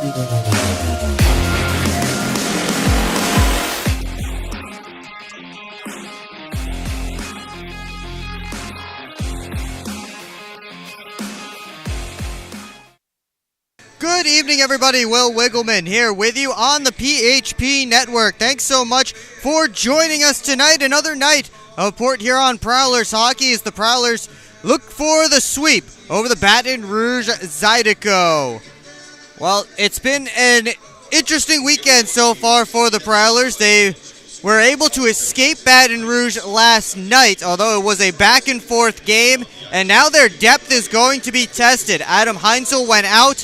Good evening, everybody. Will Wiggleman here with you on the PHP Network. Thanks so much for joining us tonight. Another night of Port Huron Prowlers hockey as the Prowlers look for the sweep over the Baton Rouge Zydeco. Well, it's been an interesting weekend so far for the Prowlers. They were able to escape Baton Rouge last night, although it was a back-and-forth game, and now their depth is going to be tested. Adam Heinzel went out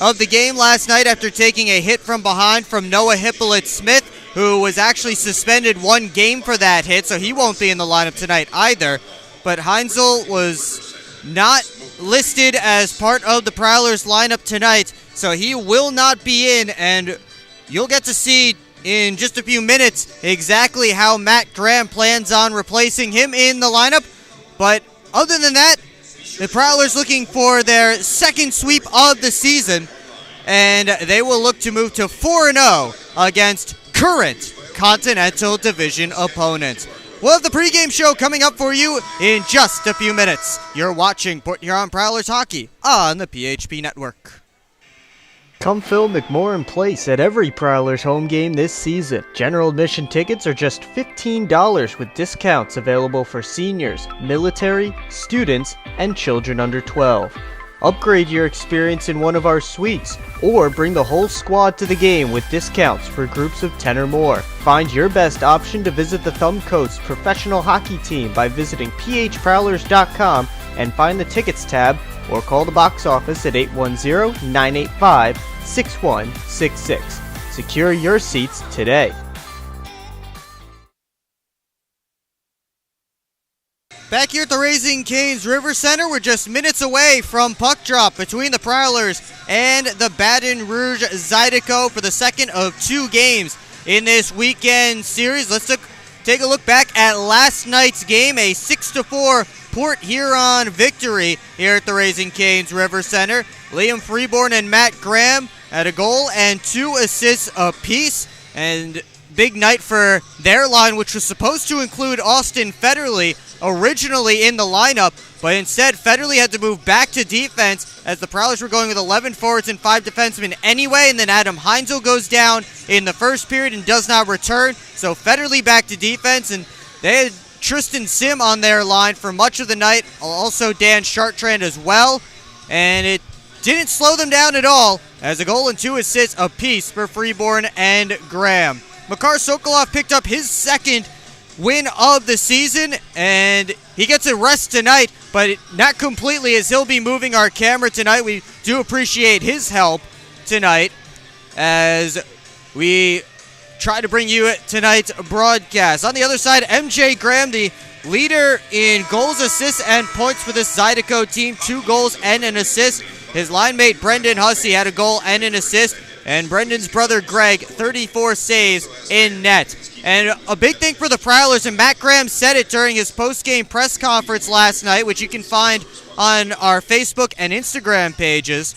of the game last night after taking a hit from behind from Noah Hippolyte-Smith, who was actually suspended one game for that hit, so he won't be in the lineup tonight either. But Heinzel was not listed as part of the Prowlers lineup tonight, so he will not be in, and you'll get to see in just a few minutes exactly how Matt Graham plans on replacing him in the lineup. But other than that, the Prowlers looking for their second sweep of the season, and they will look to move to 4-0 against current Continental Division opponents. We'll have the pregame show coming up for you in just a few minutes. You're watching Port Huron Prowlers hockey on the PHP Network. Come fill McMorran Place at every Prowlers home game this season. General admission tickets are just $15 with discounts available for seniors, military, students, and children under 12. Upgrade your experience in one of our suites, or bring the whole squad to the game with discounts for groups of 10 or more. Find your best option to visit the Thumb Coats professional hockey team by visiting phprowlers.com and find the tickets tab, or call the box office at 810-985-6166. Secure your seats today. Back here at the Raising Cane's River Center, we're just minutes away from puck drop between the Prowlers and the Baton Rouge Zydeco for the second of two games in this weekend series. Let's take a look back at last night's game, a 6-4 Port Huron victory here at the Raising Cane's River Center. Liam Freeborn and Matt Graham had a goal and 2 assists apiece, and big night for their line, which was supposed to include Austin Federley originally in the lineup, but instead Federley had to move back to defense as the Prowlers were going with 11 forwards and 5 defensemen anyway, and then Adam Heinzel goes down in the first period and does not return, so Federley back to defense, and they had Tristan Sim on their line for much of the night, also Dan Chartrand as well, and it didn't slow them down at all as a goal and 2 assists apiece for Freeborn and Graham. Makar Sokolov picked up his second win of the season, and he gets a rest tonight, but not completely, as he'll be moving our camera tonight. We do appreciate his help tonight as we try to bring you tonight's broadcast. On the other side, MJ Graham, the leader in goals, assists, and points for this Zydeco team, 2 goals and an assist. His line mate Brendan Hussey had a goal and an assist, and Brendan's brother Greg, 34 saves in net. And a big thing for the Prowlers, and Matt Graham said it during his post-game press conference last night, which you can find on our Facebook and Instagram pages.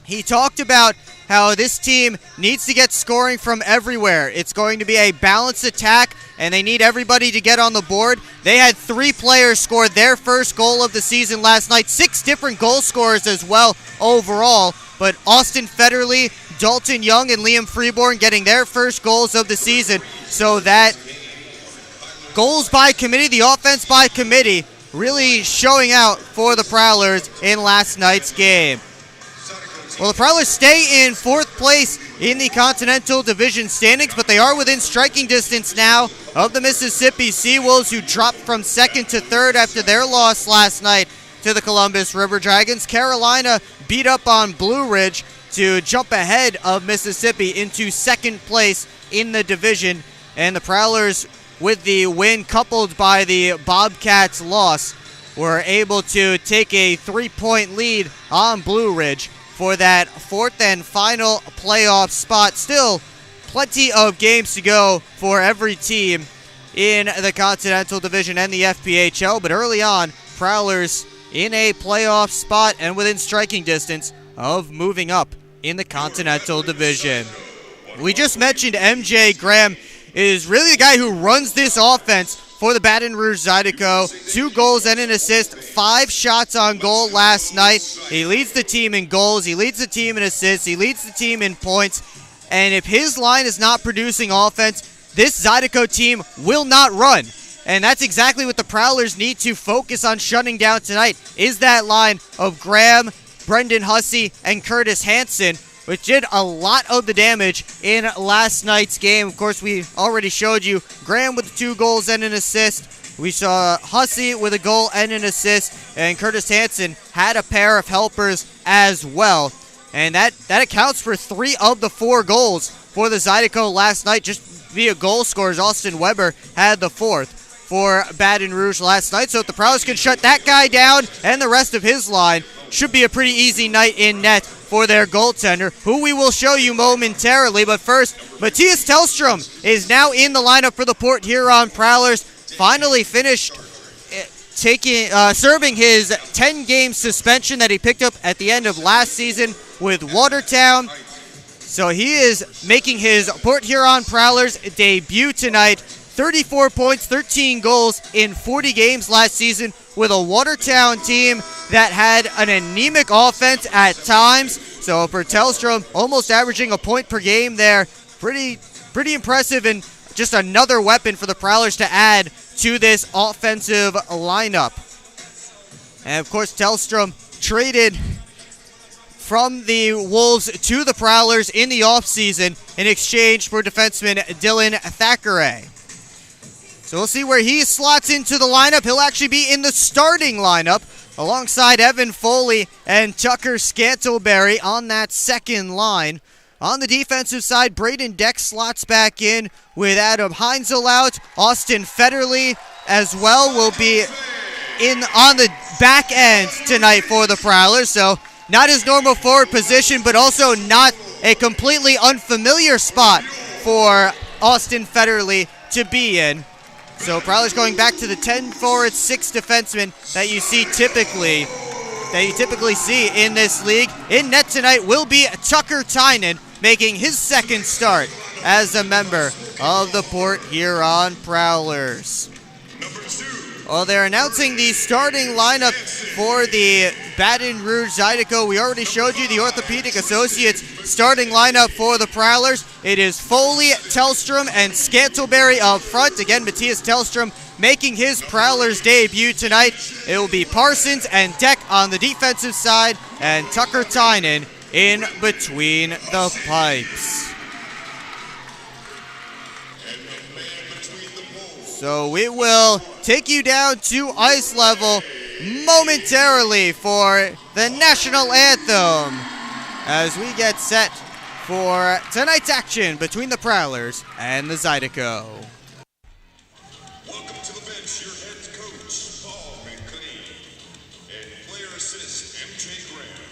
He talked about how this team needs to get scoring from everywhere. It's going to be a balanced attack, and they need everybody to get on the board. They had 3 players score their first goal of the season last night, 6 different goal scorers as well overall, but Austin Federley, Dalton Young, and Liam Freeborn getting their first goals of the season, so that goals by committee, the offense by committee, really showing out for the Prowlers in last night's game. Well, the Prowlers stay in 4th place in the Continental Division standings, but they are within striking distance now of the Mississippi Seawolves, who dropped from 2nd to 3rd after their loss last night to the Columbus River Dragons. Carolina beat up on Blue Ridge to jump ahead of Mississippi into 2nd place in the division, and the Prowlers, with the win coupled by the Bobcats' loss, were able to take a 3-point lead on Blue Ridge for that 4th and final playoff spot. Still plenty of games to go for every team in the Continental Division and the FPHL, but early on, Prowlers in a playoff spot and within striking distance of moving up in the Continental Division. We just mentioned MJ Graham is really the guy who runs this offense for the Baton Rouge Zydeco. 2 goals and an assist, 5 shots on goal last night. He leads the team in goals, he leads the team in assists, he leads the team in points. And if his line is not producing offense, this Zydeco team will not run. And that's exactly what the Prowlers need to focus on shutting down tonight, is that line of Graham, Brendan Hussey, and Curtis Hansen, which did a lot of the damage in last night's game. Of course, we already showed you Graham with 2 goals and an assist. We saw Hussey with a goal and an assist, and Curtis Hansen had a pair of helpers as well. And that accounts for 3 of the 4 goals for the Zydeco last night, just via goal scorers. Austin Weber had the 4th for Baton Rouge last night. So if the Prowlers can shut that guy down and the rest of his line, should be a pretty easy night in net for their goaltender, who we will show you momentarily. But first, Matthias Tellstrom is now in the lineup for the Port Huron Prowlers. Finally finished serving his 10-game suspension that he picked up at the end of last season with Watertown. So he is making his Port Huron Prowlers debut tonight. 34 points, 13 goals in 40 games last season with a Watertown team that had an anemic offense at times. So for Tellstrom, almost averaging a point per game there. Pretty impressive, and just another weapon for the Prowlers to add to this offensive lineup. And of course, Tellstrom traded from the Wolves to the Prowlers in the offseason in exchange for defenseman Dylan Thackeray. So we'll see where he slots into the lineup. He'll actually be in the starting lineup alongside Evan Foley and Tucker Scantleberry on that second line. On the defensive side, Braden Deck slots back in with Adam Heinzel out. Austin Federley as well will be in on the back end tonight for the Prowlers. So not his normal forward position, but also not a completely unfamiliar spot for Austin Federley to be in. So Prowlers going back to the 10 forward, 6 defensemen that you typically see in this league. In net tonight will be Tucker Tynan, making his second start as a member of the Port Huron Prowlers. Well, they're announcing the starting lineup for the Baton Rouge Zydeco. We already showed you the Orthopedic Associates starting lineup for the Prowlers. It is Foley, Tellstrom, and Scantleberry up front. Again, Matthias Tellstrom making his Prowlers debut tonight. It will be Parsons and Deck on the defensive side, and Tucker Tynan in between the pipes. So we will take you down to ice level momentarily for the national anthem as we get set for tonight's action between the Prowlers and the Zydeco. Welcome to the bench, your head coach, Paul McLean, and player assist, MJ Graham.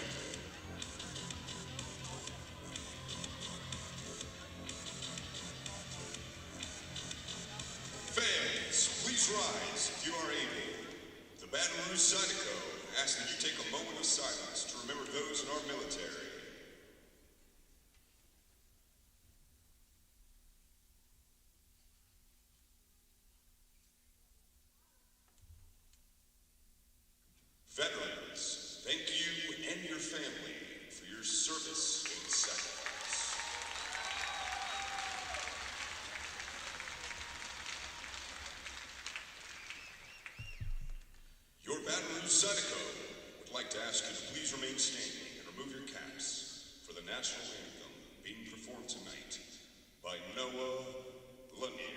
Fans, please rise if you are able. The Baton Rouge Zydeco asks that you take a moment of silence to remember those in our military. Veterans, thank you and your family for your service and sacrifice. Your Baton Rouge Zydeco would like to ask you to please remain standing and remove your caps for the national anthem being performed tonight by Noah Lanier.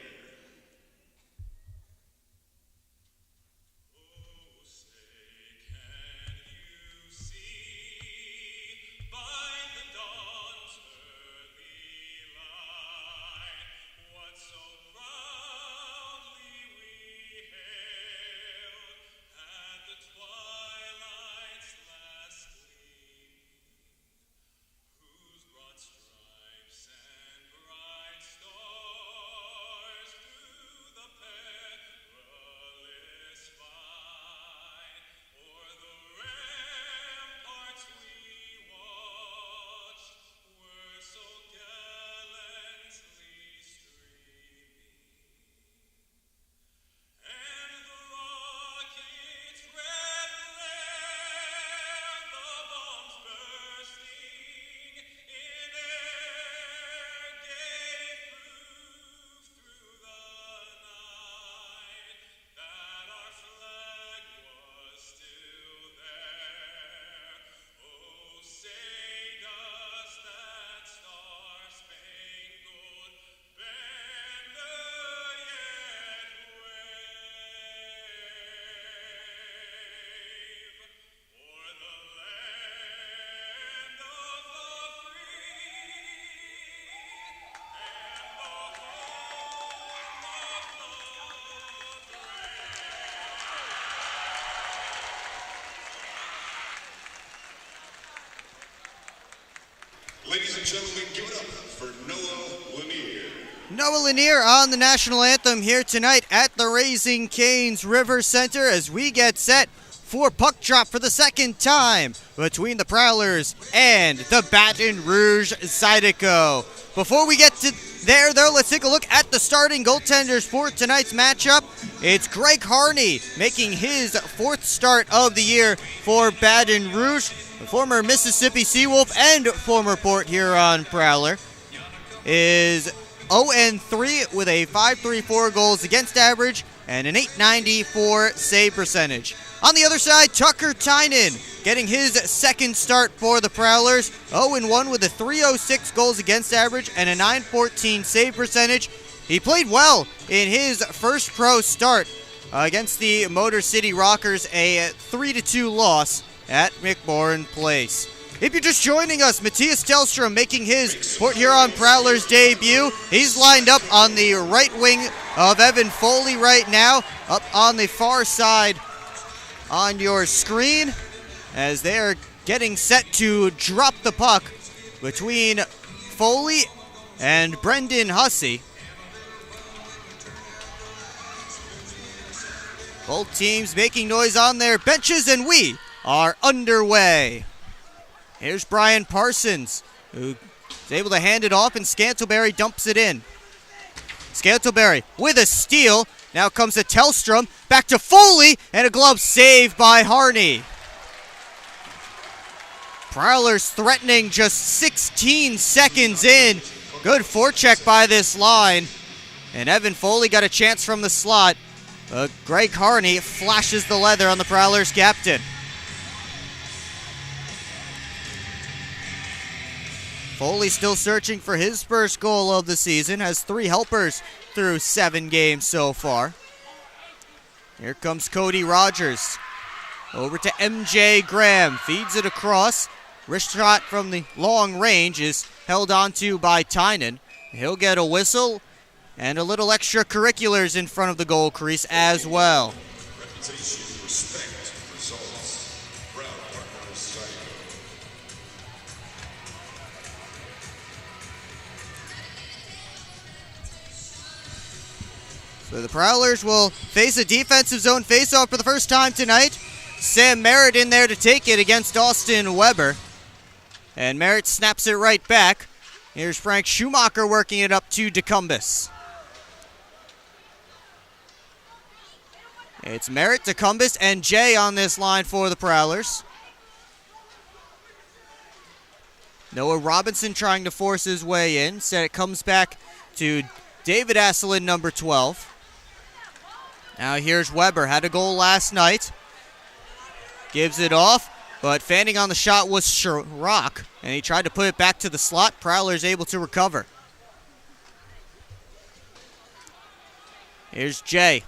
Stripes and bright stars. Ladies and gentlemen, give it up for Noah Lanier. Noah Lanier on the national anthem here tonight at the Raising Cane's River Center as we get set for puck drop for the second time between the Prowlers and the Baton Rouge Zydeco. Before we get to there, though, let's take a look at the starting goaltenders for tonight's matchup. It's Greg Harney making his fourth start of the year for Baton Rouge, the former Mississippi Seawolf and former Port Huron Prowler. Is 0-3 with a .534 goals against average and an .894 save percentage. On the other side, Tucker Tynan getting his second start for the Prowlers. 0-1 with a .306 goals against average and a .914 save percentage. He played well in his first pro start against the Motor City Rockers, a 3-2 loss at McMorran Place. If you're just joining us, Matthias Tellstrom making his Port Huron Prowlers debut. He's lined up on the right wing of Evan Foley right now, up on the far side on your screen as they are getting set to drop the puck between Foley and Brendan Hussey. Both teams making noise on their benches, and we are underway. Here's Brian Parsons, who is able to hand it off, and Scantleberry dumps it in. Scantleberry with a steal. Now comes to Tellstrom, back to Foley, and a glove save by Harney. Prowlers threatening just 16 seconds in. Good forecheck by this line. And Evan Foley got a chance from the slot. Greg Harney flashes the leather on the Prowlers captain. Foley still searching for his first goal of the season, has 3 helpers through 7 games so far. Here comes Cody Rogers. Over to MJ Graham, feeds it across. Wrist shot from the long range is held onto by Tynan. He'll get a whistle and a little extracurriculars in front of the goal crease as well. Reputation, respect, results. Proud partners, Zydeco. So the Prowlers will face a defensive zone faceoff for the first time tonight. Sam Merritt in there to take it against Austin Weber. And Merritt snaps it right back. Here's Frank Schumacher working it up to DeCumbus. It's Merritt, DeCumbus, and Jay on this line for the Prowlers. Noah Robinson trying to force his way in. So it comes back to David Asselin, number 12. Now here's Weber. Had a goal last night. Gives it off, but fanning on the shot was Schrock, and he tried to put it back to the slot. Prowler's able to recover. Here's Jay.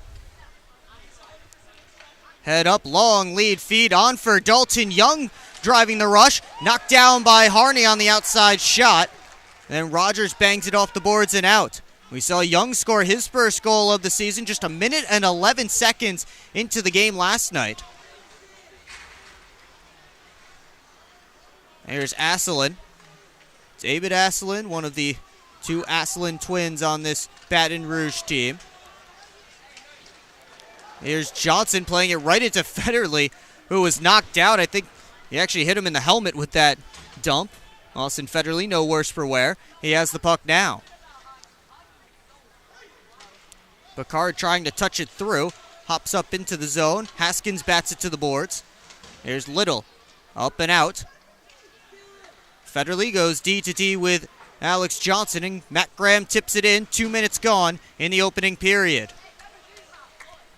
Head up, long lead feed on for Dalton Young, driving the rush. Knocked down by Harney on the outside shot. Then Rogers bangs it off the boards and out. We saw Young score his first goal of the season just 1 minute and 11 seconds into the game last night. Here's Asselin. David Asselin, one of the 2 Asselin twins on this Baton Rouge team. Here's Johnson playing it right into Federley, who was knocked out. I think he actually hit him in the helmet with that dump. Austin Federley, no worse for wear. He has the puck now. Picard trying to touch it through. Hops up into the zone. Haskins bats it to the boards. Here's Little. Up and out. Federley goes D to D with Alex Johnson, and Matt Graham tips it in. 2 minutes gone in the opening period.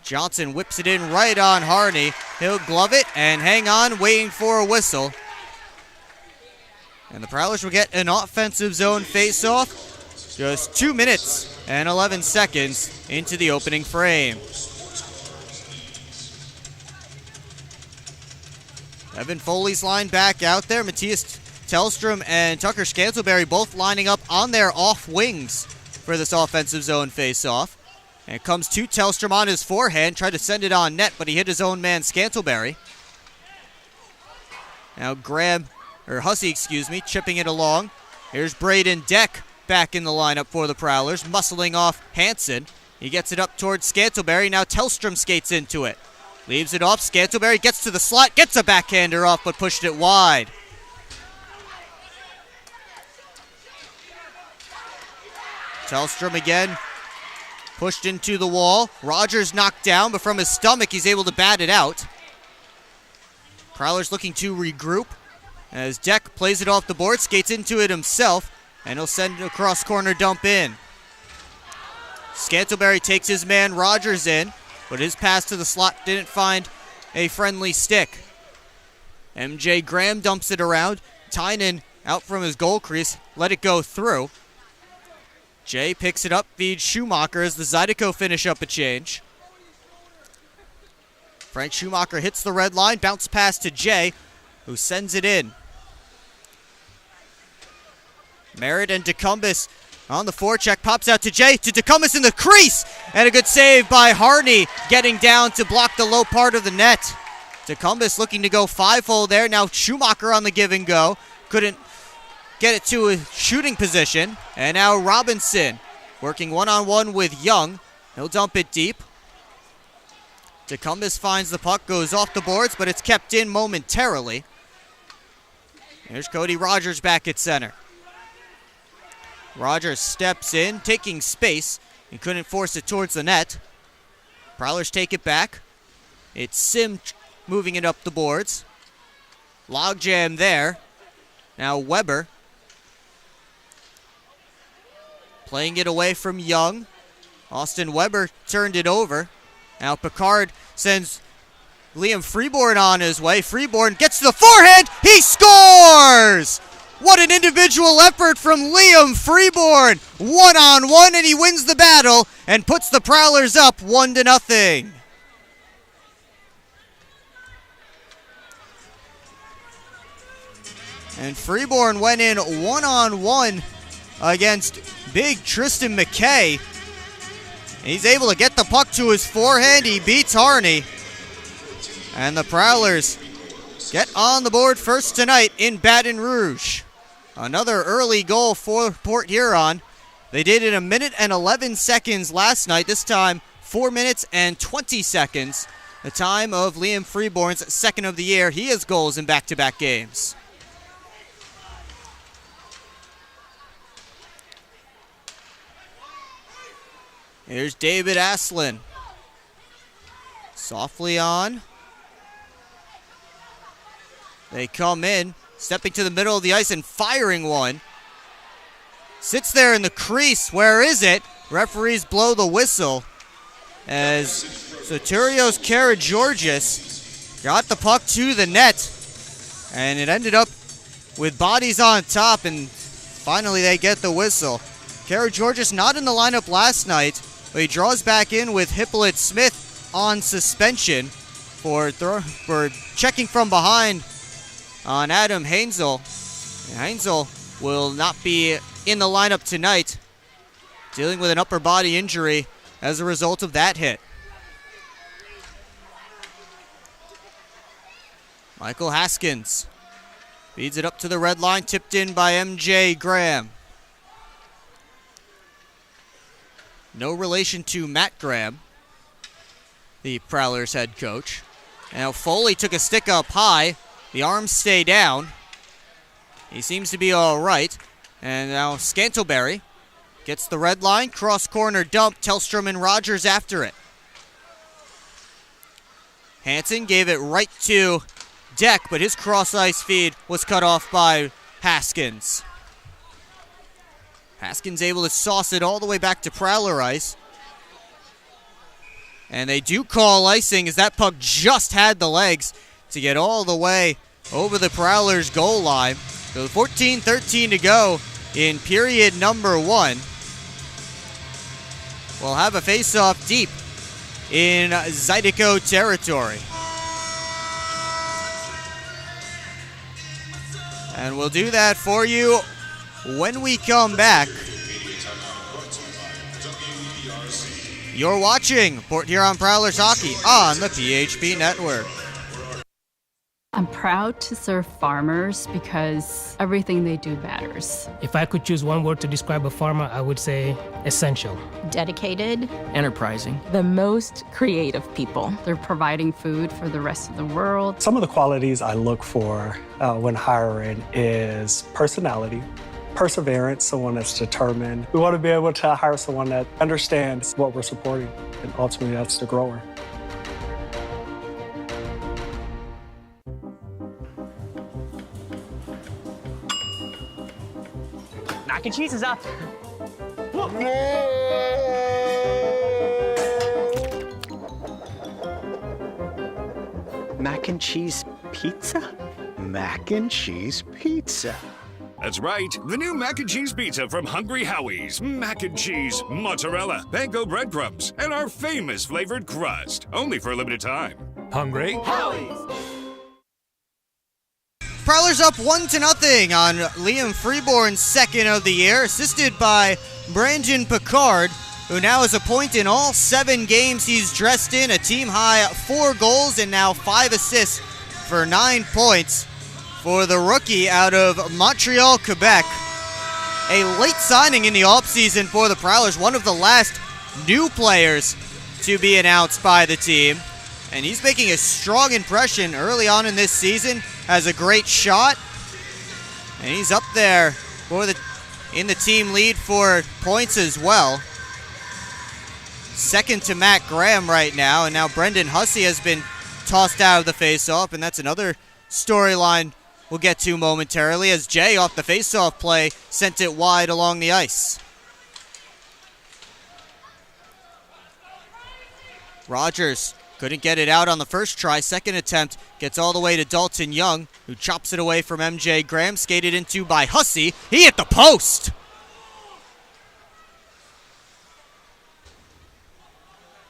Johnson whips it in right on Harney. He'll glove it and hang on, waiting for a whistle. And the Prowlers will get an offensive zone face-off just 2 minutes and 11 seconds into the opening frame. Evan Foley's line back out there. Matthias Tellstrom and Tucker Scantleberry both lining up on their off wings for this offensive zone face-off. And it comes to Tellstrom on his forehand, tried to send it on net, but he hit his own man, Scantleberry. Now Hussey, chipping it along. Here's Braden Deck back in the lineup for the Prowlers, muscling off Hansen. He gets it up towards Scantleberry. Now Tellstrom skates into it. Leaves it off. Scantleberry gets to the slot, gets a backhander off, but pushed it wide. Tellstrom again, pushed into the wall. Rogers knocked down, but from his stomach, he's able to bat it out. Prowlers looking to regroup as Deck plays it off the board, skates into it himself, and he'll send a cross-corner dump in. Scantleberry takes his man Rogers in, but his pass to the slot didn't find a friendly stick. MJ Graham dumps it around. Tynan out from his goal crease, let it go through. Jay picks it up, feeds Schumacher as the Zydeco finish up a change. Frank Schumacher hits the red line, bounce pass to Jay, who sends it in. Merritt and DeCumbus on the forecheck, pops out to Jay, to DeCumbus in the crease, and a good save by Harney, getting down to block the low part of the net. DeCumbus looking to go five-hole there. Now Schumacher on the give and go, couldn't get it to a shooting position, and now Robinson working one-on-one with Young. He'll dump it deep. DeCumbus finds the puck, goes off the boards, but it's kept in momentarily. Here's Cody Rogers back at center. Rogers steps in, taking space, and couldn't force it towards the net. Prowlers take it back. It's Sim moving it up the boards. Logjam there. Now Weber playing it away from Young. Austin Weber turned it over. Now Picard sends Liam Freeborn on his way. Freeborn gets to the forehand. He scores! What an individual effort from Liam Freeborn. One-on-one, and he wins the battle and puts the Prowlers up 1-0. And Freeborn went in one-on-one against big Tristan McKay. He's able to get the puck to his forehand. He beats Harney. And the Prowlers get on the board first tonight in Baton Rouge. Another early goal for Port Huron. They did it in 1 minute and 11 seconds last night. This time, 4 minutes and 20 seconds. The time of Liam Freeborn's second of the year. He has goals in back-to-back games. Here's David Aslin. Softly on. They come in, stepping to the middle of the ice and firing one. Sits there in the crease. Where is it? Referees blow the whistle as Sotirios Karageorgis got the puck to the net. And it ended up with bodies on top, and finally they get the whistle. Karageorgis not in the lineup last night, but he draws back in with Hippolyte Smith on suspension for checking from behind on Adam Hainsel. Hainsel will not be in the lineup tonight, dealing with an upper body injury as a result of that hit. Michael Haskins feeds it up to the red line, tipped in by MJ Graham. No relation to Matt Graham, the Prowlers head coach. Now Foley took a stick up high. The arms stay down. He seems to be all right. And now Scantleberry gets the red line, cross-corner dump, Tellstrom and Rogers after it. Hansen gave it right to Deck, but his cross-ice feed was cut off by Haskins. Haskins able to sauce it all the way back to Prowler ice. And they do call icing as that puck just had the legs to get all the way over the Prowlers' goal line. So 14-13 to go in period number 1. We'll have a face-off deep in Zydeco territory. And we'll do that for you when we come back. You're watching Port Huron Prowlers Hockey on the PHP Network. I'm proud to serve farmers because everything they do matters. If I could choose one word to describe a farmer, I would say essential. Dedicated. Enterprising. The most creative people. They're providing food for the rest of the world. Some of the qualities I look for when hiring is personality, perseverance, someone that's determined. We want to be able to hire someone that understands what we're supporting, and ultimately that's the grower. Mac and cheese is up. Mac and cheese pizza? Mac and cheese pizza. That's right, the new mac and cheese pizza from Hungry Howie's. Mac and cheese, mozzarella, panko breadcrumbs, and our famous flavored crust. Only for a limited time. Hungry Howie's. Prowlers up 1-0 on Liam Freeborn's second of the year, assisted by Brandon Picard, who now has a point in all 7 games he's dressed in, a team-high 4 goals and now 5 assists for 9 points for the rookie out of Montreal, Quebec. A late signing in the offseason for the Prowlers, one of the last new players to be announced by the team. And he's making a strong impression early on in this season, has a great shot, and he's up there in the team lead for points as well. Second to Matt Graham right now, and now Brendan Hussey has been tossed out of the faceoff, and that's another storyline we'll get to momentarily as Jay off the faceoff play sent it wide along the ice. Rogers couldn't get it out on the first try. Second attempt gets all the way to Dalton Young, who chops it away from MJ Graham. Skated into by Hussey. He hit the post!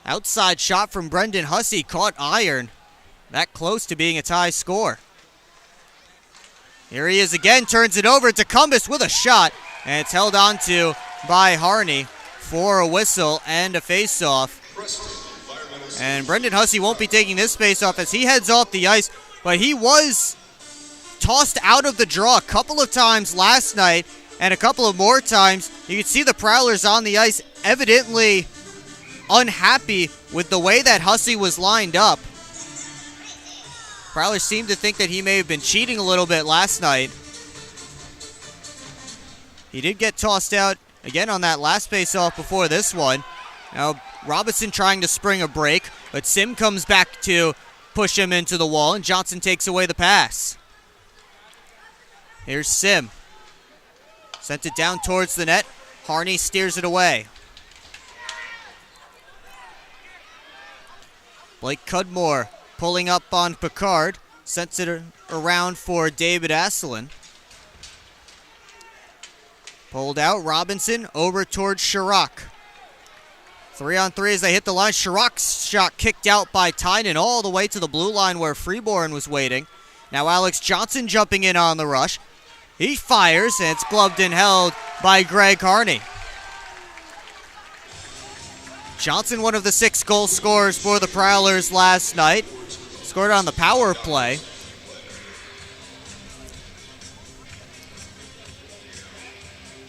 Outside shot from Brendan Hussey caught iron. That close to being a tie score. Here he is again, turns it over to Cumbus with a shot, and it's held on to by Harney for a whistle and a face-off. And Brendan Hussey won't be taking this face-off as he heads off the ice, but he was tossed out of the draw a couple of times last night, and a couple of more times. You can see the Prowlers on the ice evidently unhappy with the way that Hussey was lined up. Prowlers seemed to think that he may have been cheating a little bit last night. He did get tossed out again on that last face-off before this one. Now Robinson trying to spring a break, but Sim comes back to push him into the wall, and Johnson takes away the pass. Here's Sim. Sent it down towards the net. Harney steers it away. Blake Cudmore pulling up on Picard. Sends it around for David Asselin. Pulled out. Robinson over towards Chirac. 3-on-3 as they hit the line. Chirac's shot kicked out by Tynan all the way to the blue line where Freeborn was waiting. Now Alex Johnson jumping in on the rush. He fires, and it's gloved and held by Greg Harney. Johnson, one of the 6 goal scorers for the Prowlers last night. Scored on the power play.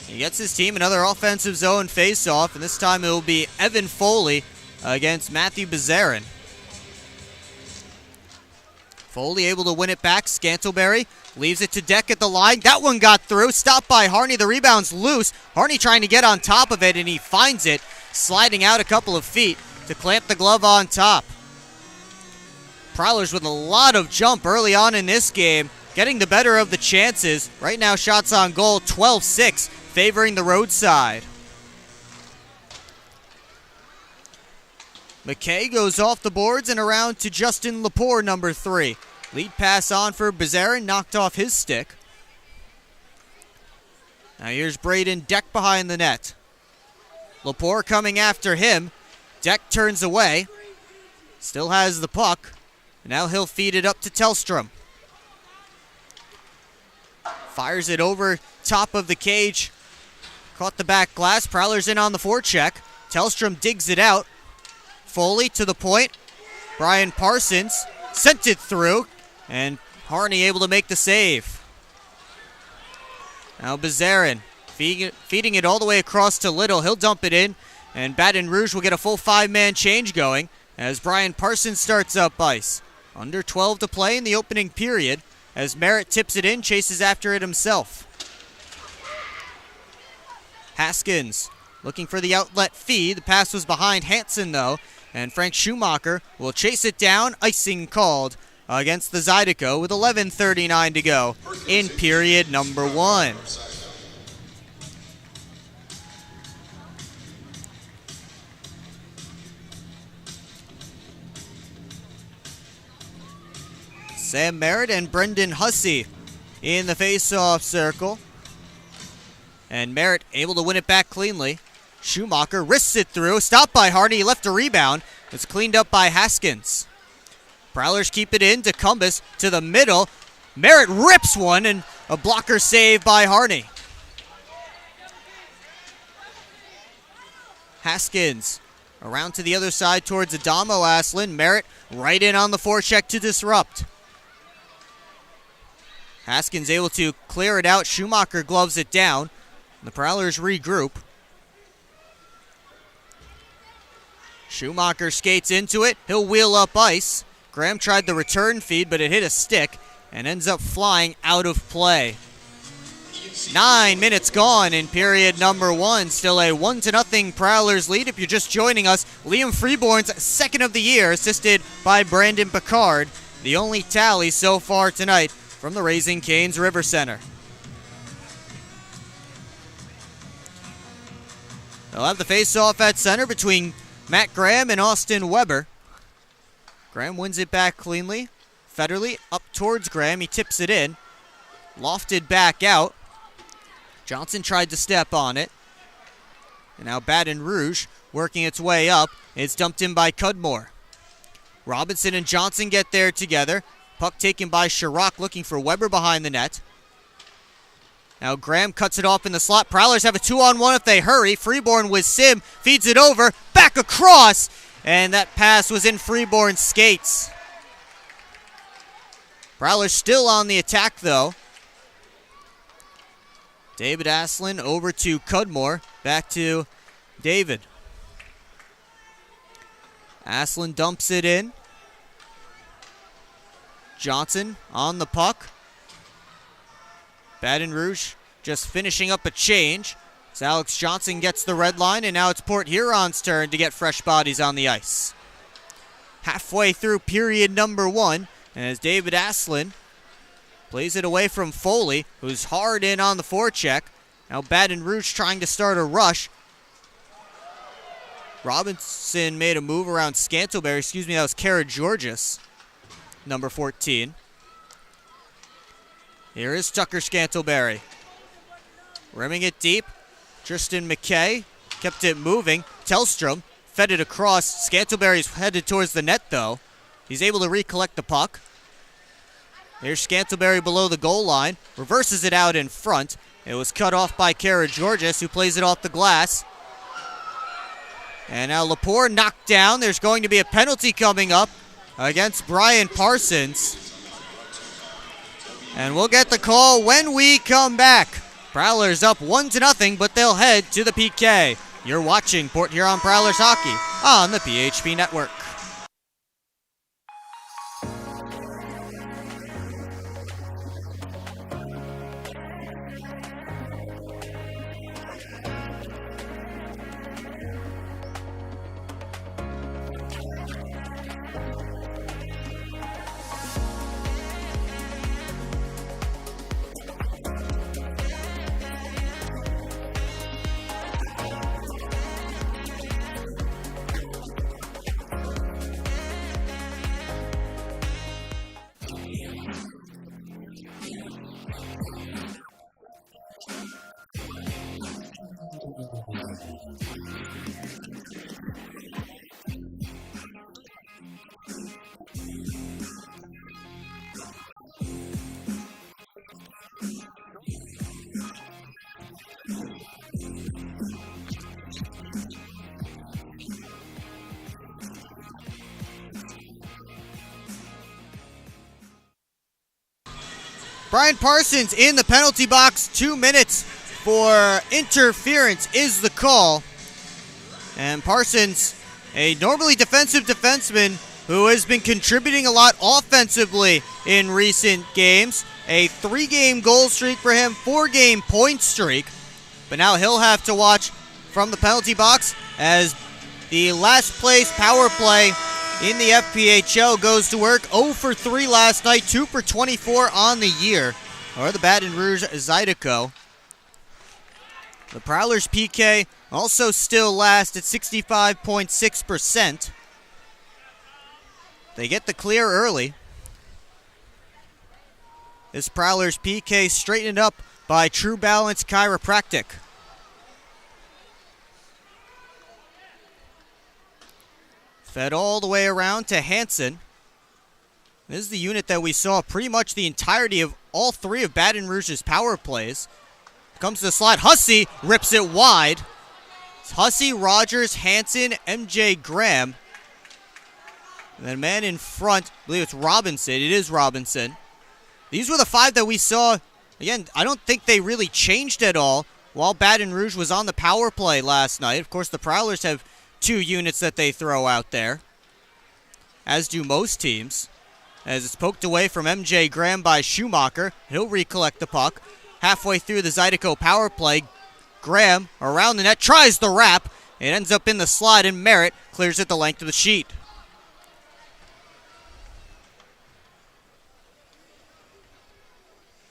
He gets his team another offensive zone face-off, and this time it will be Evan Foley against Matthew Bezarin. Foley able to win it back. Scantleberry leaves it to Deck at the line. That one got through. Stopped by Harney. The rebound's loose. Harney trying to get on top of it, and he finds it, sliding out a couple of feet to clamp the glove on top. Prowlers with a lot of jump early on in this game, getting the better of the chances. Right now, shots on goal, 12-6, favoring the road side. McKay goes off the boards and around to Justin Lepore, number 3. Lead pass on for Bezarin, knocked off his stick. Now here's Braden Deck behind the net. Lepore coming after him. Deck turns away. Still has the puck. Now he'll feed it up to Tellstrom. Fires it over top of the cage. Caught the back glass. Prowlers in on the forecheck. Tellstrom digs it out. Foley to the point. Brian Parsons sent it through. And Harney able to make the save. Now Bazarin feeding it all the way across to Little. He'll dump it in, and Baton Rouge will get a full 5-man change going as Brian Parsons starts up ice. Under 12 to play in the opening period as Merritt tips it in, chases after it himself. Haskins looking for the outlet feed. The pass was behind Hansen, though, and Frank Schumacher will chase it down. Icing called against the Zydeco with 11:39 to go in period number 1. Sam Merritt and Brendan Hussey in the face-off circle. And Merritt able to win it back cleanly. Schumacher wrists it through. Stopped by Harney. He left a rebound. It's cleaned up by Haskins. Prowlers keep it in to Cumbus to the middle. Merritt rips one, and a blocker save by Harney. Haskins around to the other side towards Adamo Aslin. Merritt right in on the forecheck to disrupt. Haskins able to clear it out. Schumacher gloves it down. The Prowlers regroup. Schumacher skates into it. He'll wheel up ice. Graham tried the return feed, but it hit a stick and ends up flying out of play. 9 minutes gone in period number 1. Still a 1-0 Prowlers lead. If you're just joining us, Liam Freeborn's second of the year, assisted by Brandon Picard. The only tally so far tonight from the Raising Cane's River Center. They'll have the face-off at center between Matt Graham and Austin Weber. Graham wins it back cleanly. Federley up towards Graham. He tips it in. Lofted back out. Johnson tried to step on it. And now Baton Rouge working its way up. It's dumped in by Cudmore. Robinson and Johnson get there together. Puck taken by Chirac, looking for Weber behind the net. Now Graham cuts it off in the slot. Prowlers have a 2-on-1 if they hurry. Freeborn with Sim, feeds it over, back across, and that pass was in Freeborn's skates. Prowlers still on the attack, though. David Aslin over to Cudmore, back to David. Aslin dumps it in. Johnson on the puck. Baton Rouge just finishing up a change. So Alex Johnson gets the red line, and now it's Port Huron's turn to get fresh bodies on the ice. Halfway through period number 1, and as David Aslin plays it away from Foley, who's hard in on the forecheck. Now Baton Rouge trying to start a rush. Robinson made a move around Scantleberry. That was Kara Georges, number 14. Here is Tucker Scantleberry. Rimming it deep. Tristan McKay kept it moving. Tellstrom fed it across. Scantleberry's headed towards the net, though. He's able to recollect the puck. Here's Scantleberry below the goal line. Reverses it out in front. It was cut off by Kara Georges, who plays it off the glass. And now Lepore knocked down. There's going to be a penalty coming up against Brian Parsons. And we'll get the call when we come back. Prowlers up 1-0, but they'll head to the PK. You're watching Port Huron Prowlers Hockey on the PHP Network. Brian Parsons in the penalty box. 2 minutes for interference is the call. And Parsons, a normally defensive defenseman who has been contributing a lot offensively in recent games. A 3-game goal streak for him, 4-game point streak. But now he'll have to watch from the penalty box as the last place power play in the FPHL goes to work. 0 for 3 last night, 2 for 24 on the year, or the Baton Rouge Zydeco. The Prowlers PK also still last at 65.6%. They get the clear early. This Prowlers PK straightened up by True Balance Chiropractic. Fed all the way around to Hansen. This is the unit that we saw pretty much the entirety of all 3 of Baton Rouge's power plays. Comes to the slot. Hussey rips it wide. It's Hussey, Rogers, Hansen, MJ Graham. And then man in front, I believe it's Robinson. It is Robinson. These were the 5 that we saw. Again, I don't think they really changed at all while Baton Rouge was on the power play last night. Of course, the Prowlers have 2 units that they throw out there, as do most teams. As it's poked away from MJ Graham by Schumacher. He'll recollect the puck. Halfway through the Zydeco power play, Graham around the net, tries the wrap. It ends up in the slot, and Merritt clears it the length of the sheet.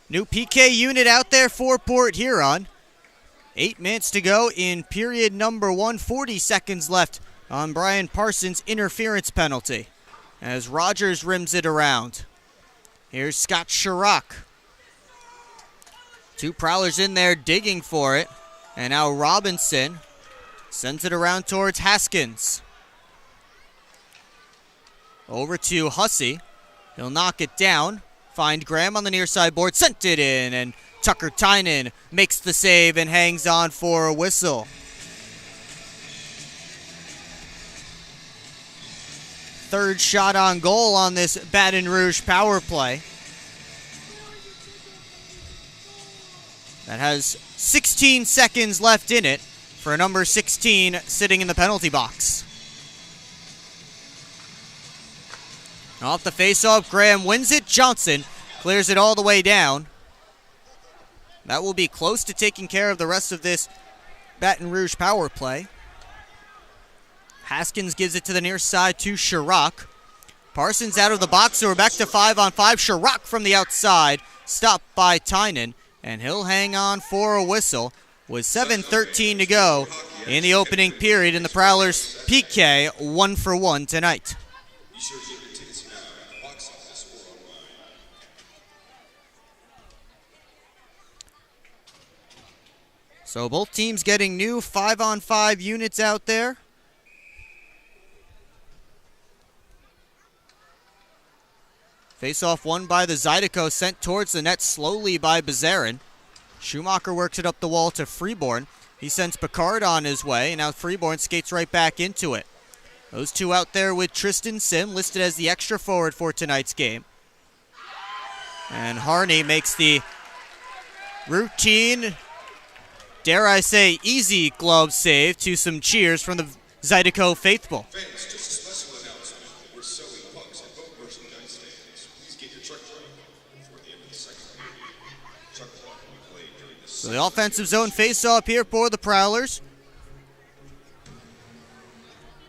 New PK unit out there for Port Huron. 8 minutes to go in period number 1. 40 seconds left on Brian Parsons' interference penalty as Rogers rims it around. Here's Scott Chirac. 2 Prowlers in there digging for it. And now Robinson sends it around towards Haskins. Over to Hussey. He'll knock it down. Find Graham on the near side board. Sent it in. And Tucker Tynan makes the save and hangs on for a whistle. Third shot on goal on this Baton Rouge power play. That has 16 seconds left in it for number 16 sitting in the penalty box. Off the faceoff, Graham wins it. Johnson clears it all the way down. That will be close to taking care of the rest of this Baton Rouge power play. Haskins gives it to the near side to Chirac. Parsons out of the box, so we're back to 5-on-5. Chirac from the outside, stopped by Tynan, and he'll hang on for a whistle with 7:13 to go in the opening period in the Prowlers PK 1 for 1 tonight. So both teams getting new 5-on-5 units out there. Face-off won by the Zydeco, sent towards the net slowly by Bezarin. Schumacher works it up the wall to Freeborn. He sends Picard on his way, and now Freeborn skates right back into it. Those 2 out there with Tristan Sim, listed as the extra forward for tonight's game. And Harney makes the routine, dare I say, easy glove save to some cheers from the Zydeco faithful. So the offensive zone face-off here for the Prowlers.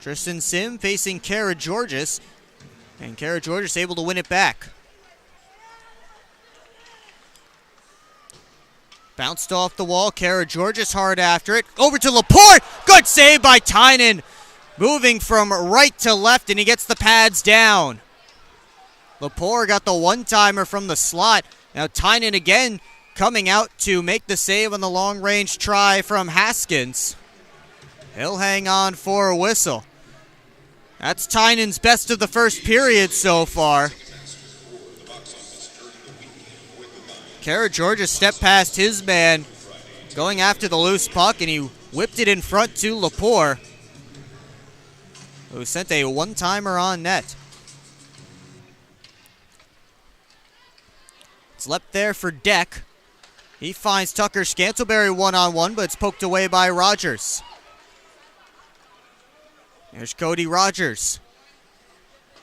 Tristan Sim facing Kara Georges, and Kara Georges able to win it back. Bounced off the wall, Kara Georges hard after it. Over to Laporte, good save by Tynan. Moving from right to left, and he gets the pads down. Laporte got the one-timer from the slot. Now Tynan again coming out to make the save on the long-range try from Haskins. He'll hang on for a whistle. That's Tynan's best of the first period so far. Kara Georges stepped past his man going after the loose puck, and he whipped it in front to Laporte, who sent a one-timer on net. It's Slept there for Deck. He finds Tucker Scantleberry one-on-one, but it's poked away by Rogers. There's Cody Rogers.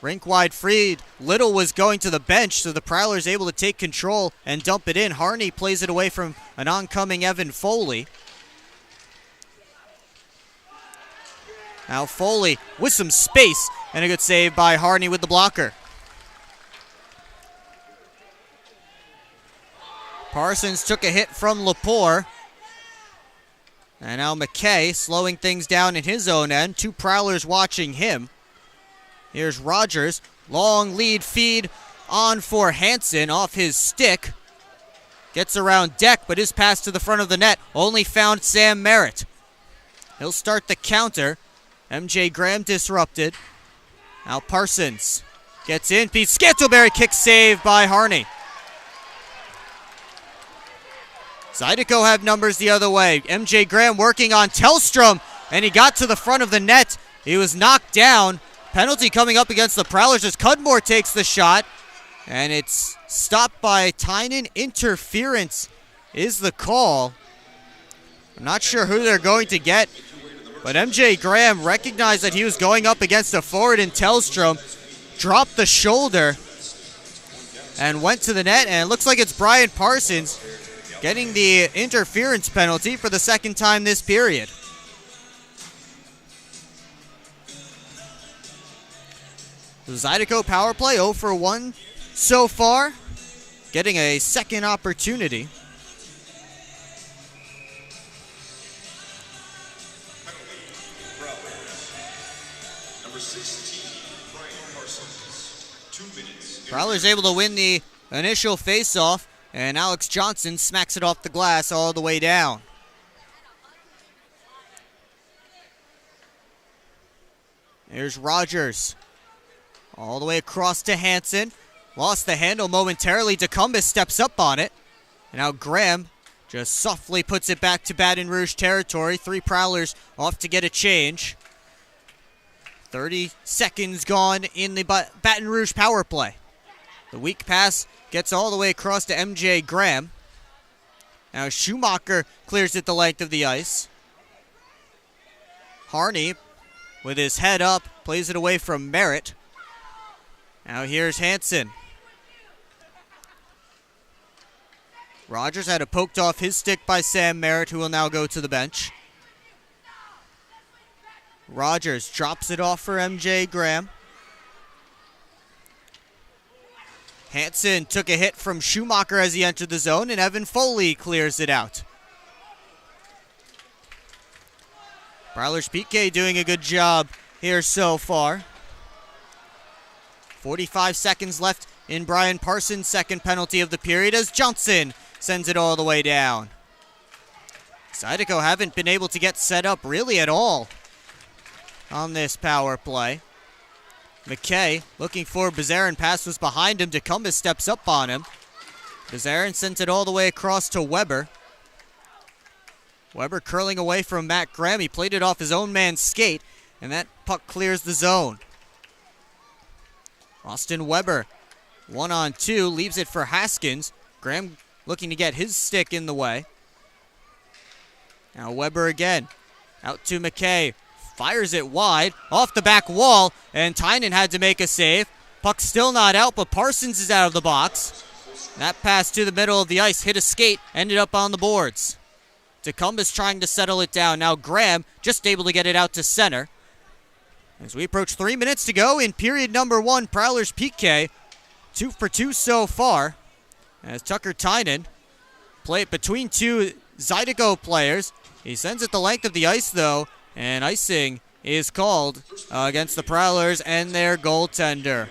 Rink wide freed. Little was going to the bench, so the Prowlers able to take control and dump it in. Harney plays it away from an oncoming Evan Foley. Now Foley with some space, and a good save by Harney with the blocker. Parsons took a hit from Lepore. And now McKay slowing things down in his own end. Two Prowlers watching him. Here's Rogers. Long lead feed on for Hansen off his stick. Gets around Deck, but his pass to the front of the net only found Sam Merritt. He'll start the counter. MJ Graham disrupted. Now Parsons gets in. Pete Scantleberry kick save by Harney. Zydeco have numbers the other way. MJ Graham working on Tellstrom, and he got to the front of the net. He was knocked down. Penalty coming up against the Prowlers as Cudmore takes the shot, and it's stopped by Tynan. Interference is the call. I'm not sure who they're going to get, but MJ Graham recognized that he was going up against a forward in Tellstrom, dropped the shoulder, and went to the net, and it looks like it's Brian Parsons getting the interference penalty for the second time this period. The Zydeco power play 0 for 1 so far, getting a second opportunity. Prowlers able to win the initial face-off, and Alex Johnson smacks it off the glass all the way down. Here's Rogers. All the way across to Hansen. Lost the handle momentarily. DeCumbus steps up on it. And now Graham just softly puts it back to Baton Rouge territory. Three Prowlers off to get a change. 30 seconds gone in the Baton Rouge power play. The weak pass gets all the way across to MJ Graham. Now Schumacher clears it the length of the ice. Harney, with his head up, plays it away from Merritt. Now here's Hansen. Rogers had it poked off his stick by Sam Merritt, who will now go to the bench. Rogers drops it off for MJ Graham. Hansen took a hit from Schumacher as he entered the zone, and Evan Foley clears it out. Prowlers PK doing a good job here so far. 45 seconds left in Brian Parsons' second penalty of the period as Johnson sends it all the way down. Zydeco haven't been able to get set up really at all on this power play. McKay looking for Bazarin. Pass was behind him. DeCumbus steps up on him. Bazarin sends it all the way across to Weber. Weber curling away from Matt Graham. He played it off his own man's skate, and that puck clears the zone. Austin Weber, 1-on-2, leaves it for Haskins. Graham looking to get his stick in the way. Now Weber again, out to McKay. Fires it wide, off the back wall, and Tynan had to make a save. Puck still not out, but Parsons is out of the box. That pass to the middle of the ice, hit a skate, ended up on the boards. DeCumbus trying to settle it down. Now Graham just able to get it out to center. As we approach 3 minutes to go in period number 1, Prowlers PK, 2 for 2 so far. As Tucker Tynan play it between two Zydeco players. He sends it the length of the ice though, and icing is called against the Prowlers and their goaltender.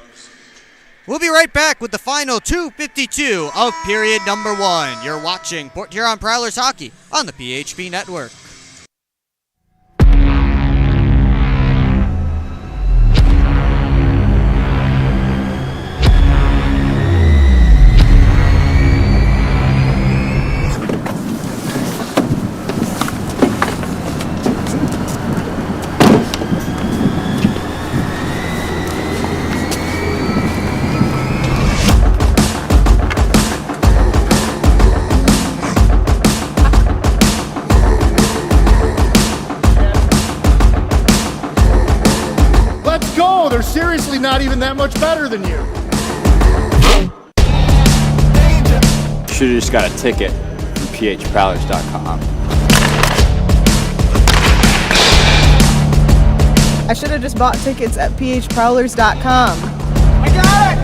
We'll be right back with the final 2:52 of period number 1. You're watching Port Huron Prowlers Hockey on the PHP Network. not even that much better than you. Should've just got a ticket from phprowlers.com. I should have just bought tickets at phprowlers.com. I got it!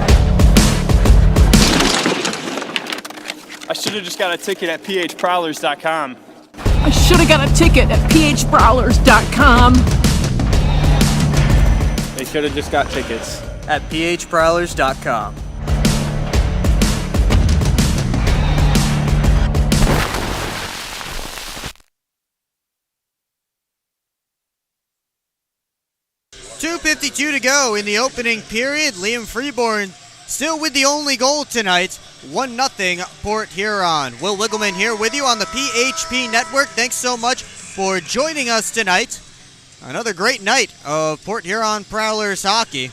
I should have just got a ticket at phprowlers.com. I should have got a ticket at phprowlers.com. They should have just got tickets At phprowlers.com. .252 to go in the opening period. Liam Freeborn still with the only goal tonight. 1-0 Port Huron. Will Wiggleman here with you on the PHP Network. Thanks so much for joining us tonight. Another great night of Port Huron Prowlers hockey.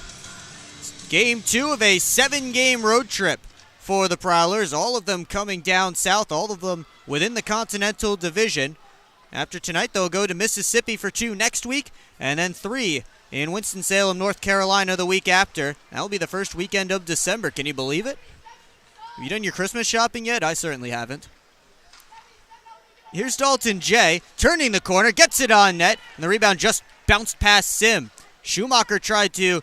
Game 2 of a 7-game road trip for the Prowlers. All of them coming down south, all of them within the Continental Division. After tonight, they'll go to Mississippi for 2 next week, and then 3 in Winston-Salem, North Carolina the week after. That'll be the first weekend of December. Can you believe it? Have you done your Christmas shopping yet? I certainly haven't. Here's Dalton Jay, turning the corner, gets it on net, and the rebound just bounced past Sim. Schumacher tried to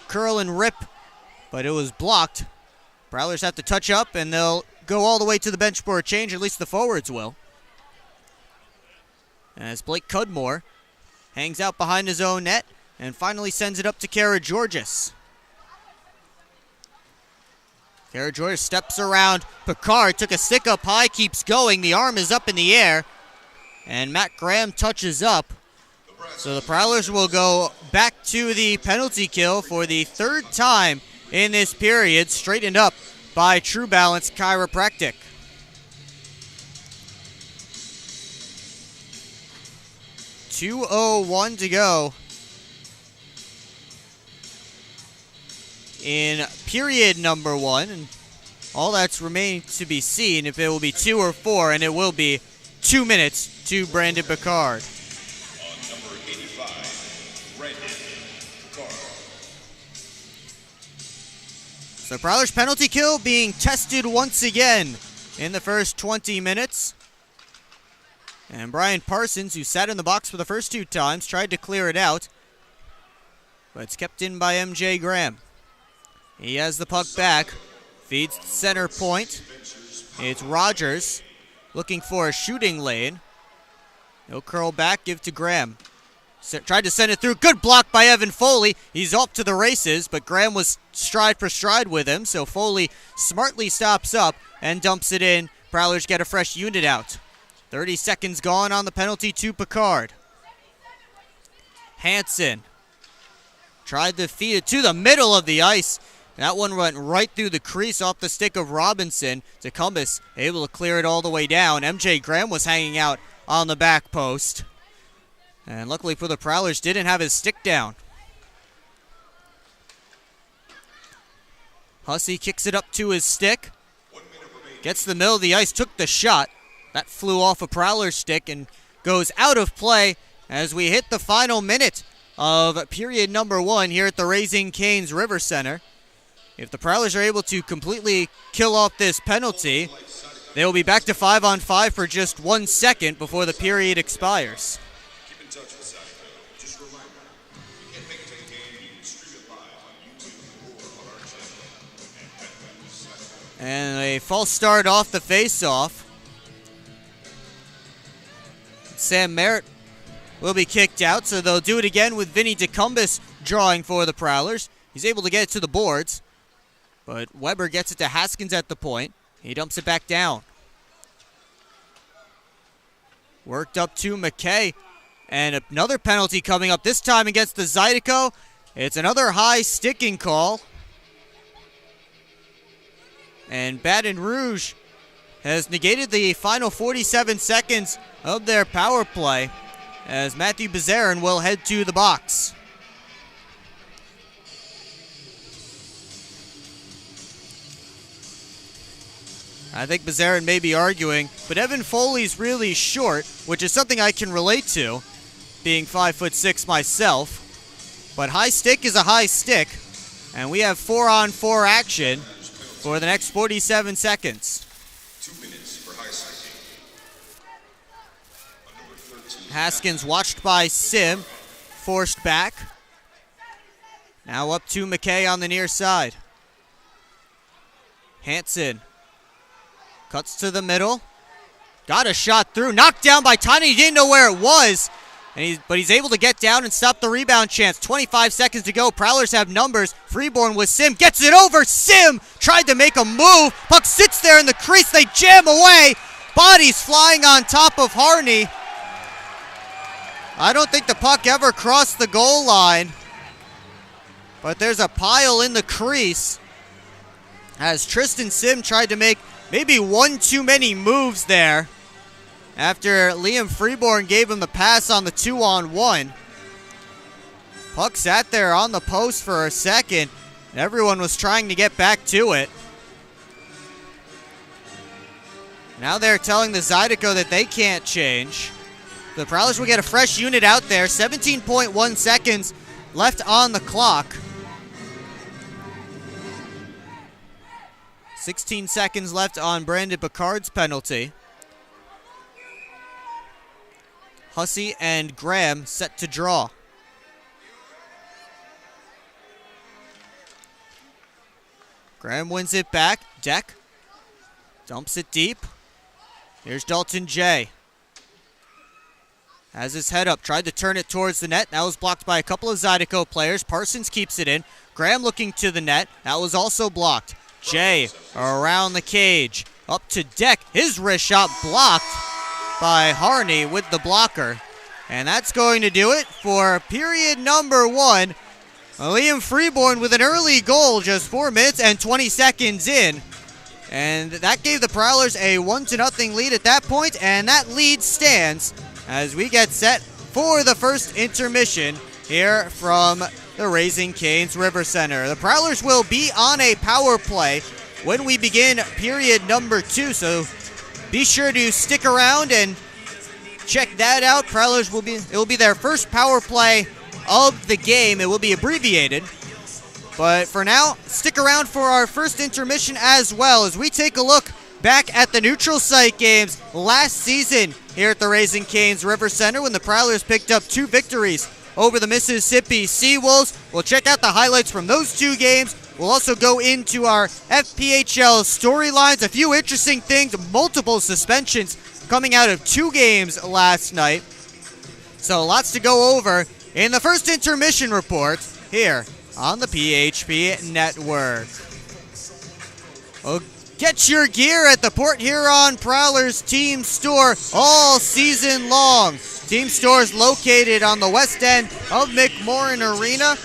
curl and rip, but it was blocked. Prowlers have to touch up, and they'll go all the way to the bench for a change, at least the forwards will. As Blake Cudmore hangs out behind his own net, and finally sends it up to Kara Georges. Kara Georges steps around Picard, took a stick up high, keeps going. The arm is up in the air, and Matt Graham touches up. So the Prowlers will go back to the penalty kill for the 3rd time in this period, straightened up by True Balance Chiropractic. .201 to go in period number 1, and all that's remaining to be seen if it will be 2 or 4, and it will be 2 minutes to Brandon Picard. On number 85, Brandon Picard. So Prowlers penalty kill being tested once again in the first 20 minutes. And Brian Parsons, who sat in the box for the first 2 times, tried to clear it out, but it's kept in by MJ Graham. He has the puck back, feeds to center point. It's Rogers looking for a shooting lane. He'll curl back, give to Graham. Tried to send it through. Good block by Evan Foley. He's off to the races, but Graham was stride for stride with him, so Foley smartly stops up and dumps it in. Prowlers get a fresh unit out. 30 seconds gone on the penalty to Picard. Hansen tried to feed it to the middle of the ice. That one went right through the crease off the stick of Robinson. Tecumseh able to clear it all the way down. MJ Graham was hanging out on the back post. And luckily for the Prowlers, didn't have his stick down. Hussey kicks it up to his stick. Gets the middle of the ice, took the shot. That flew off a Prowler stick and goes out of play as we hit the final minute of period number 1 here at the Raising Cane's River Center. If the Prowlers are able to completely kill off this penalty, they will be back to 5-on-5 for just 1 second before the period expires. Keep in touch with Zydeco. Just a reminder, you can make the game, you can stream it live on YouTube or on our channel. And a false start off the face-off. Sam Merritt will be kicked out, so they'll do it again with Vinny Tecumseh drawing for the Prowlers. He's able to get it to the boards, but Weber gets it to Haskins at the point. He dumps it back down. Worked up to McKay, and another penalty coming up, this time against the Zydeco. It's another high sticking call. And Baton Rouge has negated the final 47 seconds of their power play as Matthew Bezarin will head to the box. I think Bezarin may be arguing, but Evan Foley's really short, which is something I can relate to, being 5'6" myself. But high stick is a high stick. And we have 4-on-4 action for the next 47 seconds. 2 minutes for ice hockey. Haskins watched by Sim, forced back. Now up to McKay on the near side. Hansen cuts to the middle. Got a shot through, knocked down by Tiny. He didn't know where it was, but he's able to get down and stop the rebound chance. 25 seconds to go. Prowlers have numbers. Freeborn with Sim, gets it over. Sim tried to make a move. Puck sits there in the crease. They jam away. Bodies flying on top of Harney. I don't think the puck ever crossed the goal line, but there's a pile in the crease as Tristan Sim tried to make maybe one too many moves there after Liam Freeborn gave him the pass on the 2-on-1. Puck sat there on the post for a second. Everyone was trying to get back to it. Now they're telling the Zydeco that they can't change. The Prowlers will get a fresh unit out there. 17.1 seconds left on the clock. 16 seconds left on Brandon Picard's penalty. Hussey and Graham set to draw. Graham wins it back. Deck dumps it deep. Here's Dalton J. Has his head up, tried to turn it towards the net. That was blocked by a couple of Zydeco players. Parsons keeps it in. Graham looking to the net. That was also blocked. Jay around the cage. Up to Deck. His wrist shot blocked by Harney with the blocker. And that's going to do it for period number 1. Liam Freeborn with an early goal just 4 minutes and 20 seconds in. And that gave the Prowlers a 1-0 lead at that point, and that lead stands as we get set for the first intermission here from the Raising Cane's River Center. The Prowlers will be on a power play when we begin period number 2, so be sure to stick around and check that out. Prowlers it will be their first power play of the game. It will be abbreviated. But for now, stick around for our first intermission as well as we take a look back at the neutral site games last season here at the Raising Cane's River Center when the Prowlers picked up 2 victories over the Mississippi Seawolves. We'll check out the highlights from those 2 games. We'll also go into our FPHL storylines, a few interesting things, multiple suspensions coming out of 2 games last night. So lots to go over in the first intermission report here on the PHP Network. Well, get your gear at the Port Huron Prowlers team store all season long. Team store is located on the west end of McMorran Arena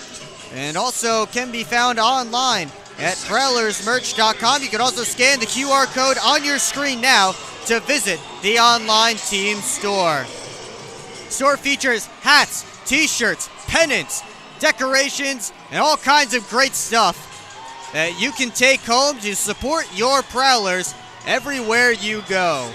and also can be found online at prowlersmerch.com. You can also scan the QR code on your screen now to visit the online team store. Store features hats, t-shirts, pennants, decorations, and all kinds of great stuff that you can take home to support your Prowlers everywhere you go.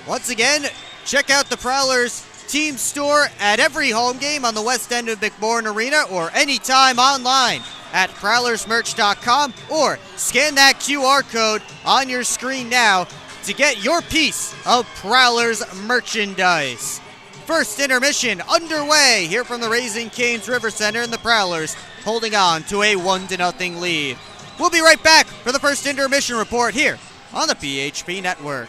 Once again, check out the Prowlers team store at every home game on the west end of McMorran Arena or anytime online at prowlersmerch.com or scan that QR code on your screen now to get your piece of Prowlers merchandise. First intermission underway here from the Raising Cane's River Center, and the Prowlers holding on to a 1-0 lead. We'll be right back for the first intermission report here on the PHP Network.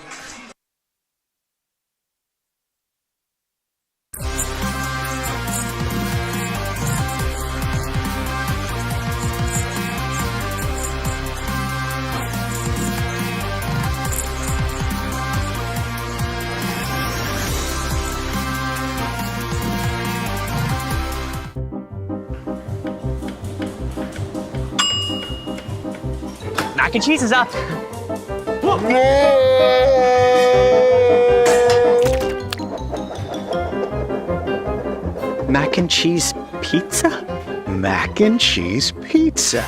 Mac and cheese is up. Mac and cheese pizza? Mac and cheese pizza.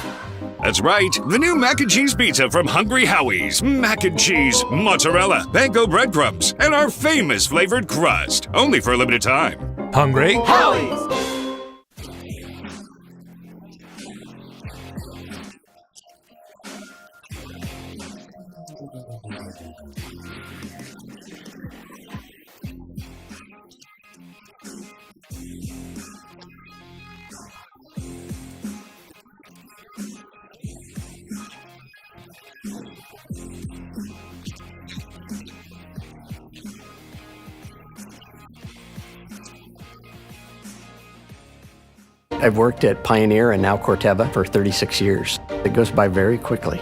That's right, the new mac and cheese pizza from Hungry Howie's. Mac and cheese, mozzarella, panko breadcrumbs, and our famous flavored crust. Only for a limited time. Hungry? Howie's! I've worked at Pioneer and now Corteva for 36 years. It goes by very quickly.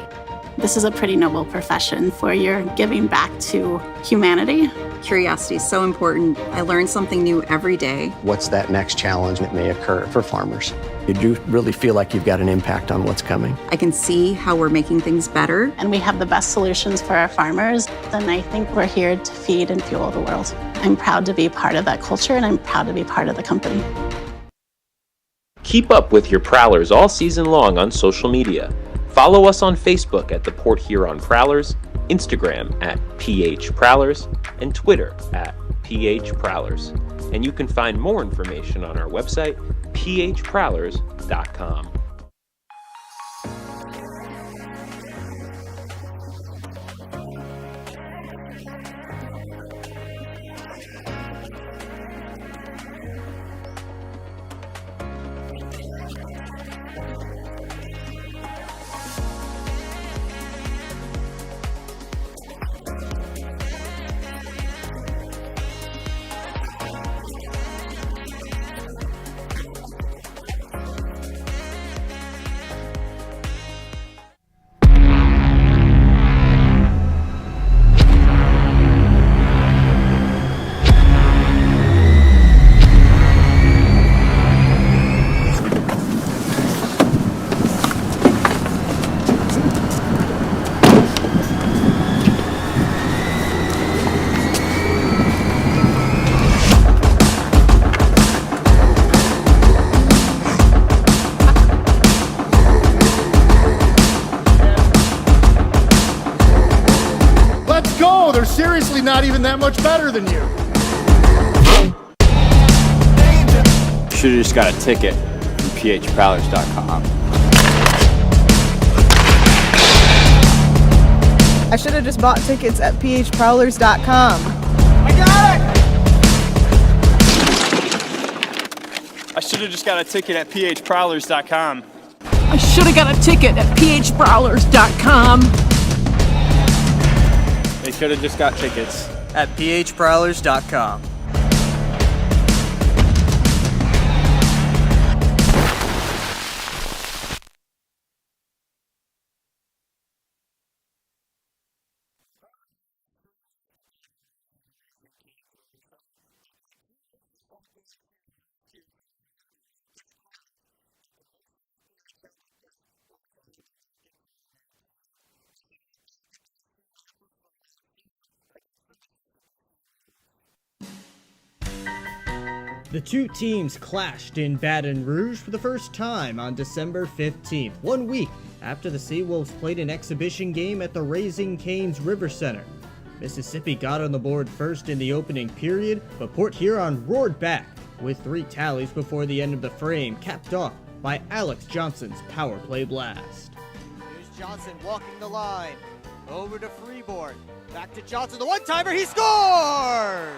This is a pretty noble profession where you're giving back to humanity. Curiosity is so important. I learn something new every day. What's that next challenge that may occur for farmers? You do really feel like you've got an impact on what's coming. I can see how we're making things better. And we have the best solutions for our farmers. And I think we're here to feed and fuel the world. I'm proud to be part of that culture, and I'm proud to be part of the company. Keep up with your Prowlers all season long on social media. Follow us on Facebook at the Port Huron Prowlers, Instagram at PH Prowlers, and Twitter at PH Prowlers. And you can find more information on our website, phprowlers.com. They're seriously not even that much better than you. Should have just got a ticket from phprowlers.com. I should have just bought tickets at phprowlers.com. I got it! I should have just got a ticket at phprowlers.com. I should have got a ticket at phprowlers.com. They should have just got tickets at phprowlers.com. The two teams clashed in Baton Rouge for the first time on December 15th, 1 week after the Seawolves played an exhibition game at the Raising Cane's River Center. Mississippi got on the board first in the opening period, but Port Huron roared back with 3 tallies before the end of the frame, capped off by Alex Johnson's power play blast. Here's Johnson walking the line, over to Freeborn, back to Johnson, the one-timer, he scores!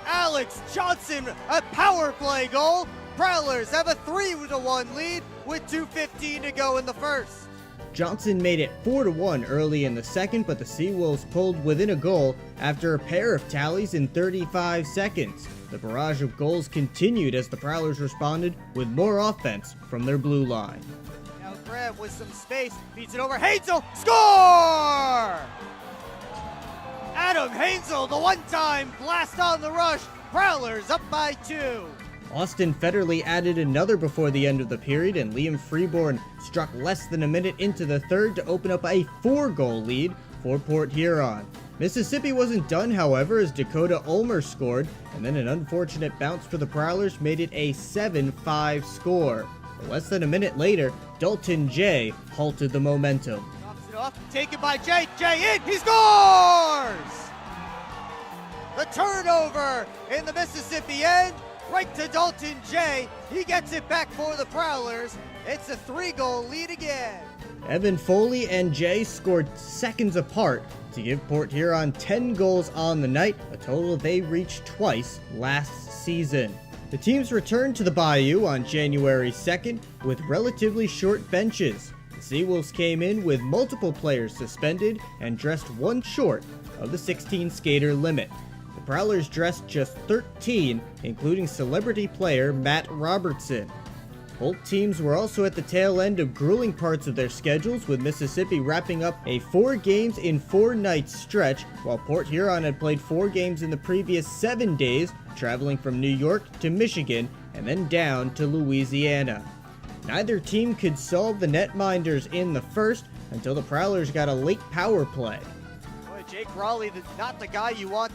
Alex Johnson, a power play goal. Prowlers have a 3-1 lead with 2:15 to go in the first. Johnson made it 4-1 early in the second, but the Seawolves pulled within a goal after a pair of tallies in 35 seconds. The barrage of goals continued as the Prowlers responded with more offense from their blue line. Now Graham with some space, feeds it over, Hazel, score! Adam Hansel, the one-time blast on the rush. Prowlers up by 2. Austin Federley added another before the end of the period, and Liam Freeborn struck less than a minute into the third to open up a 4-goal lead for Port Huron. Mississippi wasn't done, however, as Dakota Ulmer scored, and then an unfortunate bounce for the Prowlers made it a 7-5 score. But less than a minute later, Dalton Jay halted the momentum. Taken by Jay. Jay in. He scores! The turnover in the Mississippi end. Right to Dalton Jay. He gets it back for the Prowlers. It's a 3-goal lead again. Evan Foley and Jay scored seconds apart to give Port Huron 10 goals on the night, a total they reached twice last season. The teams returned to the Bayou on January 2nd with relatively short benches. The Seawolves came in with multiple players suspended and dressed one short of the 16 skater limit. The Prowlers dressed just 13, including celebrity player Matt Robertson. Both teams were also at the tail end of grueling parts of their schedules, with Mississippi wrapping up a 4 games in 4 nights stretch, while Port Huron had played 4 games in the previous 7 days, traveling from New York to Michigan and then down to Louisiana. Neither team could solve the netminders in the first until the Prowlers got a late power play. Boy, Jake Raleigh, not the guy you want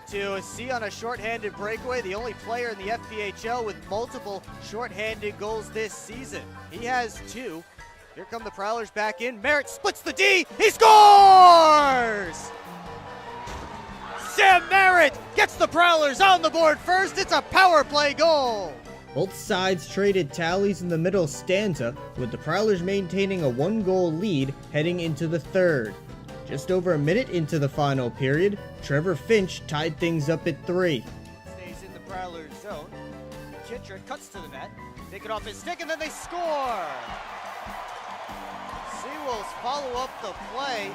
to see on a shorthanded breakaway, the only player in the FPHL with multiple shorthanded goals this season. He has 2. Here come the Prowlers back in. Merritt splits the D. He scores! Sam Merritt gets the Prowlers on the board first. It's a power play goal. Both sides traded tallies in the middle stanza, with the Prowlers maintaining a 1-goal lead heading into the third. Just over a minute into the final period, Trevor Finch tied things up at 3. Stays in the Prowlers zone. Kittredge cuts to the net. Take it off his stick, and then they score. Seawolves follow up the play,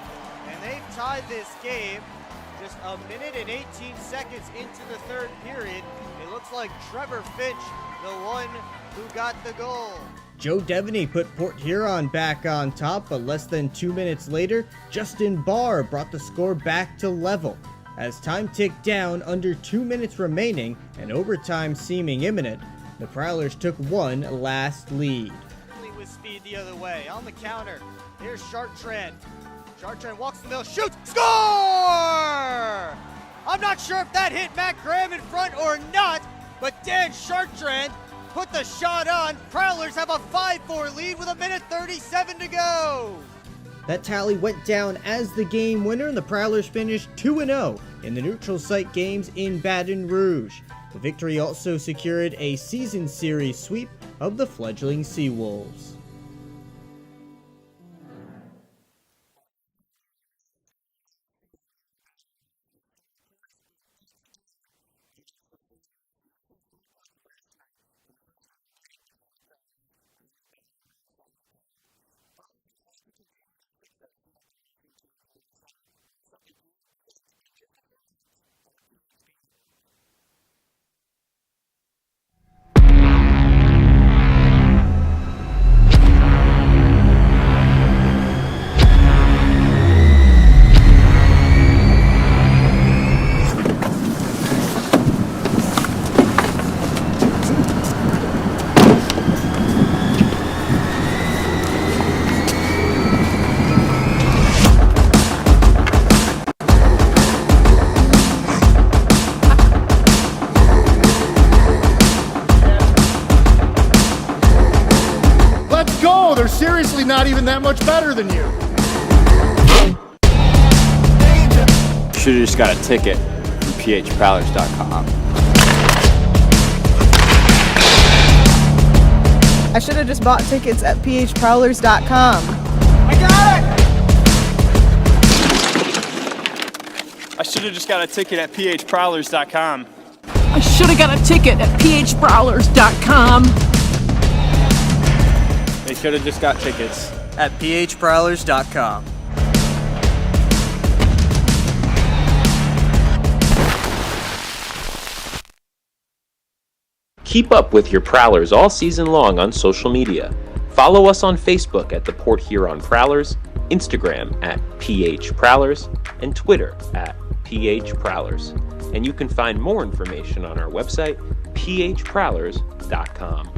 and they've tied this game just a minute and 18 seconds into the third period. It looks like Trevor Finch, the one who got the goal. Joe Devaney put Port Huron back on top, but less than 2 minutes later, Justin Barr brought the score back to level. As time ticked down, under 2 minutes remaining, and overtime seeming imminent, the Prowlers took one last lead. With speed the other way, on the counter, here's Chartrand. Chartrand walks the middle, shoots, score! I'm not sure if that hit Matt Graham in front or not, but Dan Chartrand put the shot on. Prowlers have a 5-4 lead with 1:37 to go. That tally went down as the game winner, and the Prowlers finished 2-0 in the neutral site games in Baton Rouge. The victory also secured a season series sweep of the fledgling Seawolves. They're seriously not even that much better than you. Should have just got a ticket from phprowlers.com. I should have just bought tickets at phprowlers.com. I got it! I should have just got a ticket at phprowlers.com. I should have got a ticket at phprowlers.com. They should have just got tickets at phprowlers.com. Keep up with your Prowlers all season long on social media. Follow us on Facebook at the Port Huron Prowlers, Instagram at phprowlers, and Twitter at phprowlers. And you can find more information on our website, phprowlers.com.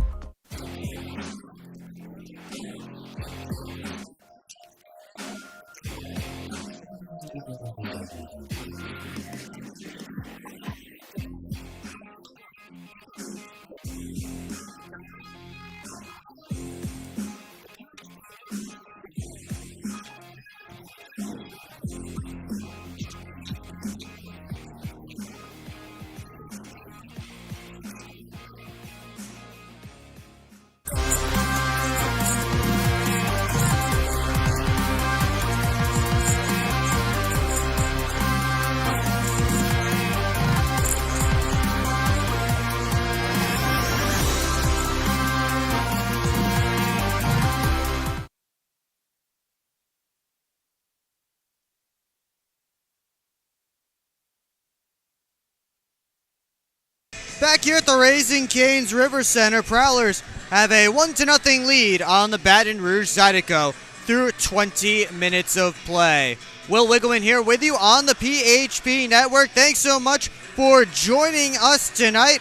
Back here at the Raising Cane's River Center, Prowlers have a 1-0 lead on the Baton Rouge Zydeco through 20 minutes of play. Will Wiggleman here with you on the PHP Network. Thanks so much for joining us tonight.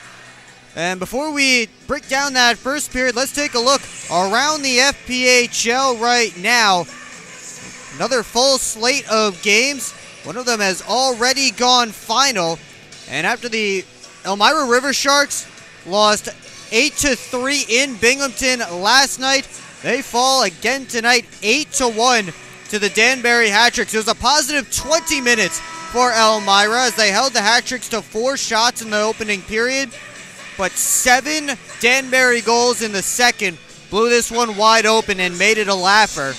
And before we break down that first period, let's take a look around the FPHL right now. Another full slate of games. One of them has already gone final. And after the Elmira River Sharks lost 8-3 in Binghamton last night, they fall again tonight 8-1 to the Danbury Hat-Tricks. It was a positive 20 minutes for Elmira as they held the Hat-Tricks to 4 shots in the opening period, but 7 Danbury goals in the second blew this one wide open and made it a laugher.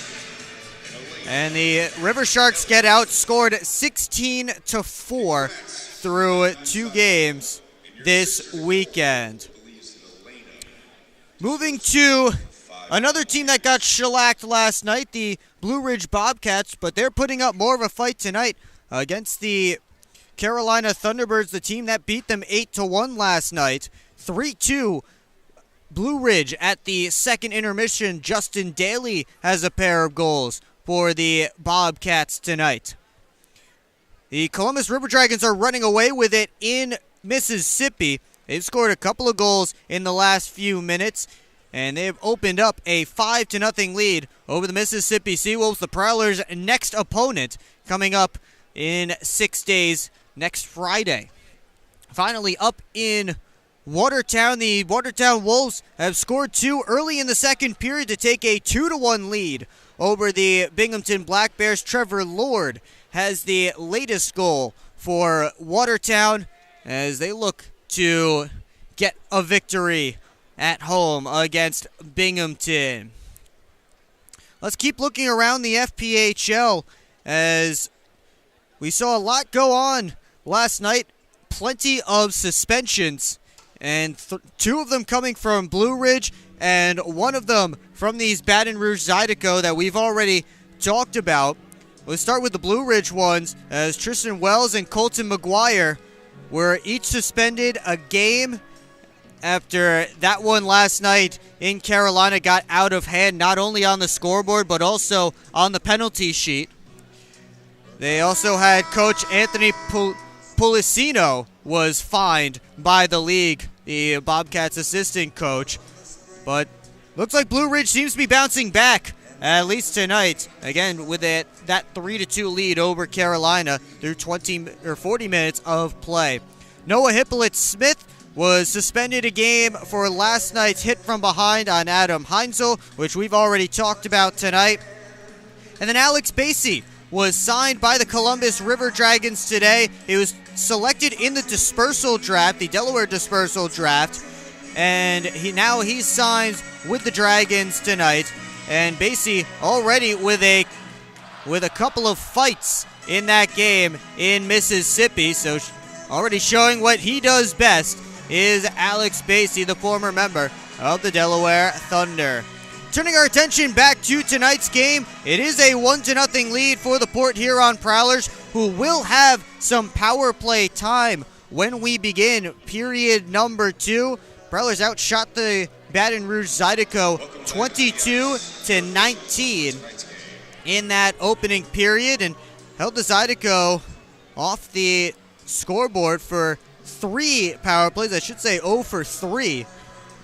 And the River Sharks get outscored 16-4 through 2 games this weekend. Moving to another team that got shellacked last night, the Blue Ridge Bobcats, but they're putting up more of a fight tonight against the Carolina Thunderbirds, the team that beat them 8-1 last night. 3-2 Blue Ridge at the second intermission. Justin Daly has a pair of goals for the Bobcats tonight. The Columbus River Dragons are running away with it in Mississippi. They've scored a couple of goals in the last few minutes, and they've opened up a 5-0 lead over the Mississippi Seawolves, the Prowlers' next opponent, coming up in 6 days next Friday. Finally, up in Watertown, the Watertown Wolves have scored 2 early in the second period to take a 2-1 lead over the Binghamton Black Bears. Trevor Lord has the latest goal for Watertown as they look to get a victory at home against Binghamton. Let's keep looking around the FPHL as we saw a lot go on last night. Plenty of suspensions, and 2 of them coming from Blue Ridge and 1 of them from these Baton Rouge Zydeco that we've already talked about. Let's start with the Blue Ridge ones, as Tristan Wells and Colton McGuire were each suspended a game after that one last night in Carolina got out of hand, not only on the scoreboard but also on the penalty sheet. They also had Coach Anthony Policino was fined by the league, the Bobcats assistant coach. But looks like Blue Ridge seems to be bouncing back, at least tonight, again with that 3-2 lead over Carolina through 40 minutes of play. Noah Hippolyte-Smith was suspended a game for last night's hit from behind on Adam Heinzel, which we've already talked about tonight. And then Alex Basie was signed by the Columbus River Dragons today. He was selected in the dispersal draft, the Delaware dispersal draft, and he signs with the Dragons tonight. And Basie already with a couple of fights in that game in Mississippi, so already showing what he does best is Alex Basie, the former member of the Delaware Thunder. Turning our attention back to tonight's game, it is a 1-0 lead for the Port Huron Prowlers, who will have some power play time when we begin period number 2. Prowlers outshot the Baton Rouge Zydeco 22-19 in that opening period and held the Zydeco off the scoreboard for 3 power plays. I should say 0 for 3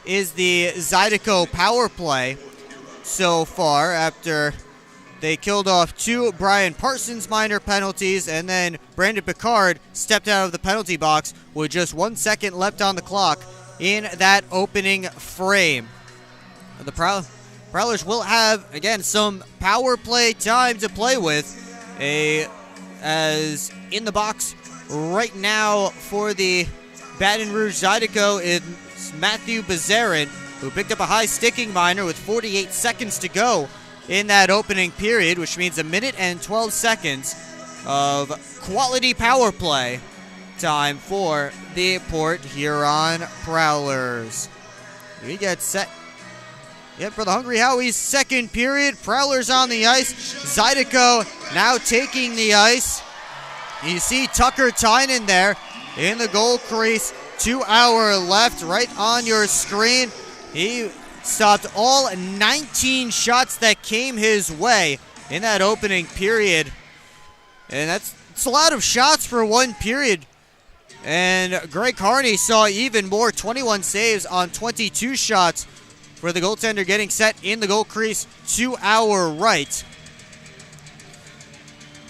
is the Zydeco power play so far, after they killed off 2 Brian Parsons minor penalties, and then Brandon Picard stepped out of the penalty box with just 1 second left on the clock in that opening frame. The Prowlers will have, again, some power play time to play with, as in the box right now for the Baton Rouge Zydeco is Matthew Bezarin, who picked up a high sticking minor with 48 seconds to go in that opening period, which means 1 minute and 12 seconds of quality power play time for the Port Huron Prowlers. We get set for the Hungry Howie's second period. Prowlers on the ice. Zydeco now taking the ice. You see Tucker Tynan there in the goal crease 2 hour left right on your screen. He stopped all 19 shots that came his way in that opening period. And it's a lot of shots for one period. And Greg Harney saw even more, 21 saves on 22 shots for the goaltender getting set in the goal crease to our right.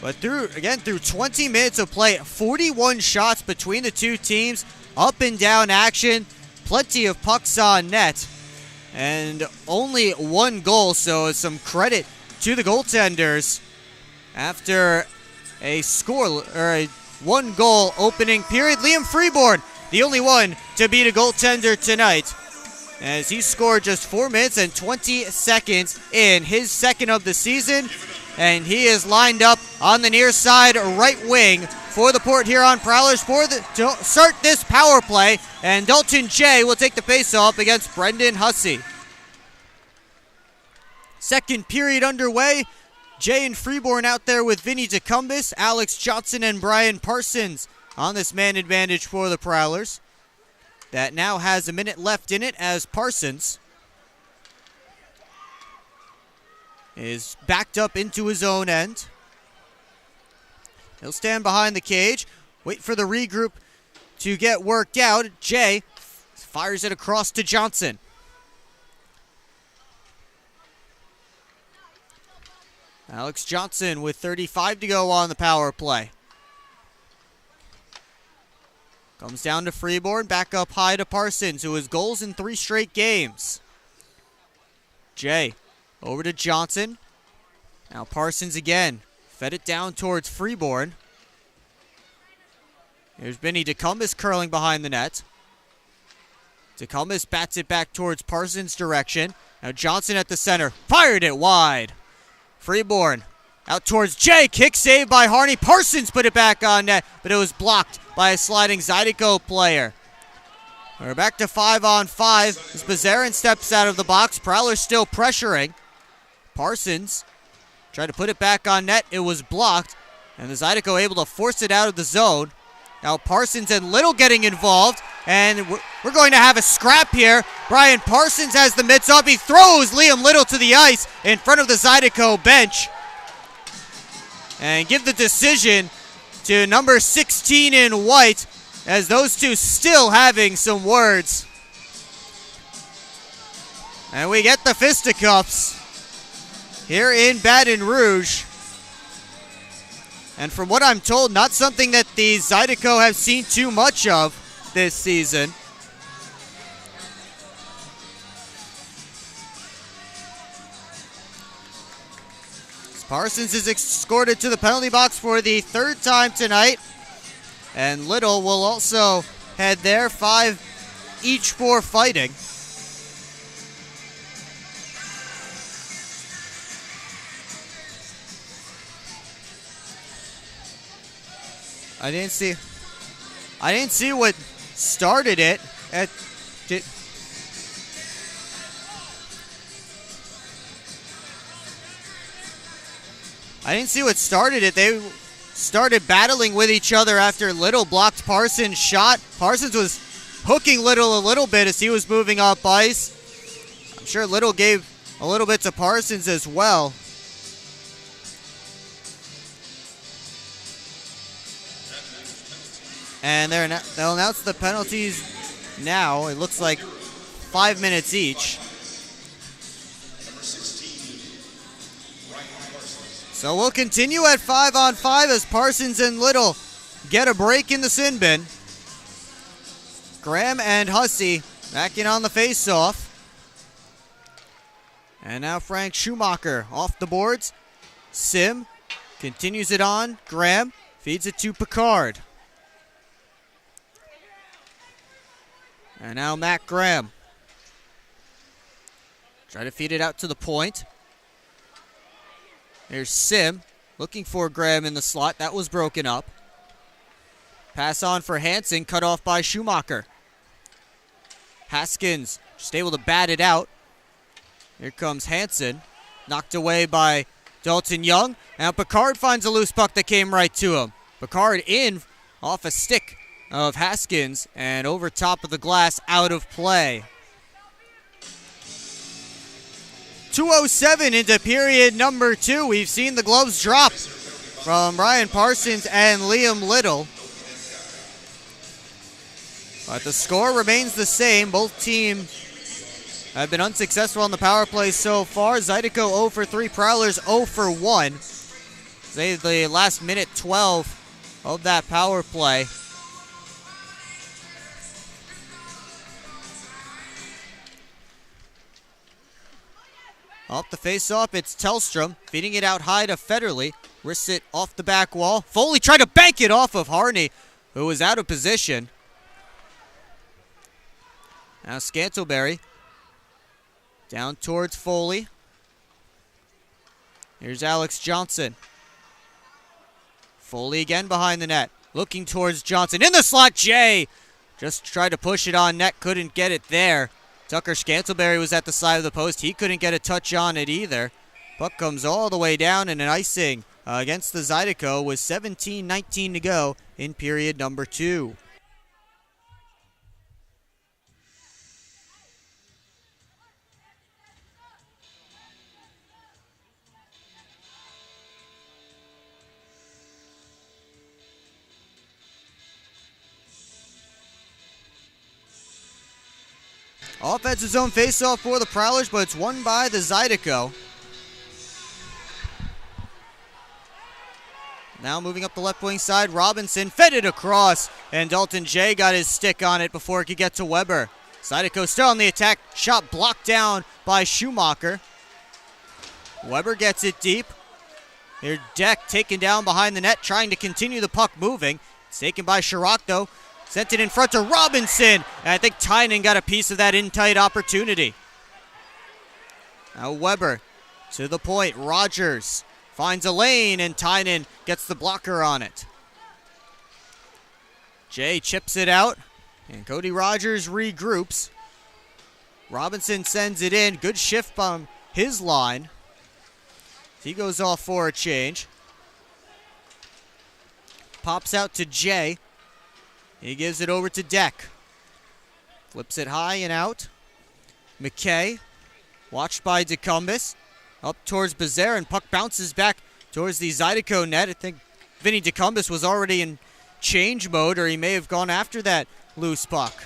But through 20 minutes of play, 41 shots between the two teams, up and down action, plenty of pucks on net, and only one goal, so some credit to the goaltenders after a one goal opening period. Liam Freeborn, the only one to beat a goaltender tonight, as he scored just 4 minutes and 20 seconds in his second of the season. And he is lined up on the near side right wing for the Port Huron Prowlers to start this power play. And Dalton Jay will take the face-off against Brendan Hussey. Second period underway. Jay and Freeborn out there with Vinny DeCumbis, Alex Johnson, and Brian Parsons on this man advantage for the Prowlers. That now has a minute left in it as Parsons is backed up into his own end. He'll stand behind the cage, wait for the regroup to get worked out. Jay fires it across to Johnson. Alex Johnson with 35 to go on the power play. Comes down to Freeborn, back up high to Parsons, who has goals in 3 straight games. Jay over to Johnson. Now Parsons again. Fed it down towards Freeborn. Here's Vinny DeCumbis curling behind the net. DeCumbis bats it back towards Parsons' direction. Now Johnson at the center. Fired it wide. Freeborn out towards Jay. Kick saved by Harney. Parsons put it back on net, but it was blocked by a sliding Zydeco player. We're back to 5-on-5 as Bazarin steps out of the box. Prowlers still pressuring. Parsons tried to put it back on net. It was blocked, and the Zydeco able to force it out of the zone. Now Parsons and Little getting involved, and we're going to have a scrap here. Brian Parsons has the mitts up. He throws Liam Little to the ice in front of the Zydeco bench. And give the decision to number 16 in white, as those two still having some words. And we get the fisticuffs here in Baton Rouge. And from what I'm told, not something that the Zydeco have seen too much of this season. Parsons is escorted to the penalty box for the 3rd time tonight. And Little will also head there. 5 each for fighting. I didn't see what started it. I didn't see what started it. They started battling with each other after Little blocked Parsons' shot. Parsons was hooking Little a little bit as he was moving up ice. I'm sure Little gave a little bit to Parsons as well. And they'll announce the penalties now. It looks like 5 minutes each. So we'll continue at 5-on-5 as Parsons and Little get a break in the sin bin. Graham and Hussey back in on the face-off. And now Frank Schumacher off the boards. Sim continues it on. Graham feeds it to Picard. And now Matt Graham. Try to feed it out to the point. There's Sim looking for Graham in the slot. That was broken up. Pass on for Hansen, cut off by Schumacher. Haskins just able to bat it out. Here comes Hansen. Knocked away by Dalton Young. Now Picard finds a loose puck that came right to him. Picard in off a stick of Haskins, and over top of the glass, out of play. 2:07 into period number 2. We've seen the gloves drop from Ryan Parsons and Liam Little. But the score remains the same. Both teams have been unsuccessful on the power play so far. Zydeco 0 for 3, Prowlers 0 for 1. They the last minute 12 of that power play. Off the face-off, it's Tellstrom, feeding it out high to Federley. Wrists it off the back wall. Foley tried to bank it off of Harney, who was out of position. Now Scantleberry down towards Foley. Here's Alex Johnson. Foley again behind the net, looking towards Johnson. In the slot, Jay just tried to push it on net, couldn't get it there. Tucker Scantleberry was at the side of the post. He couldn't get a touch on it either. Puck comes all the way down, and an icing against the Zydeco with 17:19 to go in period number 2. Offensive zone faceoff for the Prowlers, but it's won by the Zydeco. Now moving up the left wing side, Robinson fed it across, and Dalton Jay got his stick on it before it could get to Weber. Zydeco still on the attack, shot blocked down by Schumacher. Weber gets it deep. Here Deck taken down behind the net, trying to continue the puck moving. It's taken by Chirac though. Sent it in front to Robinson, and I think Tynan got a piece of that in-tight opportunity. Now Weber to the point. Rogers finds a lane, and Tynan gets the blocker on it. Jay chips it out, and Cody Rogers regroups. Robinson sends it in. Good shift on his line. He goes off for a change. Pops out to Jay. He gives it over to Deck. Flips it high and out. McKay, watched by DeCumbus. Up towards Becerra, and puck bounces back towards the Zydeco net. I think Vinny DeCumbus was already in change mode, or he may have gone after that loose puck.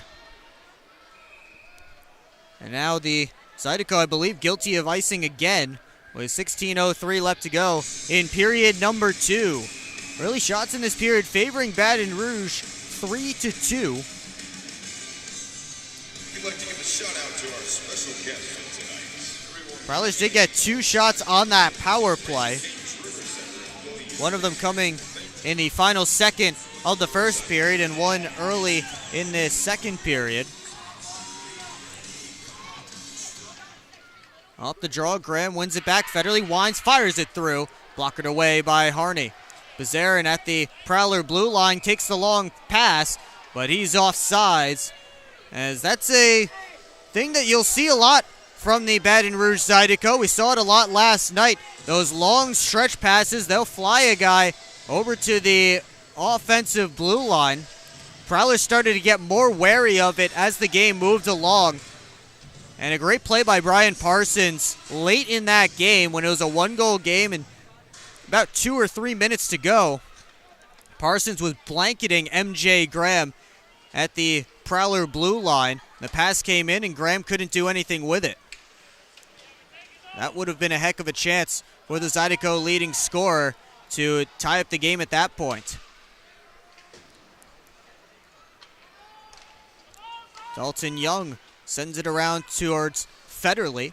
And now the Zydeco, I believe, guilty of icing again with 16:03 left to go in period number 2. Early shots in this period favoring Baton Rouge 3-2. We'd like to give a shout out to our special guest tonight. Prowlers did get 2 shots on that power play. One of them coming in the final second of the first period, and one early in this second period. Off the draw, Graham wins it back. Federley winds, fires it through. Blockered away by Harney. Bezarin at the Prowler blue line takes the long pass, but he's off sides. As that's a thing that you'll see a lot from the Baton Rouge Zydeco. We saw it a lot last night. Those long stretch passes, they'll fly a guy over to the offensive blue line. Prowler started to get more wary of it as the game moved along. And a great play by Brian Parsons late in that game when it was a 1-goal game and about 2 or 3 minutes to go. Parsons was blanketing MJ Graham at the Prowler blue line. The pass came in and Graham couldn't do anything with it. That would have been a heck of a chance for the Zydeco leading scorer to tie up the game at that point. Dalton Young sends it around towards Federley.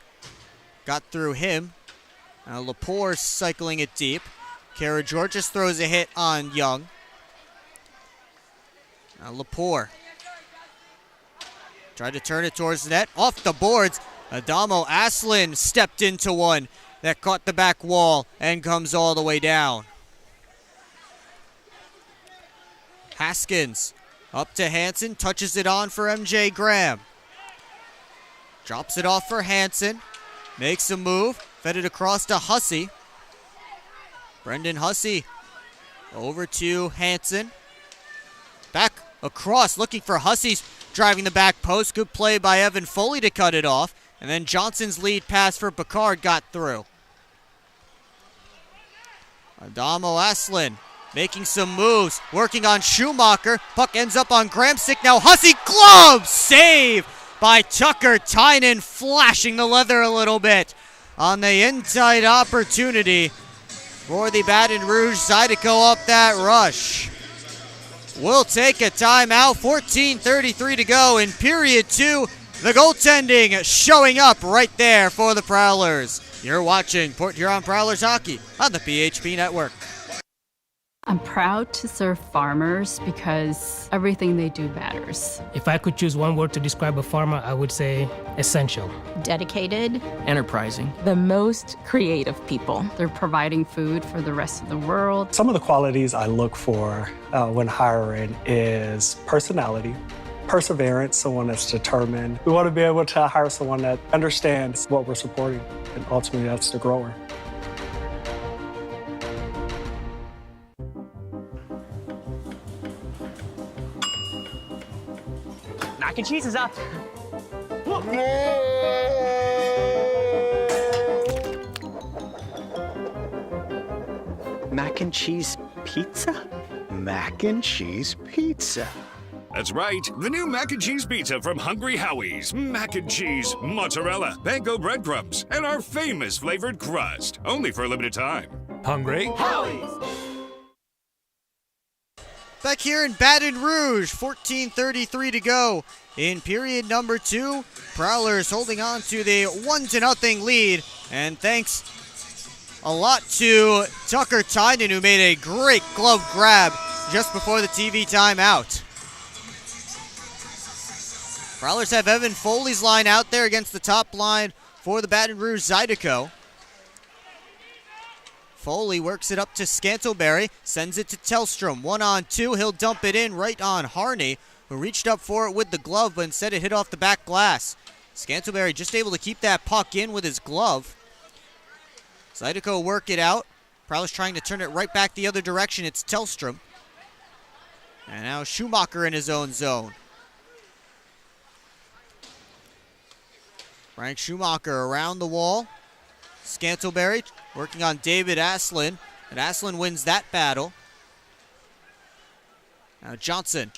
Got through him. Now Lepore cycling it deep. Kara Georges throws a hit on Young. Now Lepore tried to turn it towards the net. Off the boards. Adamo Aslin stepped into one that caught the back wall and comes all the way down. Haskins up to Hansen. Touches it on for MJ Graham. Drops it off for Hansen. Makes a move. Fed it across to Hussey. Brendan Hussey over to Hansen. Back across, looking for Hussey's driving the back post. Good play by Evan Foley to cut it off. And then Johnson's lead pass for Picard got through. Adamo Aslan making some moves, working on Schumacher. Puck ends up on Gramsick. Now Hussey, glove save by Tucker Tynan, flashing the leather a little bit on the inside opportunity for the Baton Rouge. Zydeco up that rush. We'll take a timeout. 14:33 to go in period 2. The goaltending showing up right there for the Prowlers. You're watching Port Huron Prowlers hockey on the PHP Network. I'm proud to serve farmers because everything they do matters. If I could choose one word to describe a farmer, I would say essential. Dedicated. Enterprising. The most creative people. They're providing food for the rest of the world. Some of the qualities I look for when hiring is personality, perseverance, someone that's determined. We want to be able to hire someone that understands what we're supporting, and ultimately that's the grower. Mac and cheese is up. Mac and cheese pizza? Mac and cheese pizza. That's right, the new mac and cheese pizza from Hungry Howie's. Mac and cheese, mozzarella, panko breadcrumbs, and our famous flavored crust. Only for a limited time. Hungry Howie's! Back here in Baton Rouge, 14:33 to go in period number 2. Prowlers holding on to the 1-0 lead, and thanks a lot to Tucker Tynan, who made a great glove grab just before the TV timeout. Prowlers have Evan Foley's line out there against the top line for the Baton Rouge Zydeco. Foley works it up to Scantleberry, sends it to Tellstrom. 1-on-2, he'll dump it in right on Harney, who reached up for it with the glove, but instead it hit off the back glass. Scantleberry just able to keep that puck in with his glove. Zydeco work it out. Prowlers trying to turn it right back the other direction. It's Tellstrom. And now Schumacher in his own zone. Frank Schumacher around the wall. Scantleberry working on David Aslan, and Aslan wins that battle. Now Johnson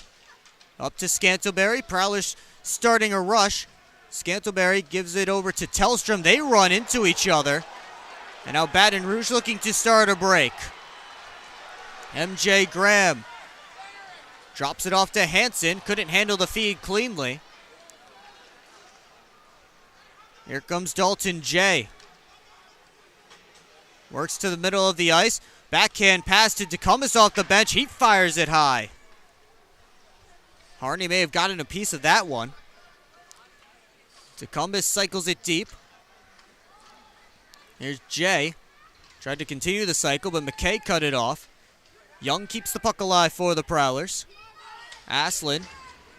up to Scantleberry. Prowlers starting a rush. Scantleberry gives it over to Tellstrom. They run into each other. And now Baton Rouge looking to start a break. MJ Graham drops it off to Hansen. Couldn't handle the feed cleanly. Here comes Dalton J. Works to the middle of the ice. Backhand pass to DeCumbus off the bench. He fires it high. Harney may have gotten a piece of that one. DeCumbus cycles it deep. Here's Jay. Tried to continue the cycle, but McKay cut it off. Young keeps the puck alive for the Prowlers. Aslan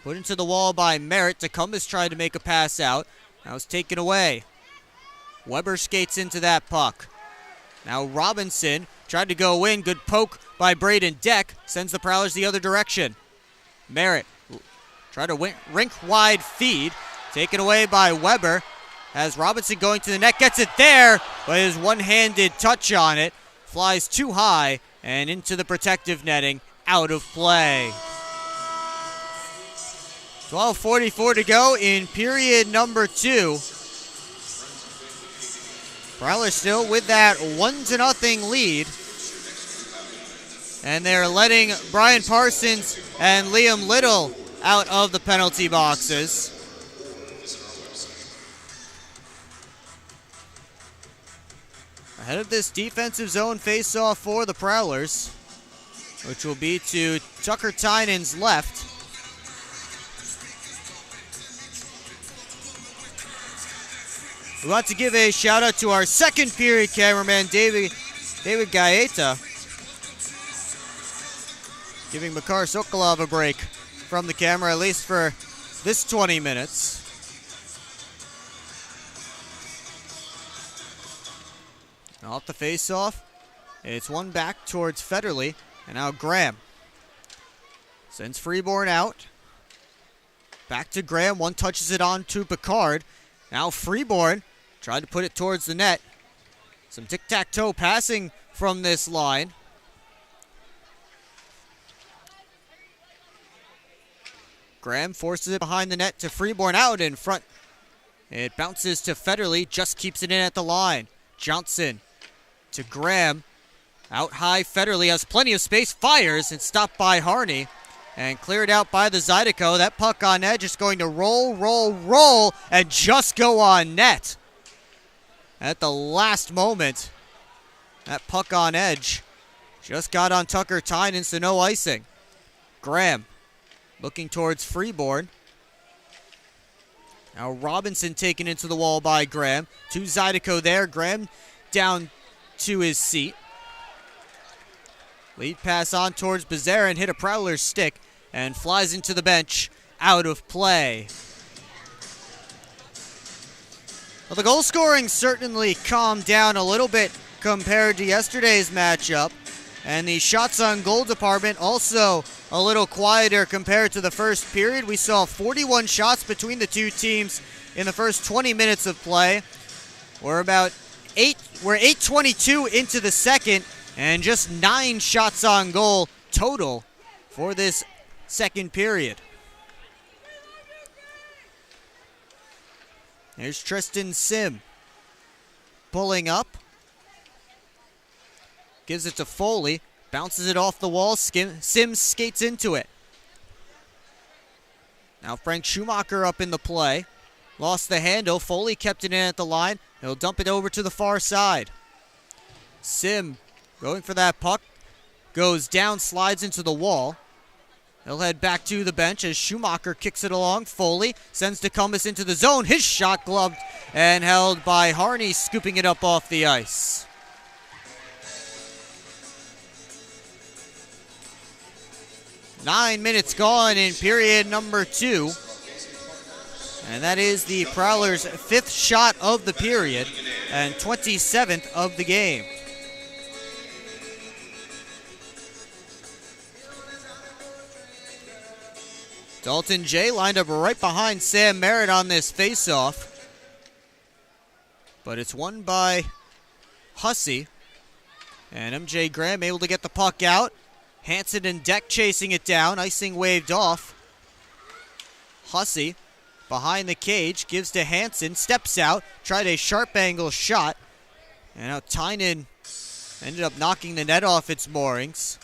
put into the wall by Merritt. DeCumbus tried to make a pass out. Now it's taken away. Weber skates into that puck. Now Robinson tried to go in. Good poke by Braden Deck. Sends the Prowlers the other direction. Merritt tried a rink-wide feed. Taken away by Weber. As Robinson going to the net. Gets it there, but his one-handed touch on it flies too high and into the protective netting. Out of play. 12:44 to go in period number 2. Prowlers still with that 1-0 lead. And they're letting Brian Parsons and Liam Little out of the penalty boxes. Ahead of this defensive zone face-off for the Prowlers, which will be to Tucker Tynan's left. We want to give a shout out to our second period cameraman, David Gaeta, giving Makar Sokolov a break from the camera, at least for this 20 minutes. Off the face-off, it's one back towards Federley, and now Graham Sends Freeborn out. Back to Graham. One touches it on to Picard. Now Freeborn tried to put it towards the net. Some tic-tac-toe passing from this line. Graham forces it behind the net to Freeborn, out in front. It bounces to Federley, just keeps it in at the line. Johnson to Graham. Out high, Federley has plenty of space, fires, and stopped by Harney. And cleared out by the Zydeco. That puck on edge is going to roll, and just go on net. At the last moment, that puck on edge just got on Tucker Tynan, so no icing. Graham looking towards Freeborn. Now Robinson taken into the wall by Graham. To Zydeco there. Graham down to his seat. Lead pass on towards Bezerin, hit a Prowler's stick, and flies into the bench, out of play. Well, the goal scoring certainly calmed down a little bit compared to yesterday's matchup, and the shots on goal department also a little quieter compared to the first period. We saw 41 shots between the two teams in the first 20 minutes of play. We're 8:22 into the second, and just 9 shots on goal total for this second period. There's Tristan Sim pulling up. Gives it to Foley. Bounces it off the wall. Sim skates into it. Now Frank Schumacher up in the play. Lost the handle. Foley kept it in at the line. He'll dump it over to the far side. Sim going for that puck. Goes down, slides into the wall. He'll head back to the bench as Schumacher kicks it along. Foley sends Tecumseh into the zone. His shot gloved and held by Harney, scooping it up off the ice. Nine minutes gone in period number 2. And that is the Prowlers' 5th shot of the period and 27th of the game. Dalton J lined up right behind Sam Merritt on this faceoff. But it's won by Hussey. And MJ Graham able to get the puck out. Hansen and Deck chasing it down. Icing waved off. Hussey behind the cage. Gives to Hansen. Steps out. Tried a sharp angle shot. And now Tynan ended up knocking the net off its moorings.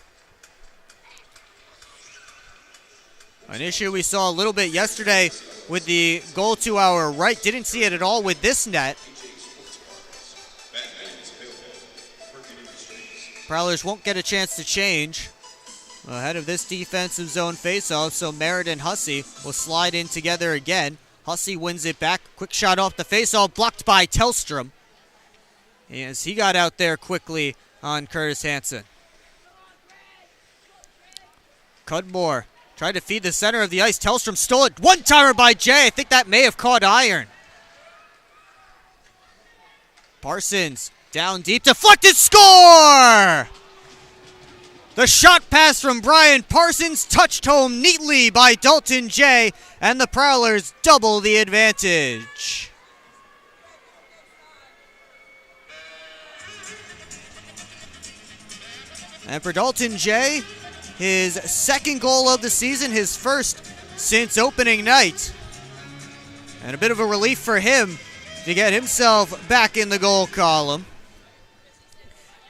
An issue we saw a little bit yesterday with the goal to our right. Didn't see it at all with this net. Prowlers won't get a chance to change ahead of this defensive zone faceoff, so Merritt and Hussey will slide in together again. Hussey wins it back. Quick shot off the faceoff, blocked by Tellstrom, as he got out there quickly on Curtis Hansen. Cudmore tried to feed the center of the ice. Tellstrom stole it. One-timer by Jay. I think that may have caught iron. Parsons down deep. Deflected. Score! The shot pass from Brian Parsons touched home neatly by Dalton Jay, and the Prowlers double the advantage. And for Dalton Jay, his second goal of the season, his first since opening night. And a bit of a relief for him to get himself back in the goal column.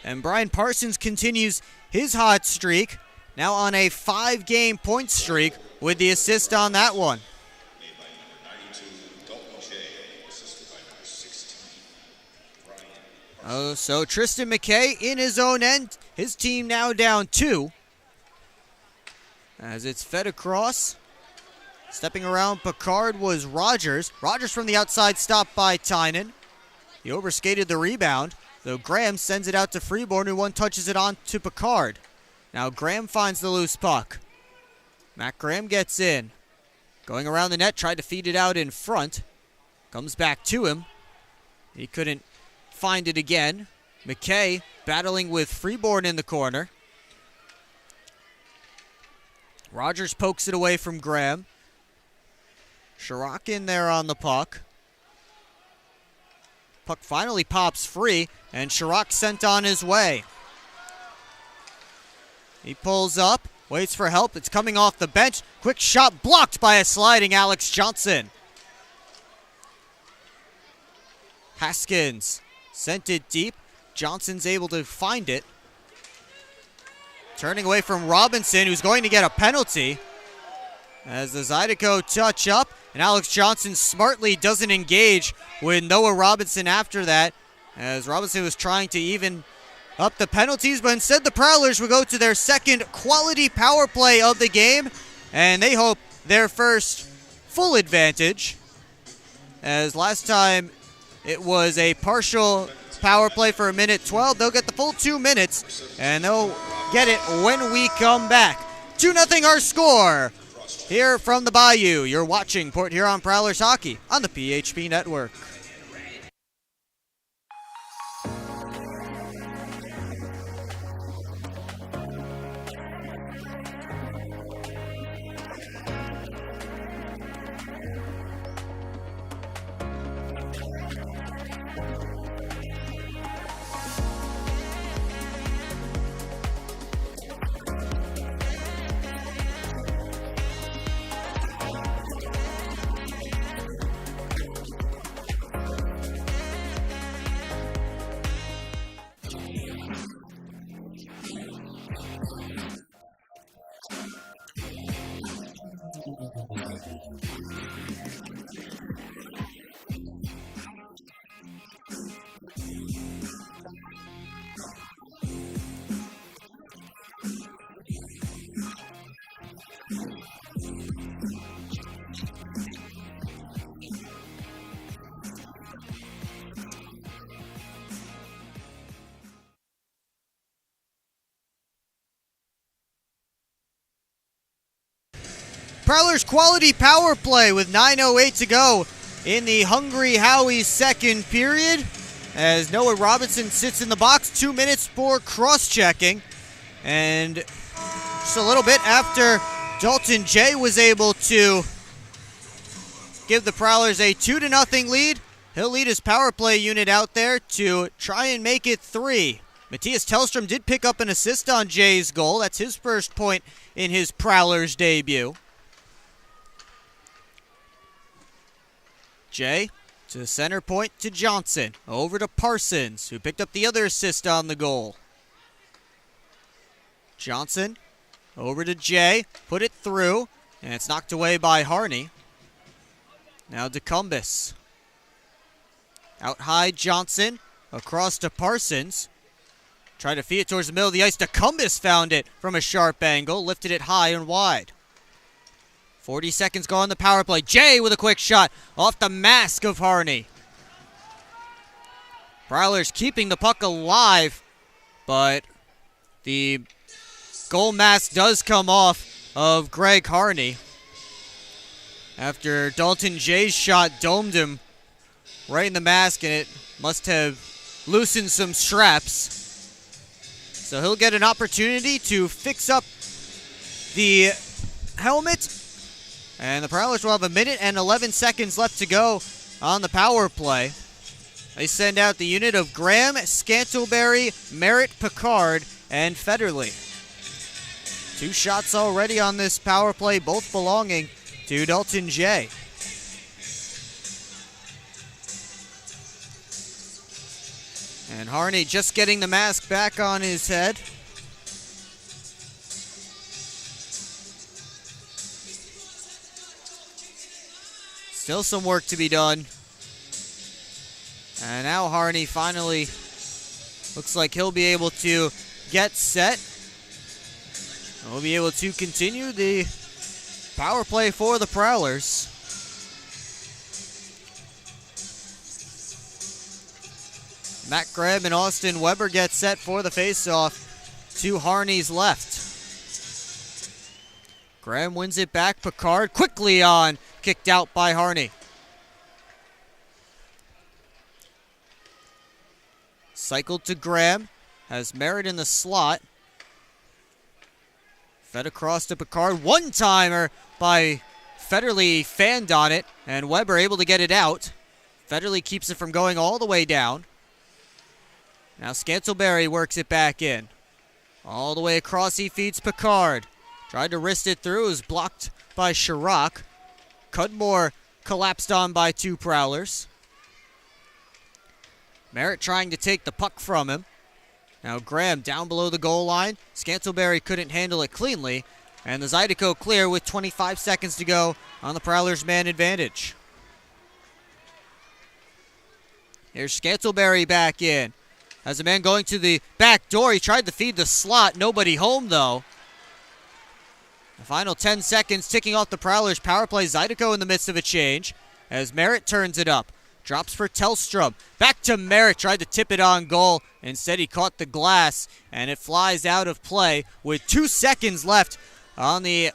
And Brian Parsons continues his hot streak, now on a 5-game point streak with the assist on that one. Oh, so Tristan McKay in his own end. His team now down 2. As it's fed across. Stepping around Picard was Rogers. Rogers from the outside, stopped by Tynan. He overskated the rebound, though Graham sends it out to Freeborn, who one touches it on to Picard. Now Graham finds the loose puck. Matt Graham gets in. Going around the net, tried to feed it out in front. Comes back to him. He couldn't find it again. McKay battling with Freeborn in the corner. Rogers pokes it away from Graham. Chirac in there on the puck. Puck finally pops free, and Chirac sent on his way. He pulls up, waits for help. It's coming off the bench. Quick shot blocked by a sliding Alex Johnson. Haskins sent it deep. Johnson's able to find it. Turning away from Robinson, who's going to get a penalty. As the Zydeco touch up, and Alex Johnson smartly doesn't engage with Noah Robinson after that, as Robinson was trying to even up the penalties, but instead the Prowlers will go to their second quality power play of the game, and they hope their first full advantage, as last time it was a partial power play for a minute 12. They'll get the full 2 minutes, and they'll get it when we come back. 2-0 our score. Here from the Bayou, you're watching Port Huron Prowlers Hockey on the PHP Network. Prowlers quality power play with 9:08 to go in the Hungry Howie's second period. As Noah Robinson sits in the box, 2 minutes for cross-checking. And just a little bit after Dalton Jay was able to give the Prowlers a 2-0 lead, he'll lead his power play unit out there to try and make it 3. Matthias Tellstrom did pick up an assist on Jay's goal. That's his first point in his Prowlers debut. Jay to the center point to Johnson. Over to Parsons, who picked up the other assist on the goal. Johnson over to Jay. Put it through, and it's knocked away by Harney. Now DeCumbus. Out high Johnson. Across to Parsons. Tried to feed it towards the middle of the ice. DeCumbus found it from a sharp angle. Lifted it high and wide. 40 seconds go on the power play. Jay with a quick shot off the mask of Harney. Prowlers keeping the puck alive, but the goal mask does come off of Greg Harney after Dalton Jay's shot domed him right in the mask, and it must have loosened some straps. So he'll get an opportunity to fix up the helmet. And the Prowlers will have 1 minute and 11 seconds left to go on the power play. They send out the unit of Graham, Scantleberry, Merritt, Picard, and Federley. 2 shots already on this power play, both belonging to Dalton Jay. And Harney just getting the mask back on his head. Still some work to be done. And now Harney finally looks like he'll be able to get set. We'll be able to continue the power play for the Prowlers. Matt Greb and Austin Weber get set for the faceoff to Harney's left. Graham wins it back. Picard quickly on. Kicked out by Harney. Cycled to Graham. Has Merritt in the slot. Fed across to Picard. One-timer by Federley, fanned on it, and Weber able to get it out. Federley keeps it from going all the way down. Now Scantleberry works it back in. All the way across, he feeds Picard. Tried to wrist it through, was blocked by Chirac. Cudmore collapsed on by 2 Prowlers. Merritt trying to take the puck from him. Now Graham down below the goal line. Scantleberry couldn't handle it cleanly. And the Zydeco clear with 25 seconds to go on the Prowlers' man advantage. Here's Scantleberry back in. As a man going to the back door, he tried to feed the slot. Nobody home, though. The final 10 seconds ticking off the Prowlers' power play. Zydeco in the midst of a change as Merritt turns it up. Drops for Tellstrom. Back to Merritt. Tried to tip it on goal. Instead, he caught the glass, and it flies out of play with 2 seconds left on the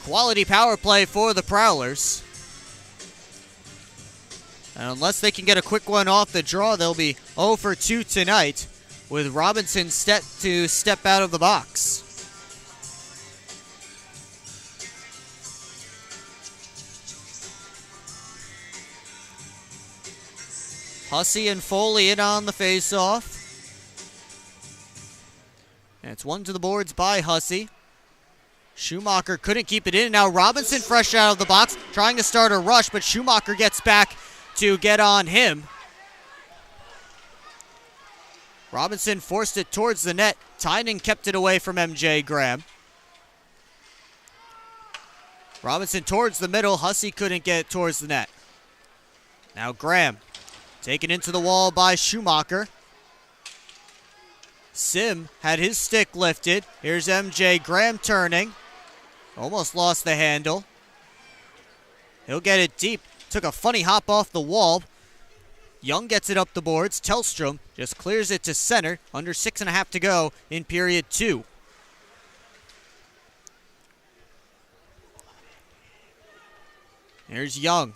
quality power play for the Prowlers. And unless they can get a quick one off the draw, they'll be 0 for 2 tonight, with Robinson set to step out of the box. Hussey and Foley in on the faceoff. And it's one to the boards by Hussey. Schumacher couldn't keep it in. Now Robinson fresh out of the box, trying to start a rush, but Schumacher gets back to get on him. Robinson forced it towards the net. Tynan kept it away from MJ Graham. Robinson towards the middle. Hussey couldn't get it towards the net. Now Graham taken into the wall by Schumacher. Sim had his stick lifted. Here's MJ Graham turning. Almost lost the handle. He'll get it deep. Took a funny hop off the wall. Young gets it up the boards. Tellstrom just clears it to center. Under 6.5 to go in period 2. Here's Young.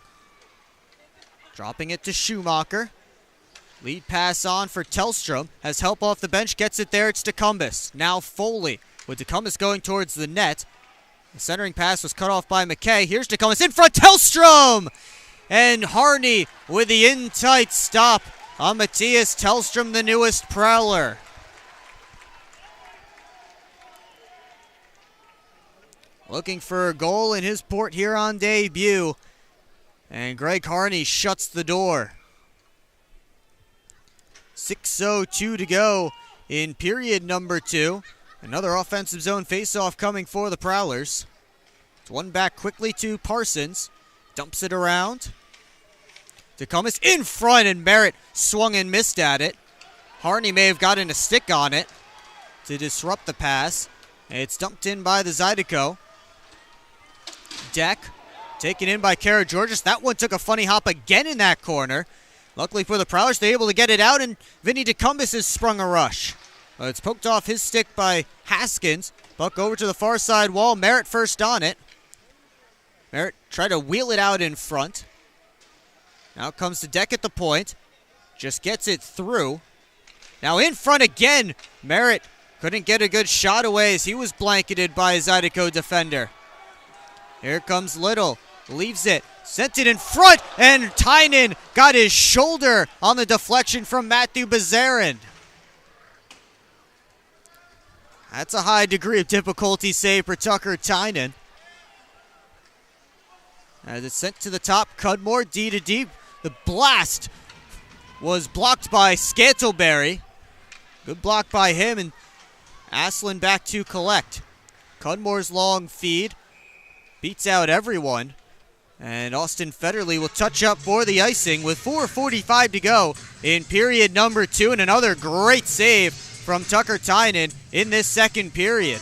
Dropping it to Schumacher. Lead pass on for Tellstrom. Has help off the bench. Gets it there. It's DeCumbus. Now Foley. With DeCumbus going towards the net. The centering pass was cut off by McKay. Here's DeCumbus in front. Tellstrom! And Harney with the in-tight stop on Matthias Tellstrom, the newest Prowler. Looking for a goal in his Port Huron debut. And Greg Harney shuts the door. 6:02 to go in period number 2. Another offensive zone faceoff coming for the Prowlers. It's one back quickly to Parsons. Dumps it around. DeCumbus in front, and Merritt swung and missed at it. Harney may have gotten a stick on it to disrupt the pass. It's dumped in by the Zydeco. Deck taken in by Kara Georges. That one took a funny hop again in that corner. Luckily for the Prowlers, they're able to get it out, and Vinny DeCumbus has sprung a rush. It's poked off his stick by Haskins. Buck over to the far side wall. Merritt first on it. Merritt tried to wheel it out in front. Now comes to Deck at the point. Just gets it through. Now in front again. Merritt couldn't get a good shot away as he was blanketed by a Zydeco defender. Here comes Little. Leaves it. Sent it in front. And Tynan got his shoulder on the deflection from Matthew Bazarin. That's a high degree of difficulty save for Tucker Tynan. As it's sent to the top, Cudmore, D to D. The blast was blocked by Scantleberry. Good block by him, and Aslan back to collect. Cudmore's long feed beats out everyone. And Austin Federley will touch up for the icing with 4:45 to go in period number 2. And another great save from Tucker Tynan in this second period.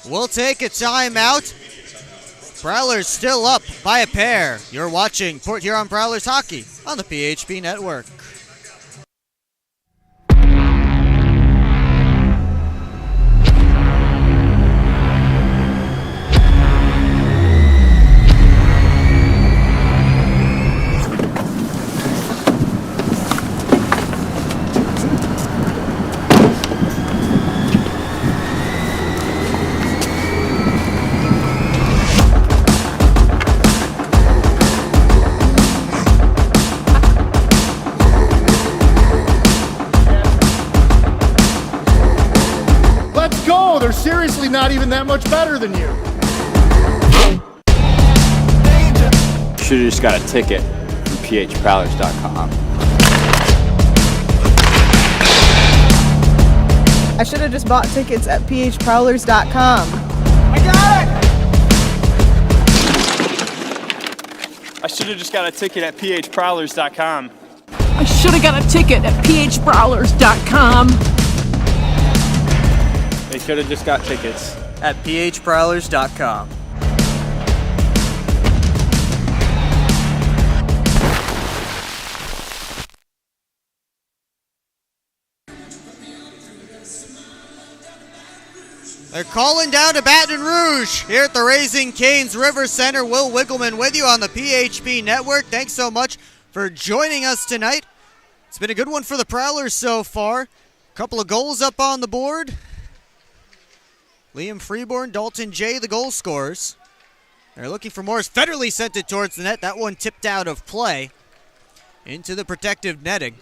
We'll take a timeout. Prowlers still up by a pair. You're watching Port Huron Prowlers hockey on the PHP Network. not even that much better than you. Should have just got a ticket from phprowlers.com. I should have just bought tickets at phprowlers.com. I got it! I should have just got a ticket at phprowlers.com. I should have got a ticket at phprowlers.com. They should have just got tickets at phprowlers.com. They're calling down to Baton Rouge here at the Raising Cane's River Center. Will Wiggleman with you on the PHP Network. Thanks so much for joining us tonight. It's been a good one for the Prowlers so far. A couple of goals up on the board. Liam Freeborn, Dalton J, the goal scorers. They're looking for more. Federley sent it towards the net. That one tipped out of play into the protective netting.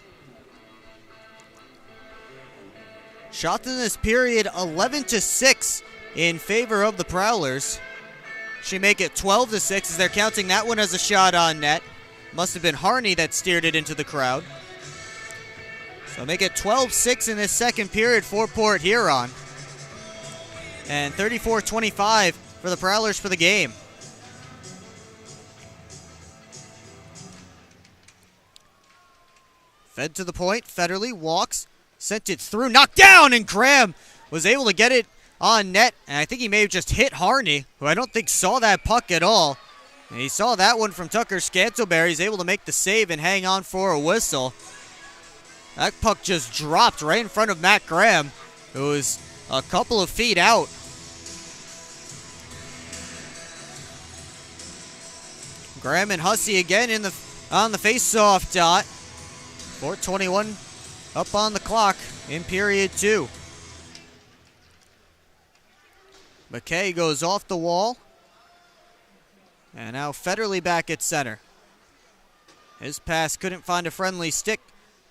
Shots in this period 11-6 in favor of the Prowlers. Should make it 12-6 as they're counting that one as a shot on net. Must have been Harney that steered it into the crowd. So make it 12-6 in this second period for Port Huron. And 34-25 for the Prowlers for the game. Fed to the point. Federley walks. Sent it through, knocked down, and Graham was able to get it on net. And I think he may have just hit Harney, who I don't think saw that puck at all. And he saw that one from Tucker Scantleberry. He's able to make the save and hang on for a whistle. That puck just dropped right in front of Matt Graham, who was a couple of feet out. Graham and Hussey again on the face-off dot. 4:21 up on the clock in period 2. McKay goes off the wall. And now Federley back at center. His pass couldn't find a friendly stick,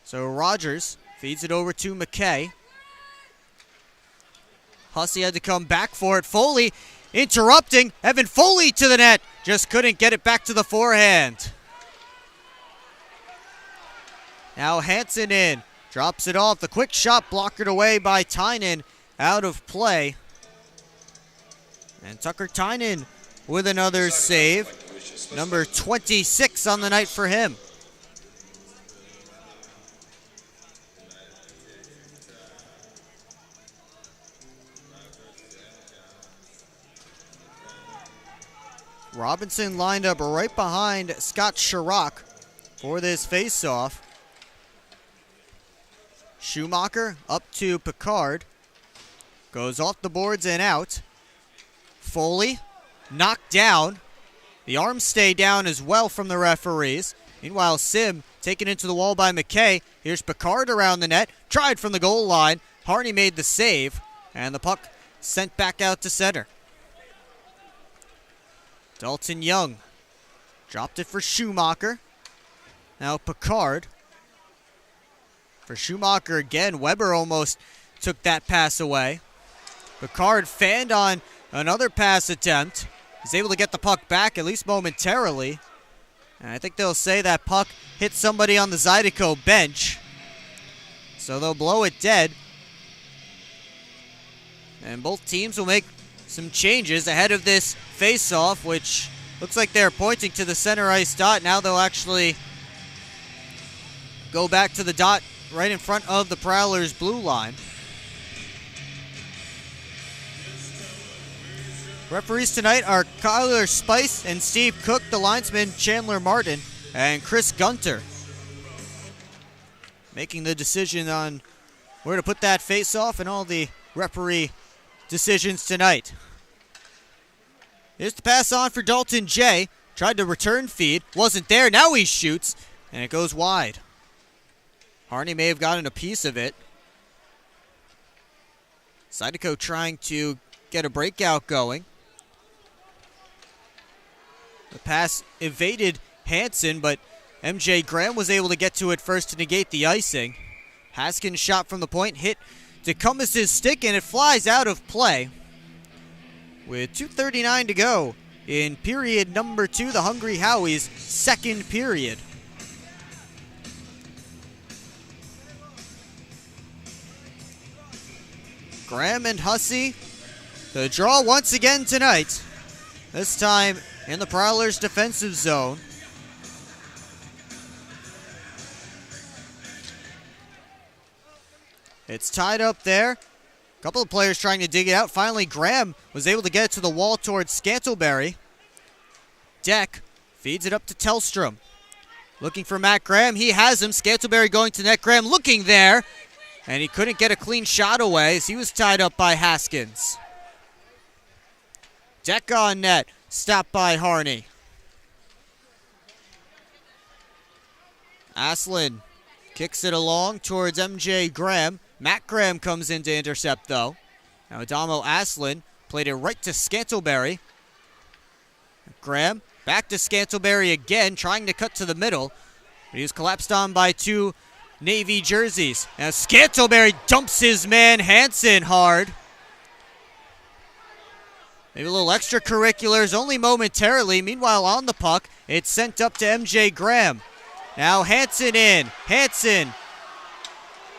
so Rogers feeds it over to McKay. Hussey had to come back for it. Foley interrupting. Evan Foley to the net. Just couldn't get it back to the forehand. Now Hansen in. Drops it off. The quick shot blockered away by Tynan. Out of play. And Tucker Tynan with another save. Number 26 on the night for him. Robinson lined up right behind Scott Sharrock for this face-off. Schumacher up to Picard. Goes off the boards and out. Foley knocked down. The arms stay down as well from the referees. Meanwhile, Sim taken into the wall by McKay. Here's Picard around the net. Tried from the goal line. Harney made the save. And the puck sent back out to center. Dalton Young dropped it for Schumacher. Now Picard. For Schumacher again, Weber almost took that pass away. Picard fanned on another pass attempt. He's able to get the puck back, at least momentarily. And I think they'll say that puck hit somebody on the Zydeco bench. So they'll blow it dead. And both teams will make some changes ahead of this face-off, which looks like they're pointing to the center ice dot. Now they'll actually go back to the dot right in front of the Prowlers' blue line. Referees tonight are Kyler Spice and Steve Cook, the linesman Chandler Martin, and Chris Gunter. Making the decision on where to put that face-off and all the referee decisions tonight. Here's the pass on for Dalton J. Tried to return feed, wasn't there, now he shoots, and it goes wide. Harney may have gotten a piece of it. Zydeco trying to get a breakout going. The pass evaded Hansen, but MJ Graham was able to get to it first to negate the icing. Haskins shot from the point, hit DeCumbus' stick, and it flies out of play. with 2:39 to go in period number 2, the Hungry Howie's second period. Graham and Hussey, the draw once again tonight, this time in the Prowlers' defensive zone. It's tied up there. A couple of players trying to dig it out. Finally, Graham was able to get it to the wall towards Scantlebury. Deck feeds it up to Tellstrom. Looking for Matt Graham. He has him. Scantlebury going to net. Graham looking there. And he couldn't get a clean shot away as he was tied up by Haskins. Deck on net. Stopped by Harney. Aslin kicks it along towards MJ Graham. Matt Graham comes in to intercept, though. Now Adamo Aslin played it right to Scantlebury. Graham back to Scantlebury again, trying to cut to the middle. But he was collapsed on by two Navy jerseys. Now Scantlebury dumps his man Hansen hard. Maybe a little extracurriculars, only momentarily. Meanwhile, on the puck, it's sent up to MJ Graham. Now Hansen in. Hansen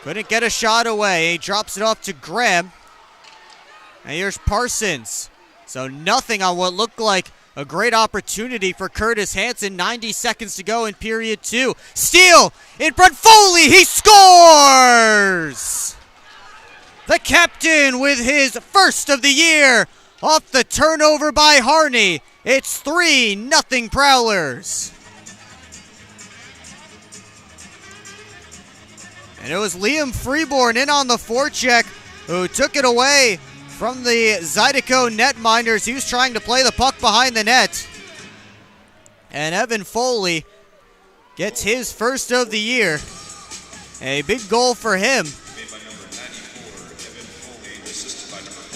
couldn't get a shot away. He drops it off to Graham. And here's Parsons. So nothing on what looked like a great opportunity for Curtis Hansen. 90 seconds to go in period 2. Steal in front. Foley, he scores! The captain with his first of the year off the turnover by Harney. It's 3-0 Prowlers. And it was Liam Freeborn in on the forecheck who took it away from the Zydeco netminders. He was trying to play the puck behind the net. And Evan Foley gets his first of the year. A big goal for him.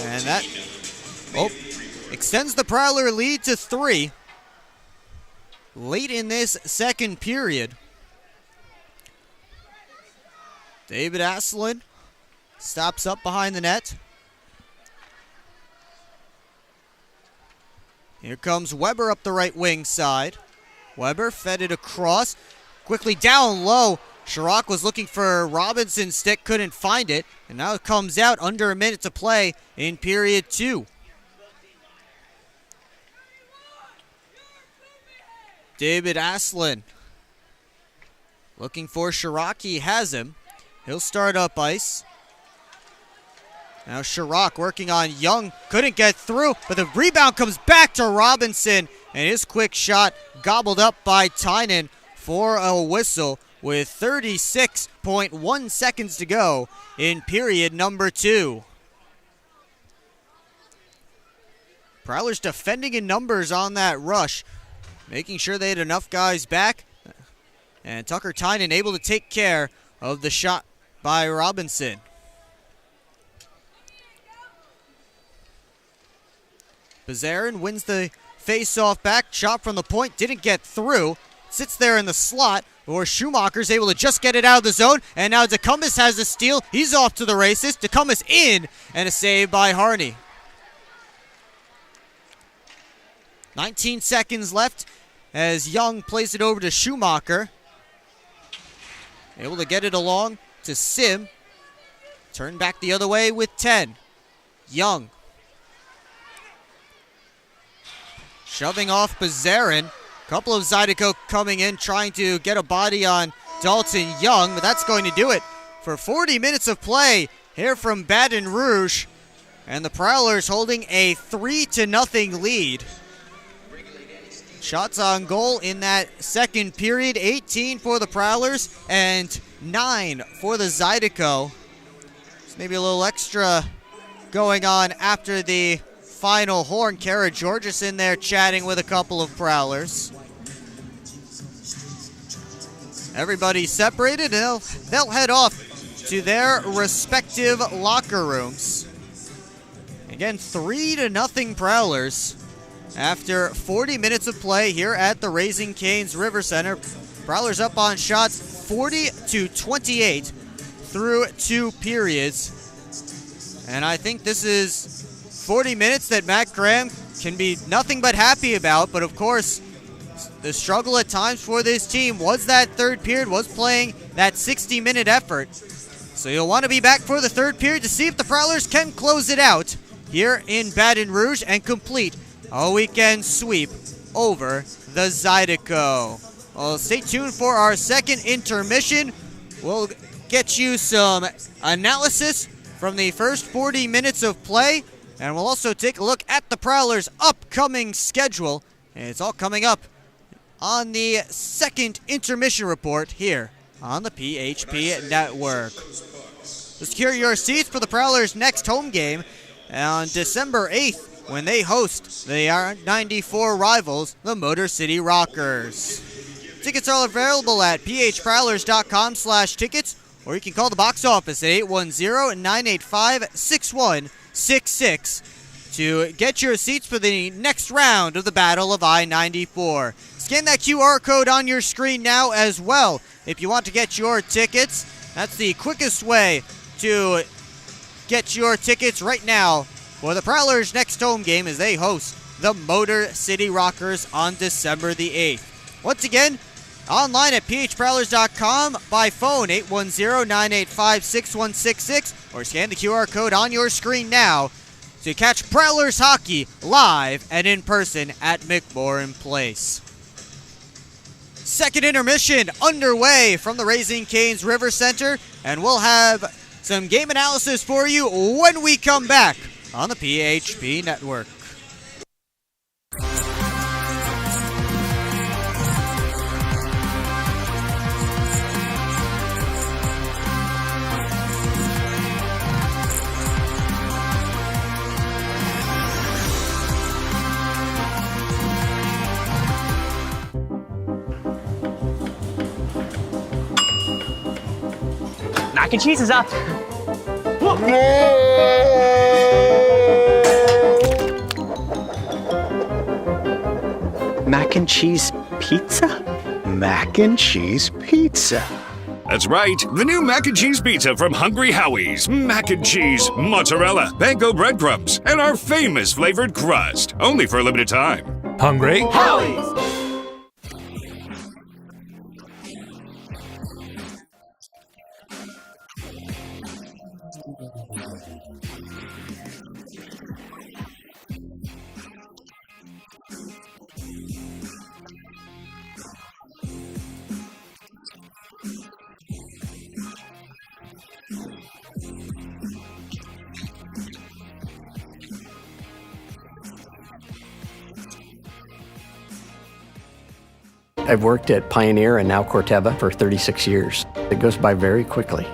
And that extends the Prowler lead to 3 late in this second period. David Aslin stops up behind the net. Here comes Weber up the right wing side. Weber fed it across. Quickly down low. Chirac was looking for Robinson's stick, couldn't find it. And now it comes out under a minute to play in period 2. David Aslin looking for Chirac. He has him. He'll start up ice. Now Chirac working on Young. Couldn't get through, but the rebound comes back to Robinson. And his quick shot gobbled up by Tynan for a whistle with 36.1 seconds to go in period number 2. Prowlers defending in numbers on that rush, making sure they had enough guys back. And Tucker Tynan able to take care of the shot by Robinson. Bazarin wins the face-off back. Shot from the point, didn't get through. Sits there in the slot, or Schumacher's able to just get it out of the zone. And now DeCumbus has the steal. He's off to the races. DeCumbus in, and a save by Harney. 19 seconds left as Young plays it over to Schumacher. Able to get it along to Sim. Turn back the other way with 10. Young. Shoving off Bazarin. Couple of Zydeco coming in, trying to get a body on Dalton Young, but that's going to do it for 40 minutes of play here from Baton Rouge. And the Prowlers holding a 3-0 lead. Shots on goal in that second period, 18 for the Prowlers and 9 for the Zydeco. There's maybe a little extra going on after the final horn. Kara Georges in there chatting with a couple of Prowlers. Everybody separated, and they'll head off to their respective locker rooms. Again, 3-0 Prowlers after 40 minutes of play here at the Raising Cane's River Center. Prowlers up on shots 40-28 through 2 periods. And I think this is 40 minutes that Matt Graham can be nothing but happy about, but of course, the struggle at times for this team was that third period, was playing that 60-minute effort. So you'll want to be back for the third period to see if the Prowlers can close it out here in Baton Rouge and complete a weekend sweep over the Zydeco. Well, stay tuned for our second intermission. We'll get you some analysis from the first 40 minutes of play, and we'll also take a look at the Prowlers' upcoming schedule. And it's all coming up on the second intermission report here on the PHP Network. Secure your seats for the Prowlers' next home game on December 8th when they host the R94 rivals, the Motor City Rockers. Tickets are available at phprowlers.com/tickets, or you can call the box office at 810-985-6166 to get your seats for the next round of the Battle of I-94. Scan that QR code on your screen now as well if you want to get your tickets. That's the quickest way to get your tickets right now for the Prowlers' next home game as they host the Motor City Rockers on December the 8th. Once again, online at phprowlers.com, by phone 810-985-6166, or scan the QR code on your screen now to catch Prowlers hockey live and in person at McMorran Place. Second intermission underway from the Raising Cane's River Center, and we'll have some game analysis for you when we come back on the PHP Network. Mac and cheese is up. Mac and cheese pizza? Mac and cheese pizza. That's right, the new mac and cheese pizza from Hungry Howie's. Mac and cheese, mozzarella, panko breadcrumbs, and our famous flavored crust. Only for a limited time. Hungry Howie's. I've worked at Pioneer and now Corteva for 36 years. It goes by very quickly.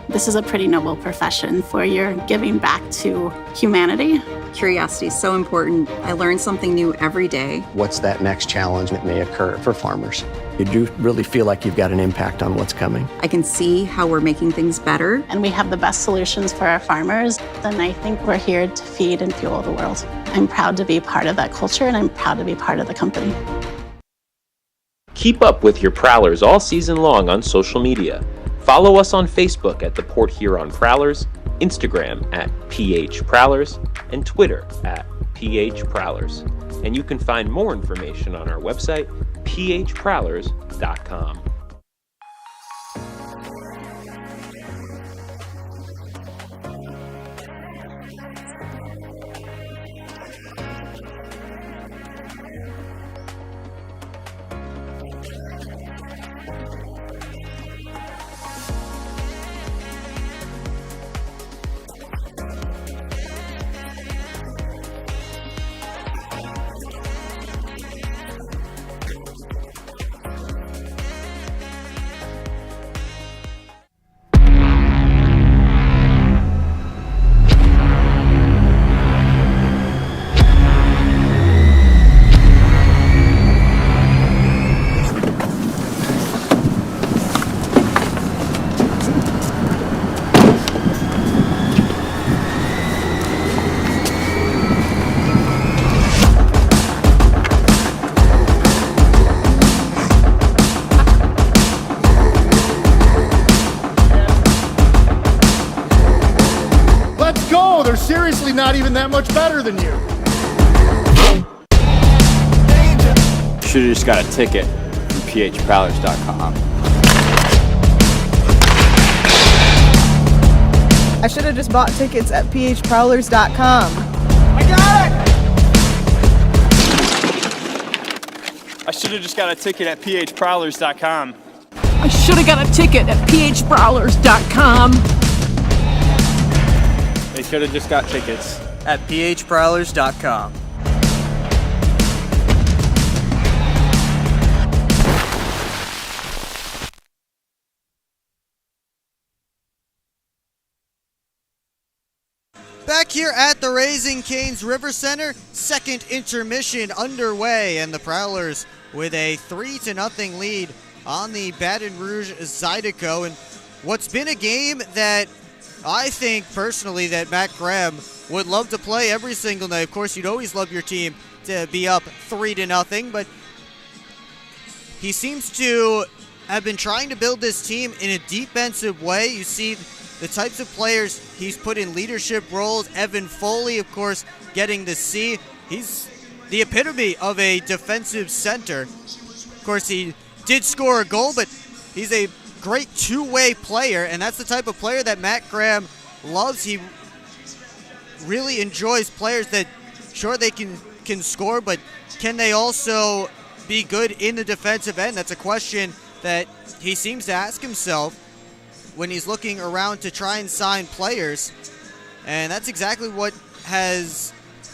This is a pretty noble profession where you're giving back to humanity. Curiosity is so important. I learn something new every day. What's that next challenge that may occur for farmers? You do really feel like you've got an impact on what's coming. I can see how we're making things better. And we have the best solutions for our farmers. And I think we're here to feed and fuel the world. I'm proud to be part of that culture, and I'm proud to be part of the company. Keep up with your Prowlers all season long on social media. Follow us on Facebook at the Port Huron Prowlers, Instagram at PH Prowlers, and Twitter at PH Prowlers. And you can find more information on our website, phprowlers.com. seriously not even that much better than you. Should've just got a ticket from phprowlers.com. I should have just bought tickets at phprowlers.com. I should have just got a ticket at phprowlers.com. I should have got a ticket at phprowlers.com. They should have just got tickets at phprowlers.com. Back here at the Raising Cane's River Center, second intermission underway, and the Prowlers with a 3-0 lead on the Baton Rouge Zydeco. And what's been a game that I think personally that Matt Graham would love to play every single night. Of course, you'd always love your team to be up 3-0, but he seems to have been trying to build this team in a defensive way. You see the types of players he's put in leadership roles. Evan Foley, of course, getting the C. He's the epitome of a defensive center. Of course, he did score a goal, but he's a great two-way player, and that's the type of player that Matt Graham loves. He really enjoys players that, sure, they can score, but can they also be good in the defensive end? That's a question that he seems to ask himself when he's looking around to try and sign players. And that's exactly what has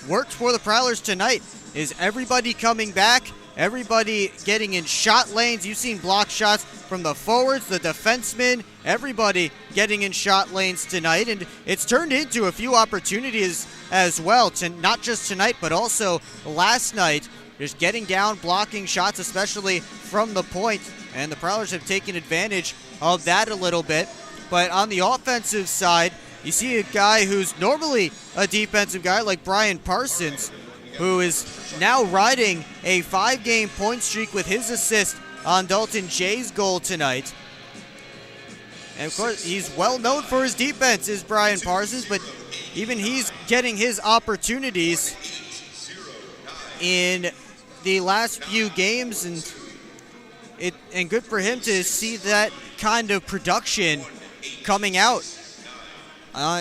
worked for the Prowlers tonight, is everybody coming back, everybody getting in shot lanes. You've seen block shots from the forwards, the defensemen, everybody getting in shot lanes tonight. And it's turned into a few opportunities as well, to not just tonight, but also last night. Just getting down, blocking shots, especially from the point. And the Prowlers have taken advantage of that a little bit. But on the offensive side, you see a guy who's normally a defensive guy like Brian Parsons, who is now riding a 5-game point streak with his assist on Dalton Jay's goal tonight. And of course, he's well known for his defense, is Brian Parsons, but even he's getting his opportunities in the last few games, and good for him to see that kind of production coming out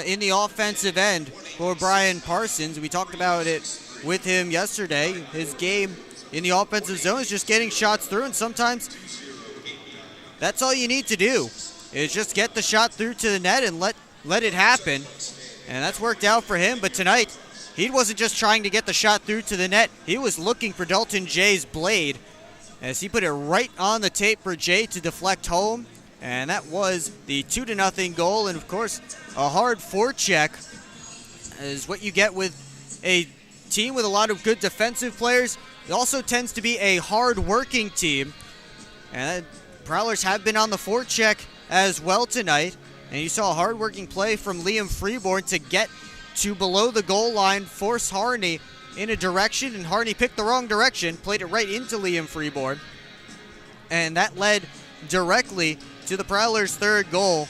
in the offensive end for Brian Parsons. We talked about it with him yesterday. His game in the offensive zone is just getting shots through, and sometimes that's all you need to do, is just get the shot through to the net and let it happen. And that's worked out for him. But tonight, he wasn't just trying to get the shot through to the net. He was looking for Dalton Jay's blade, as he put it right on the tape for Jay to deflect home. And that was the 2-0 goal. And of course, a hard forecheck is what you get with a team with a lot of good defensive players. It also tends to be a hard-working team. And Prowlers have been on the forecheck as well tonight. And you saw a hard-working play from Liam Freeborn to get to below the goal line, force Harney in a direction, and Harney picked the wrong direction, played it right into Liam Freeborn. And that led directly to the Prowlers' third goal,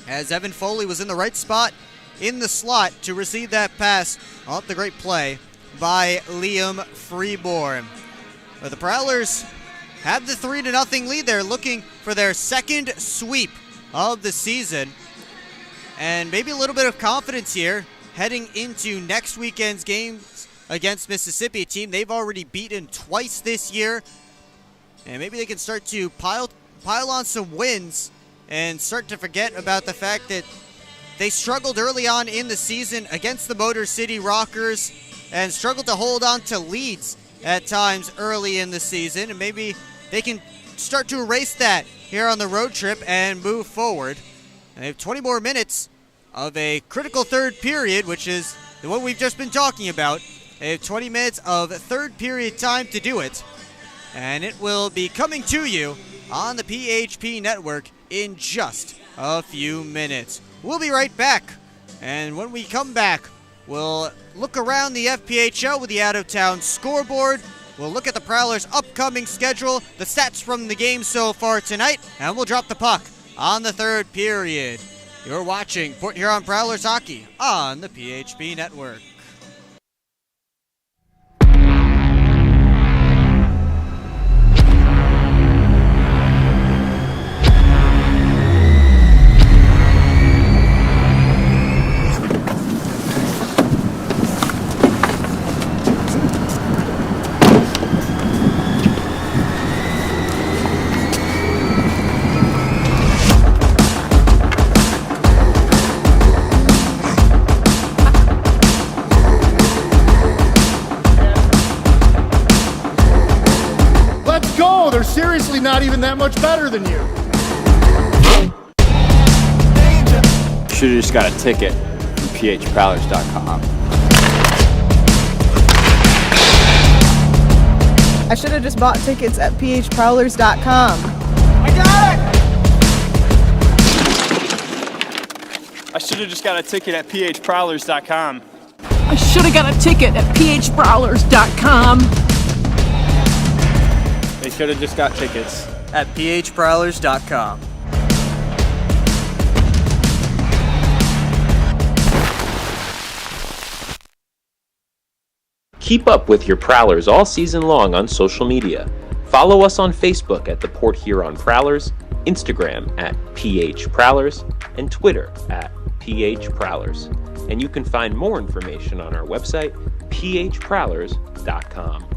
as Evan Foley was in the right spot in the slot to receive that pass off the great play by Liam Freeborn. But the Prowlers have the 3-0 lead. They're looking for their second sweep of the season, and maybe a little bit of confidence here heading into next weekend's games against Mississippi, a team they've already beaten twice this year. And maybe they can start to pile on some wins and start to forget about the fact that they struggled early on in the season against the Motor City Rockers and struggled to hold on to leads at times early in the season. And maybe they can start to erase that here on the road trip and move forward. And they have 20 more minutes of a critical third period, which is what we've just been talking about. They have 20 minutes of third period time to do it. And it will be coming to you on the PHP Network in just a few minutes. We'll be right back. And when we come back, we'll look around the FPHL with the out-of-town scoreboard. We'll look at the Prowlers' upcoming schedule, the stats from the game so far tonight, and we'll drop the puck on the third period. You're watching Port Huron Prowlers Hockey on the PHP Network. Let's go! They're seriously not even that much better than you. Should've just got a ticket from phprowlers.com. I should have just bought tickets at phprowlers.com. I should have just got a ticket at phprowlers.com. I should have got a ticket at phprowlers.com. They should have just got tickets at phprowlers.com. Keep up with your Prowlers all season long on social media. Follow us on Facebook at the Port Huron Prowlers, Instagram at PHProwlers, and Twitter at PHProwlers. And you can find more information on our website, phprowlers.com.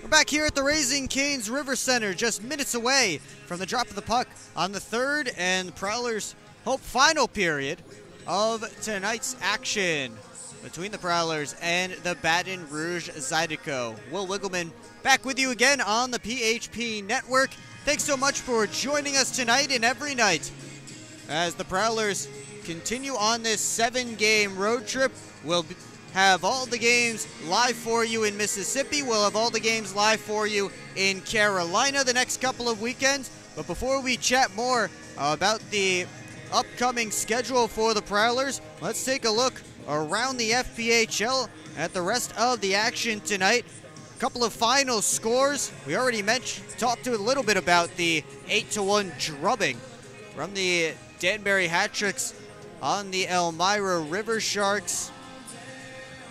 We're back here at the Raising Cane's River Center, just minutes away from the drop of the puck on the third and Prowlers' hope final period of tonight's action between the Prowlers and the Baton Rouge Zydeco. Will Wiggleman back with you again on the PHP Network. Thanks so much for joining us tonight and every night as the Prowlers continue on this 7-game road trip. We'll have all the games live for you in Mississippi. We'll have all the games live for you in Carolina the next couple of weekends. But before we chat more about the upcoming schedule for the Prowlers, let's take a look around the FPHL at the rest of the action tonight. A couple of final scores. We already talked a little bit about the 8-1 drubbing from the Danbury Hat-Tricks on the Elmira River Sharks.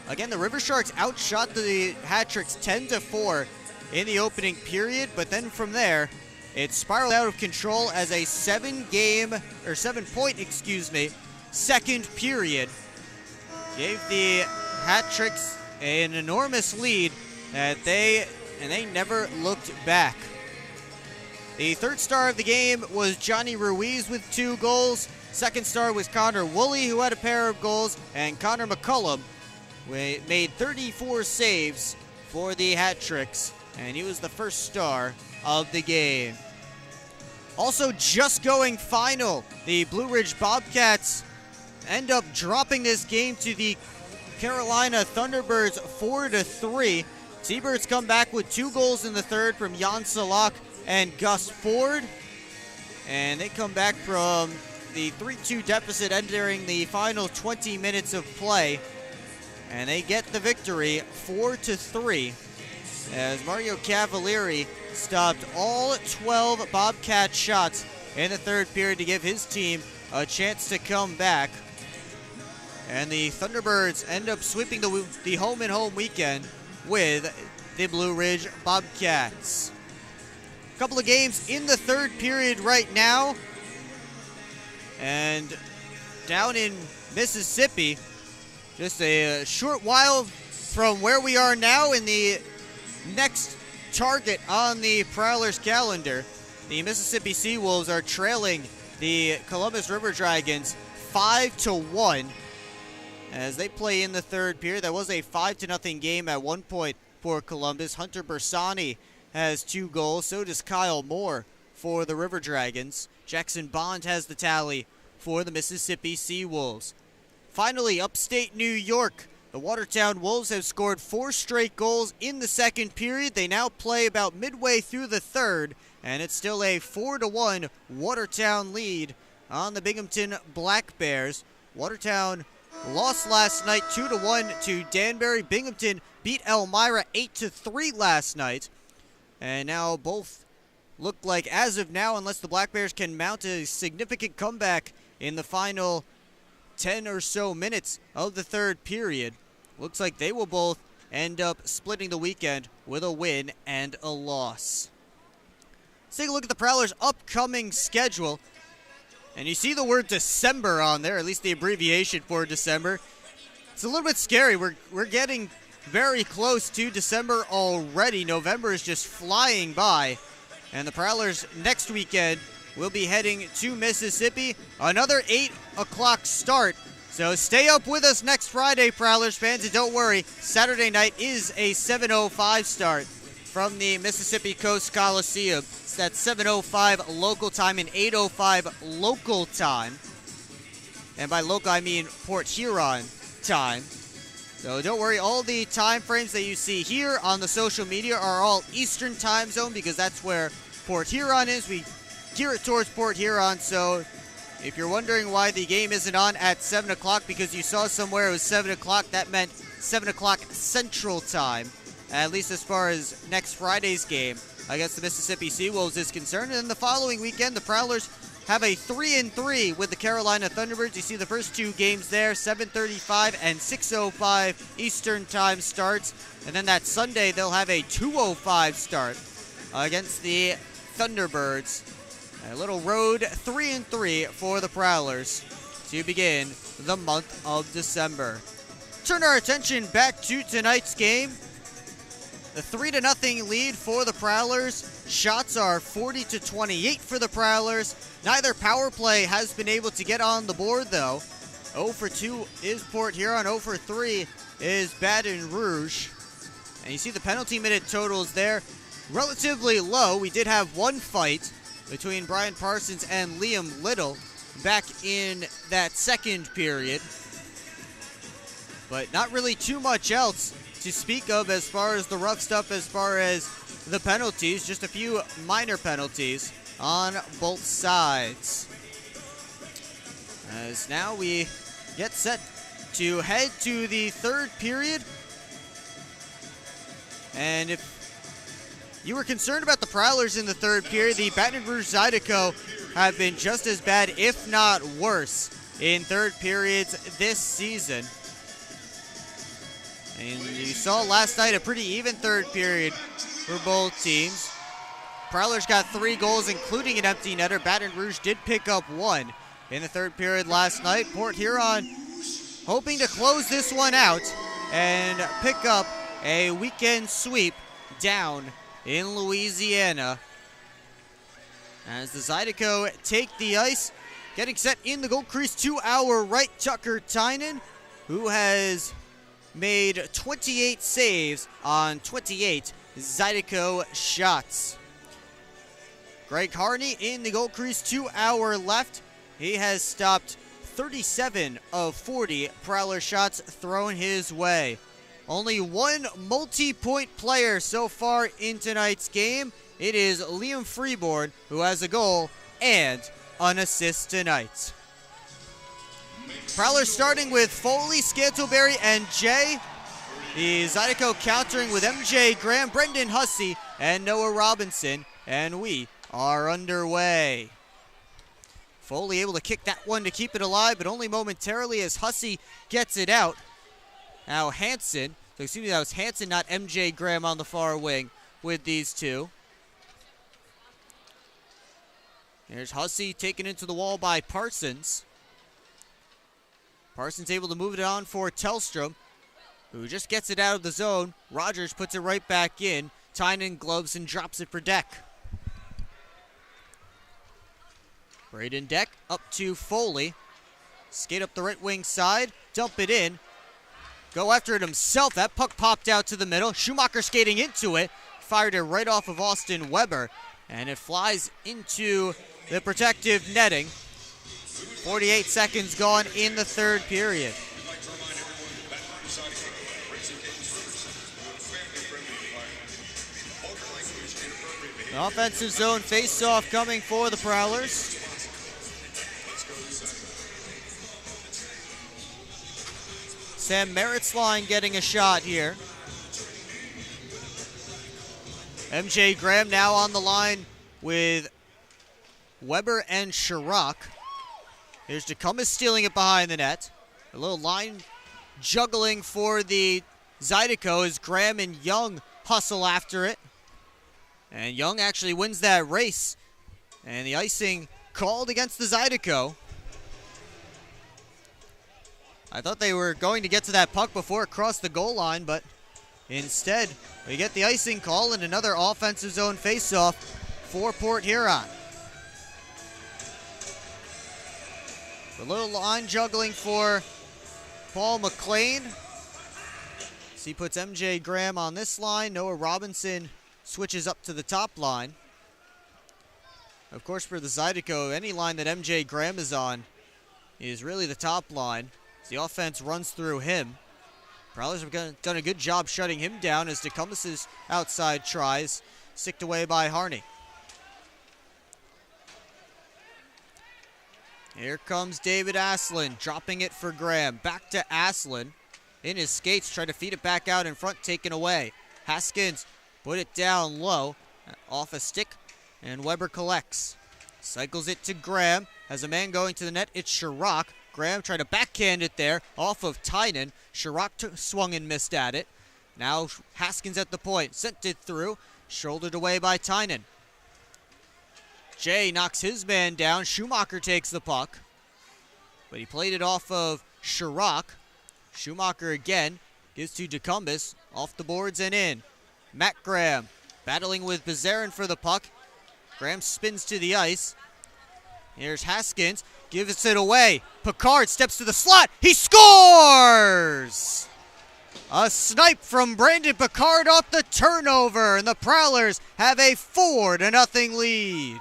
Again, the River Sharks outshot the Hat-Tricks 10-4 in the opening period, but then from there, it spiraled out of control as a 7-point, second period gave the Hat-Tricks an enormous lead that they never looked back. The third star of the game was Johnny Ruiz with 2 goals. Second star was Connor Woolley, who had a pair of goals, and Connor McCullum made 34 saves for the Hat-Tricks, and he was the first star of the game. Also just going final, the Blue Ridge Bobcats end up dropping this game to the Carolina Thunderbirds 4-3. Seabirds come back with 2 goals in the third from Jan Salak and Gus Ford, and they come back from the 3-2 deficit entering the final 20 minutes of play. And they get the victory 4-3 as Mario Cavalieri stopped all 12 Bobcat shots in the third period to give his team a chance to come back. And the Thunderbirds end up sweeping the home-and-home weekend with the Blue Ridge Bobcats. A couple of games in the third period right now. And down in Mississippi, just a short while from where we are now in the next target on the Prowlers calendar. The Mississippi Seawolves are trailing the Columbus River Dragons 5-1 as they play in the third period. That was a 5-0 game at one point for Columbus. Hunter Bersani has 2 goals. So does Kyle Moore for the River Dragons. Jackson Bond has the tally for the Mississippi Seawolves. Finally, upstate New York. The Watertown Wolves have scored 4 straight goals in the second period. They now play about midway through the third, and it's still a 4-1 Watertown lead on the Binghamton Black Bears. Watertown lost last night 2-1 to Danbury. Binghamton beat Elmira 8-3 last night. And now both look like, as of now, unless the Black Bears can mount a significant comeback in the final 10 or so minutes of the third period, looks like they will both end up splitting the weekend with a win and a loss. Let's take a look at the Prowlers' upcoming schedule. And you see the word December on there, at least the abbreviation for December. It's a little bit scary. We're getting very close to December already. November is just flying by. And the Prowlers next weekend will be heading to Mississippi. Another 8 o'clock start. So stay up with us next Friday, Prowlers fans. And don't worry, Saturday night is a 7:05 start from the Mississippi Coast Coliseum. It's at 7:05 local time and 8:05 local time. And by local, I mean Port Huron time. So don't worry, all the time frames that you see here on the social media are all Eastern time zone because that's where Port Huron is. We gear it towards Port Huron, so if you're wondering why the game isn't on at 7 o'clock because you saw somewhere it was 7 o'clock, that meant 7 o'clock Central Time, at least as far as next Friday's game against the Mississippi Seawolves is concerned. And then the following weekend, the Prowlers have a 3-3 with the Carolina Thunderbirds. You see the first 2 games there, 7:35 and 6:05 Eastern Time starts. And then that Sunday, they'll have a 2:05 start against the Thunderbirds. A little road 3-3 for the Prowlers to begin the month of December. Turn our attention back to tonight's game. The 3-0 lead for the Prowlers. Shots are 40-28 for the Prowlers. Neither power play has been able to get on the board, though. 0 for 2 is Port Huron. 0 for 3 is Baton Rouge. And you see the penalty minute totals there. Relatively low. We did have one fight between Brian Parsons and Liam Little back in that second period. But not really too much else to speak of as far as the rough stuff, as far as the penalties. Just a few minor penalties on both sides. As now we get set to head to the third period. And if you were concerned about the Prowlers in the third period, the Baton Rouge Zydeco have been just as bad, if not worse, in third periods this season. And you saw last night a pretty even third period for both teams. Prowlers got 3 goals, including an empty netter. Baton Rouge did pick up 1 in the third period last night. Port Huron hoping to close this one out and pick up a weekend sweep down in Louisiana. As the Zydeco take the ice, getting set in the goal crease to our right, Tucker Tynan, who has made 28 saves on 28 Zydeco shots. Greg Harney in the goal crease to our left. He has stopped 37 of 40 Prowler shots thrown his way. Only one multi-point player so far in tonight's game. It is Liam Freeborn, who has a goal and an assist tonight. Prowlers starting with Foley, Scantleberry, and Jay. The Zydeco countering with MJ Graham, Brendan Hussey, and Noah Robinson. And we are underway. Foley able to kick that one to keep it alive, but only momentarily as Hussey gets it out. Now Hansen, so excuse me, that was Hansen, not MJ Graham on the far wing with these two. Here's Hussey taken into the wall by Parsons. Parsons able to move it on for Tellstrom, who just gets it out of the zone. Rogers puts it right back in. Tynan gloves and drops it for Deck. Braden Deck up to Foley. Skate up the right wing side, dump it in. Go after it himself. That puck popped out to the middle. Schumacher skating into it. Fired it right off of Austin Weber. And it flies into the protective netting. 48 seconds gone in the third period. The offensive zone face-off coming for the Prowlers. Sam Merritt's line getting a shot here. MJ Graham now on the line with Weber and Chirac. Here's DeCumbus stealing it behind the net. A little line juggling for the Zydeco as Graham and Young hustle after it. And Young actually wins that race. And the icing called against the Zydeco. I thought they were going to get to that puck before it crossed the goal line, but instead, we get the icing call and another offensive zone faceoff for Port Huron. A little line juggling for Paul McLean. So he puts MJ Graham on this line. Noah Robinson switches up to the top line. Of course, for the Zydeco, any line that MJ Graham is on is really the top line. The offense runs through him. Prowlers have done a good job shutting him down as DeCumbus' outside tries sticked away by Harney. Here comes David Aslin, dropping it for Graham. Back to Aslin. In his skates, try to feed it back out in front, taken away. Haskins put it down low, off a stick, and Weber collects. Cycles it to Graham. Has a man going to the net, it's Chirac. Graham tried to backhand it there off of Tynan. Chirac swung and missed at it. Now Haskins at the point. Sent it through. Shouldered away by Tynan. Jay knocks his man down. Schumacher takes the puck. But he played it off of Chirac. Schumacher again gives to DeCumbus. Off the boards and in. Matt Graham battling with Bezarin for the puck. Graham spins to the ice. Here's Haskins, gives it away. Picard steps to the slot. He scores! A snipe from Brandon Picard off the turnover, and the Prowlers have a 4-0 lead.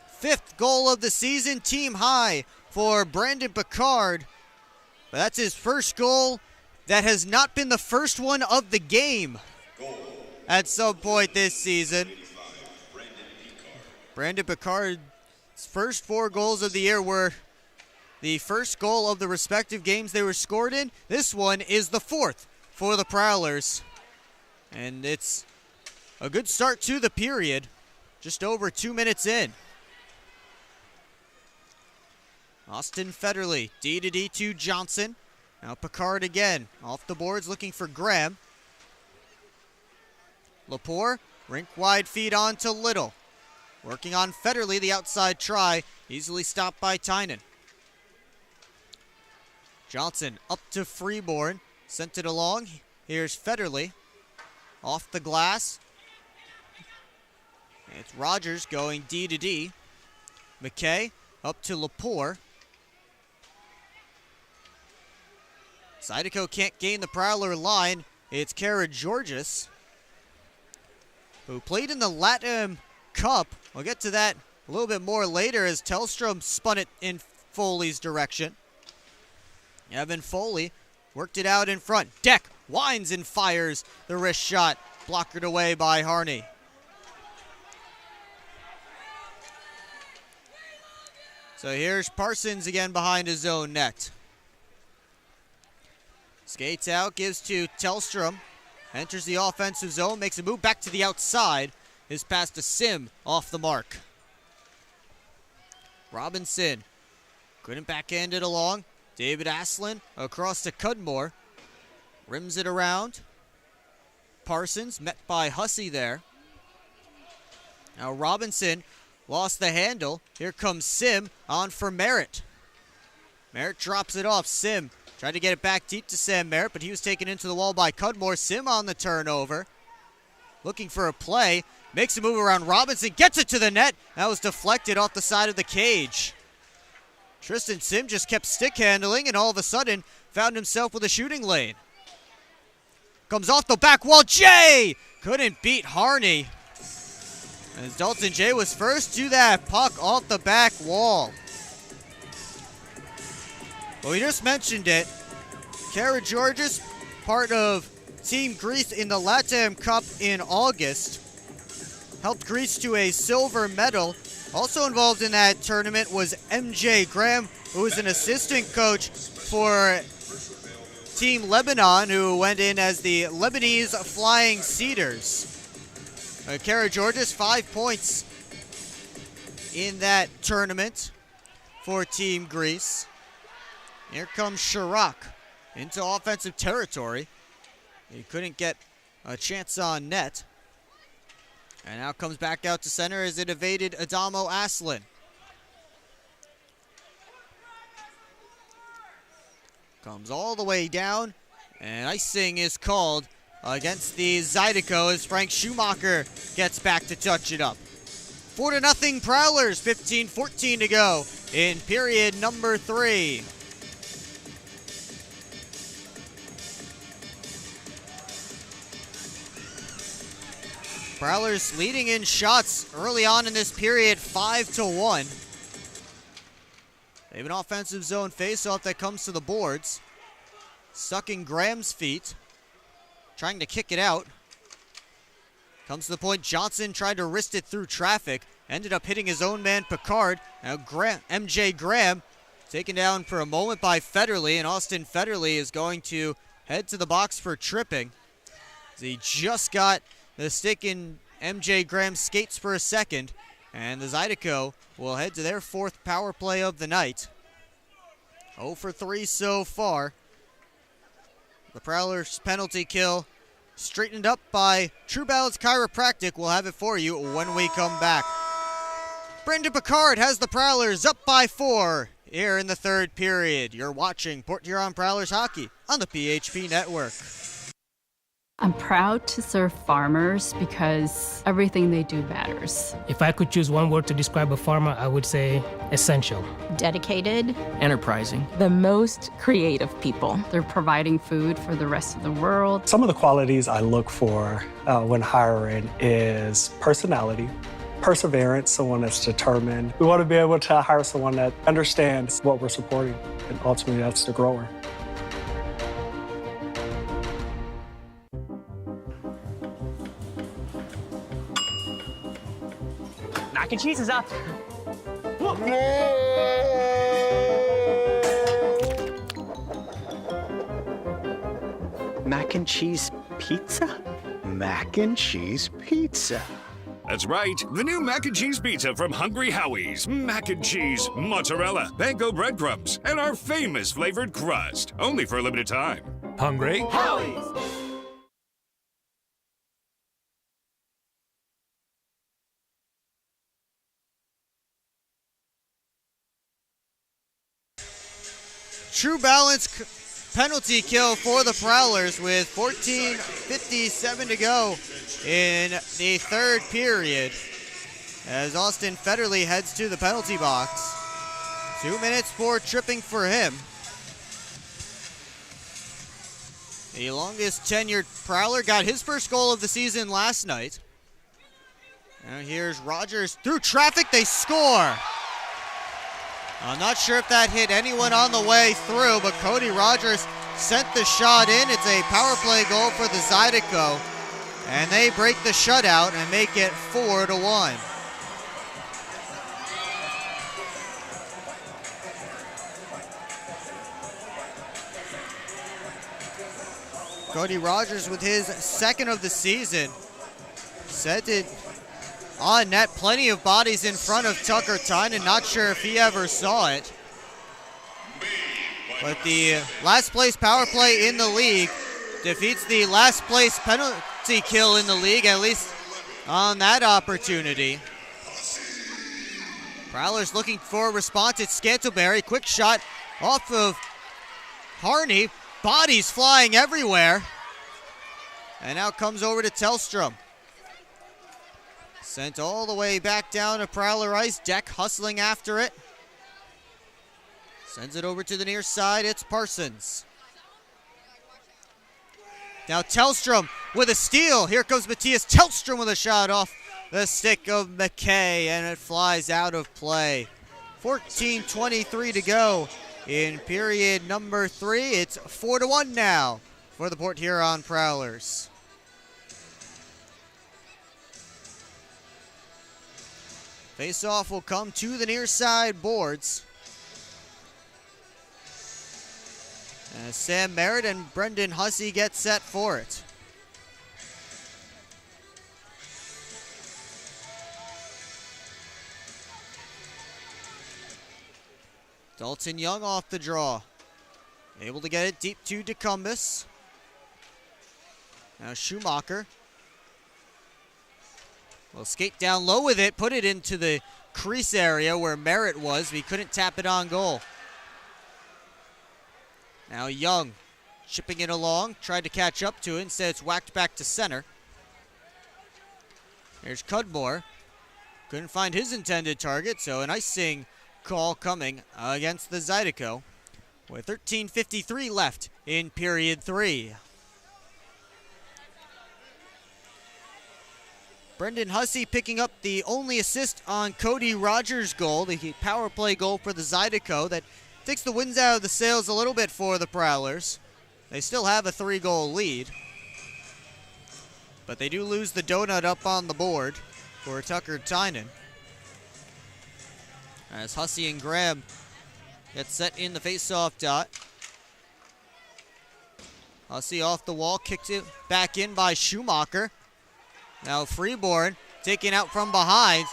Fifth goal of the season, team high for Brandon Picard. But that's his first goal that has not been the first one of the game at some point this season. Brandon Picard's first 4 goals of the year were the first goal of the respective games they were scored in. This one is the 4th for the Prowlers. And it's a good start to the period, just over 2 minutes in. Austin Federley, D to Johnson. Now Picard again, off the boards looking for Graham. Lepore, rink-wide feed on to Little. Working on Federley, the outside try, easily stopped by Tynan. Johnson up to Freeborn, sent it along. Here's Federley, off the glass. It's Rogers going D to D. McKay up to Lepore. Zydeco can't gain the Prowler line. It's Kara Georges, who played in the Latin Cup. We'll get to that a little bit more later as Tellstrom spun it in Foley's direction. Evan Foley worked it out in front. Deck winds and fires the wrist shot, blockered away by Harney. So here's Parsons again behind his own net. Skates out, gives to Tellstrom. Enters the offensive zone, makes a move back to the outside. His pass to Sim off the mark. Robinson couldn't backhand it along. David Aslin across to Cudmore. Rims it around. Parsons met by Hussey there. Now Robinson lost the handle. Here comes Sim on for Merritt. Merritt drops it off. Sim tried to get it back deep to Sam Merritt, but he was taken into the wall by Cudmore. Sim on the turnover. Looking for a play. Makes a move around Robinson. Gets it to the net. That was deflected off the side of the cage. Tristan Sim just kept stick handling and all of a sudden found himself with a shooting lane. Comes off the back wall. Jay couldn't beat Harney. As Dalton Jay was first to that puck off the back wall. Well, we just mentioned it. Kara Georges, part of Team Greece in the LATAM Cup in August. Helped Greece to a silver medal. Also involved in that tournament was MJ Graham, who was an assistant coach for Team Lebanon, who went in as the Lebanese Flying Cedars. Kara Georges, 5 points in that tournament for Team Greece. Here comes Chirac into offensive territory. He couldn't get a chance on net. And now comes back out to center as it evaded Adamo Aslan. Comes all the way down, and icing is called against the Zydeco as Frank Schumacher gets back to touch it up. 4-0 Prowlers, 15-14 to go in period number 3. Prowlers leading in shots early on in this period, 5-1. They have an offensive zone faceoff that comes to the boards. Stuck in Graham's feet. Trying to kick it out. Comes to the point. Johnson tried to wrist it through traffic. Ended up hitting his own man, Picard. Now MJ Graham taken down for a moment by Federley. And Austin Federley is going to head to the box for tripping. He just got the stick in MJ Graham's skates for a second. And the Zydeco will head to their 4th power play of the night. 0 for 3 so far. The Prowlers penalty kill straightened up by True Balance Chiropractic. We'll have it for you when we come back. Brendan Picard has the Prowlers up by 4 here in the 3rd period. You're watching Port Huron Prowlers hockey on the PHP Network. I'm proud to serve farmers because everything they do matters. If I could choose one word to describe a farmer, I would say essential. Dedicated. Enterprising. The most creative people. They're providing food for the rest of the world. Some of the qualities I look for when hiring is personality, perseverance, someone that's determined. We want to be able to hire someone that understands what we're supporting, and ultimately that's the grower. Mac and cheese is up. Mac and cheese pizza? Mac and cheese pizza. That's right, the new mac and cheese pizza from Hungry Howie's. Mac and cheese, mozzarella, panko breadcrumbs, and our famous flavored crust. Only for a limited time. Hungry Howie's! True Balance penalty kill for the Prowlers with 14:57 to go in the 3rd period as Austin Federley heads to the penalty box. 2 minutes for tripping for him. The longest tenured Prowler got his first goal of the season last night. Now here's Rogers through traffic, they score. I'm not sure if that hit anyone on the way through, but Cody Rogers sent the shot in. It's a power play goal for the Zydeco, and they break the shutout and make it 4-1. Cody Rogers with his 2nd of the season. Sent it on net, plenty of bodies in front of Tucker Tynan. Not sure if he ever saw it. But the last place power play in the league defeats the last place penalty kill in the league, at least on that opportunity. Prowlers looking for a response. It's Scantleberry. Quick shot off of Harney. Bodies flying everywhere. And now comes over to Tellstrom. Sent all the way back down to Prowler ice. Deck hustling after it. Sends it over to the near side. It's Parsons. Now Tellstrom with a steal. Here comes Matthias Tellstrom with a shot off the stick of McKay, and it flies out of play. 14:23 to go in period number 3. It's 4-1 now for the Port Huron Prowlers. Face-off will come to the near side boards. As Sam Merritt and Brendan Hussey get set for it. Dalton Young off the draw. Able to get it deep to DeCumbus. Now Schumacher will skate down low with it, put it into the crease area where Merritt was, but he couldn't tap it on goal. Now Young chipping it along, tried to catch up to it, instead it's whacked back to center. Here's Cudmore. Couldn't find his intended target, so an icing call coming against the Zydeco with 13:53 left in period 3. Brendan Hussey picking up the only assist on Cody Rogers' goal, the power play goal for the Zydeco that takes the winds out of the sails a little bit for the Prowlers. They still have a 3-goal lead, but they do lose the donut up on the board for Tucker Tynan. As Hussey and Graham get set in the face-off dot. Hussey off the wall, kicked it back in by Schumacher. Now Freeborn taken out from behind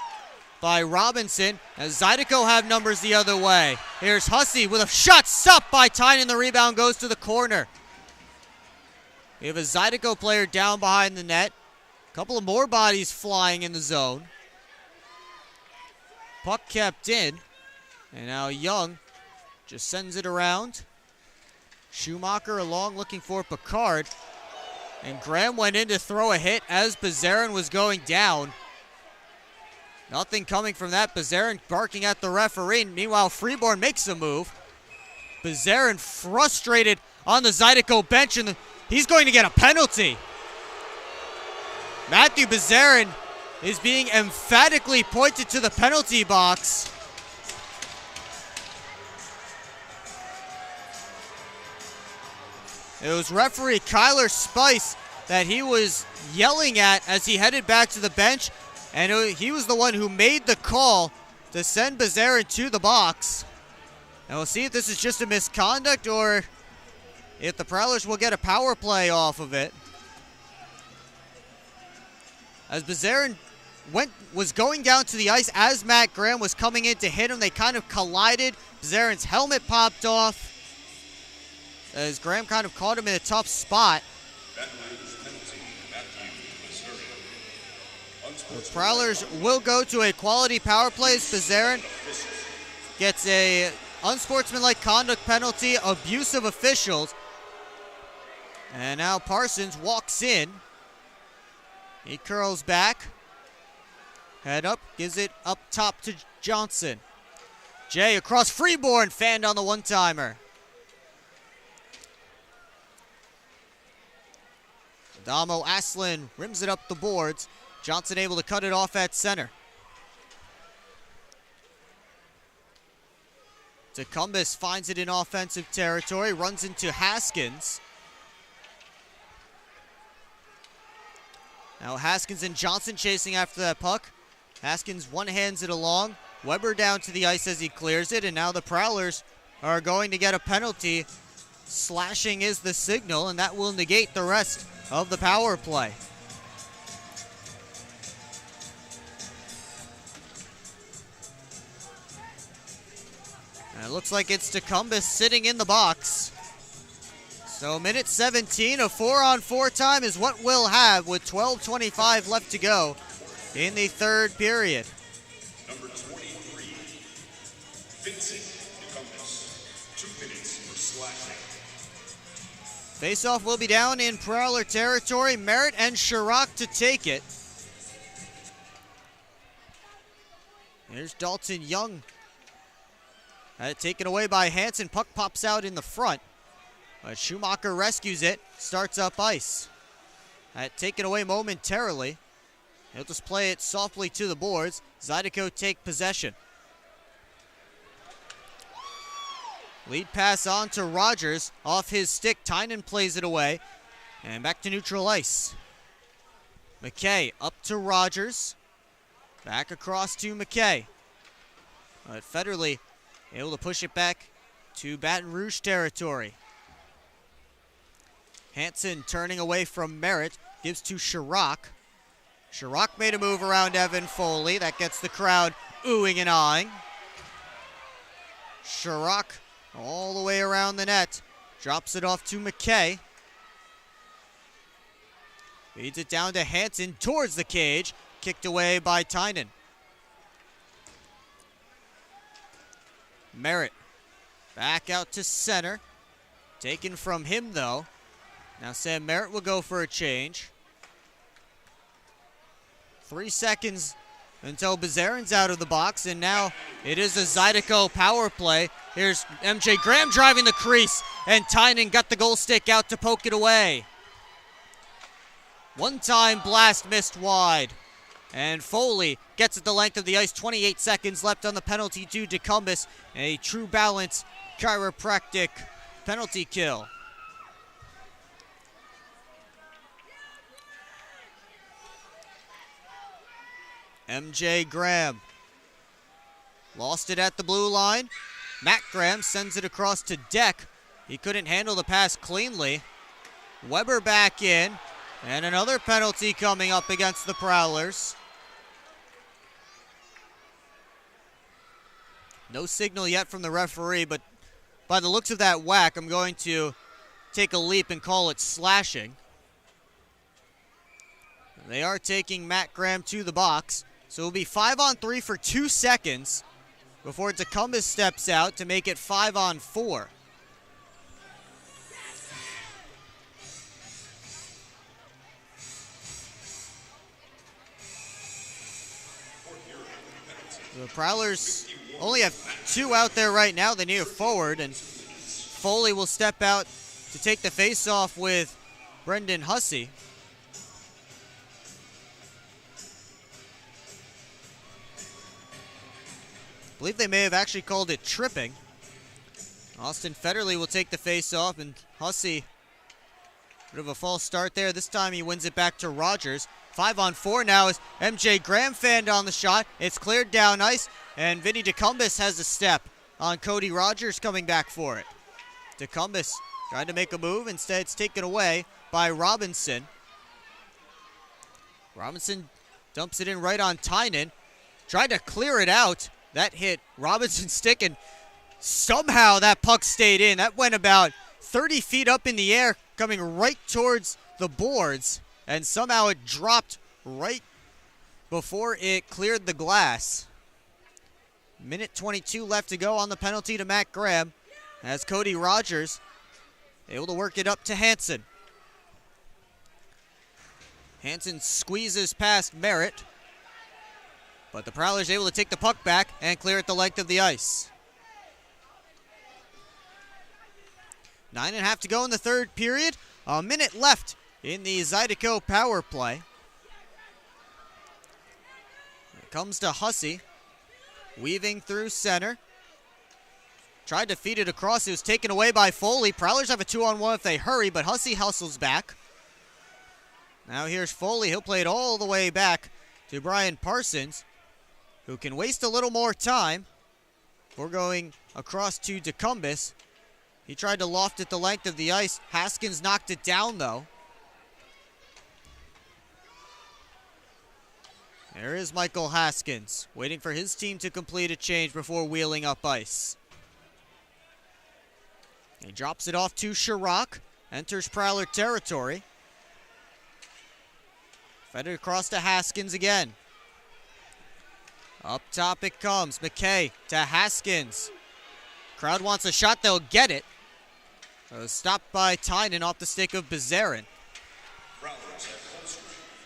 by Robinson, as Zydeco have numbers the other way. Here's Hussey with a shot stopped by Tynan. The rebound goes to the corner. We have a Zydeco player down behind the net. A couple of more bodies flying in the zone. Puck kept in, and now Young just sends it around. Schumacher along looking for Picard, and Graham went in to throw a hit as Bazarin was going down. Nothing coming from that. Bazarin barking at the referee. Meanwhile, Freeborn makes a move. Bazarin frustrated on the Zydeco bench, and he's going to get a penalty. Matthew Bazarin is being emphatically pointed to the penalty box. It was referee Kyler Spice that he was yelling at as he headed back to the bench, and he was the one who made the call to send Bazarin to the box. And we'll see if this is just a misconduct or if the Prowlers will get a power play off of it. As Bazarin was going down to the ice as Matt Graham was coming in to hit him, they kind of collided. Bazarin's helmet popped off as Graham kind of caught him in a tough spot. The Prowlers will go to a quality power play as Bazarin gets a unsportsmanlike conduct penalty, abuse of officials. And now Parsons walks in. He curls back. Head up, gives it up top to Johnson. Jay across Freeborn, fanned on the one-timer. Adamo Aslan rims it up the boards. Johnson able to cut it off at center. DeCumbus finds it in offensive territory, runs into Haskins. Now Haskins and Johnson chasing after that puck. Haskins one-hands it along. Weber down to the ice as he clears it, and now the Prowlers are going to get a penalty. Slashing is the signal, and that will negate the rest of the power play. And it looks like it's DeCumbus sitting in the box. So minute 17 of 4-on-4 time is what we'll have with 12:25 left to go in the third period. Number 23, Vincent Ducommus, 2 minutes for slashing. Face-off will be down in Prowler territory. Merritt and Chirac to take it. Here's Dalton Young. Taken away by Hansen. Puck pops out in the front. But Schumacher rescues it. Starts up ice. Taken away momentarily. He'll just play it softly to the boards. Zydeco take possession. Lead pass on to Rogers. Off his stick, Tynan plays it away. And back to neutral ice. McKay up to Rogers. Back across to McKay. But Federley able to push it back to Baton Rouge territory. Hansen turning away from Merritt. Gives to Chirac. Chirac made a move around Evan Foley. That gets the crowd oohing and aahing. Chirac all the way around the net. Drops it off to McKay. Feeds it down to Hansen towards the cage. Kicked away by Tynan. Merritt back out to center. Taken from him though. Now Sam Merritt will go for a change. 3 seconds until Bazarin's out of the box, and now it is a Zydeco power play. Here's MJ Graham driving the crease, and Tynan got the goal stick out to poke it away. One-time blast missed wide, and Foley gets it the length of the ice. 28 seconds left on the penalty to Ducommus. A true balance chiropractic penalty kill. MJ Graham lost it at the blue line. Matt Graham sends it across to Deck. He couldn't handle the pass cleanly. Weber back in, and another penalty coming up against the Prowlers. No signal yet from the referee, but by the looks of that whack, I'm going to take a leap and call it slashing. They are taking Matt Graham to the box. So it'll be 5-on-3 for 2 seconds before Ducommus steps out to make it 5-on-4. The Prowlers only have 2 out there right now. They need a forward, and Foley will step out to take the face-off with Brendan Hussey. I believe they may have actually called it tripping. Austin Federley will take the face-off, and Hussey, bit of a false start there. This time he wins it back to Rogers. 5-on-4 now as MJ Graham fanned on the shot. It's cleared down ice, and Vinny Ducommus has a step on Cody Rogers coming back for it. Ducommus trying to make a move. Instead, it's taken away by Robinson. Robinson dumps it in right on Tynan. Tried to clear it out. That hit Robinson's stick, and somehow that puck stayed in. That went about 30 feet up in the air, coming right towards the boards, and somehow it dropped right before it cleared the glass. Minute 22 left to go on the penalty to Matt Graham, as Cody Rogers able to work it up to Hansen. Hansen squeezes past Merritt, but the Prowlers able to take the puck back and clear it the length of the ice. 9.5 to go in the third period. A minute left in the Zydeco power play. It comes to Hussey, weaving through center. Tried to feed it across. It was taken away by Foley. Prowlers have a 2-on-1 if they hurry, but Hussey hustles back. Now here's Foley. He'll play it all the way back to Brian Parsons, who can waste a little more time before going across to Ducommus. He tried to loft it the length of the ice. Haskins knocked it down, though. There is Michael Haskins, waiting for his team to complete a change before wheeling up ice. He drops it off to Chirac, enters Prowler territory. Fed it across to Haskins again. Up top it comes. McKay to Haskins. Crowd wants a shot. They'll get it. Stopped by Tynan off the stick of Bezerin.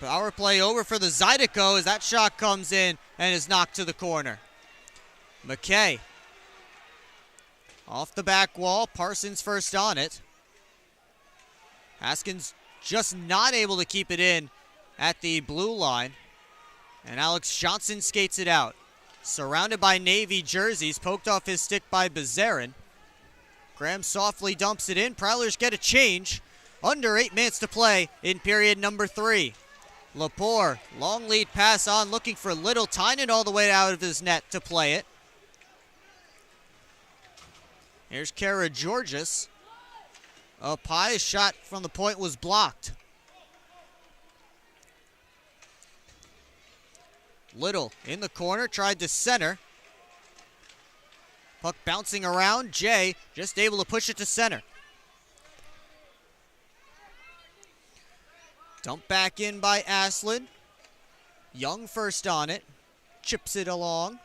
Power play over for the Zydeco as that shot comes in and is knocked to the corner. McKay off the back wall. Parsons first on it. Haskins just not able to keep it in at the blue line. And Alex Johnson skates it out. Surrounded by Navy jerseys, poked off his stick by Bezerin. Graham softly dumps it in. Prowlers get a change. Under 8 minutes to play in period number 3. Lepore, long lead pass on, looking for Little. Tynan all the way out of his net to play it. Here's Kara Georges. Up high, his shot from the point was blocked. Little in the corner, tried to center. Puck bouncing around. Jay just able to push it to center. Dump back in by Aslin. Young first on it. Chips it along.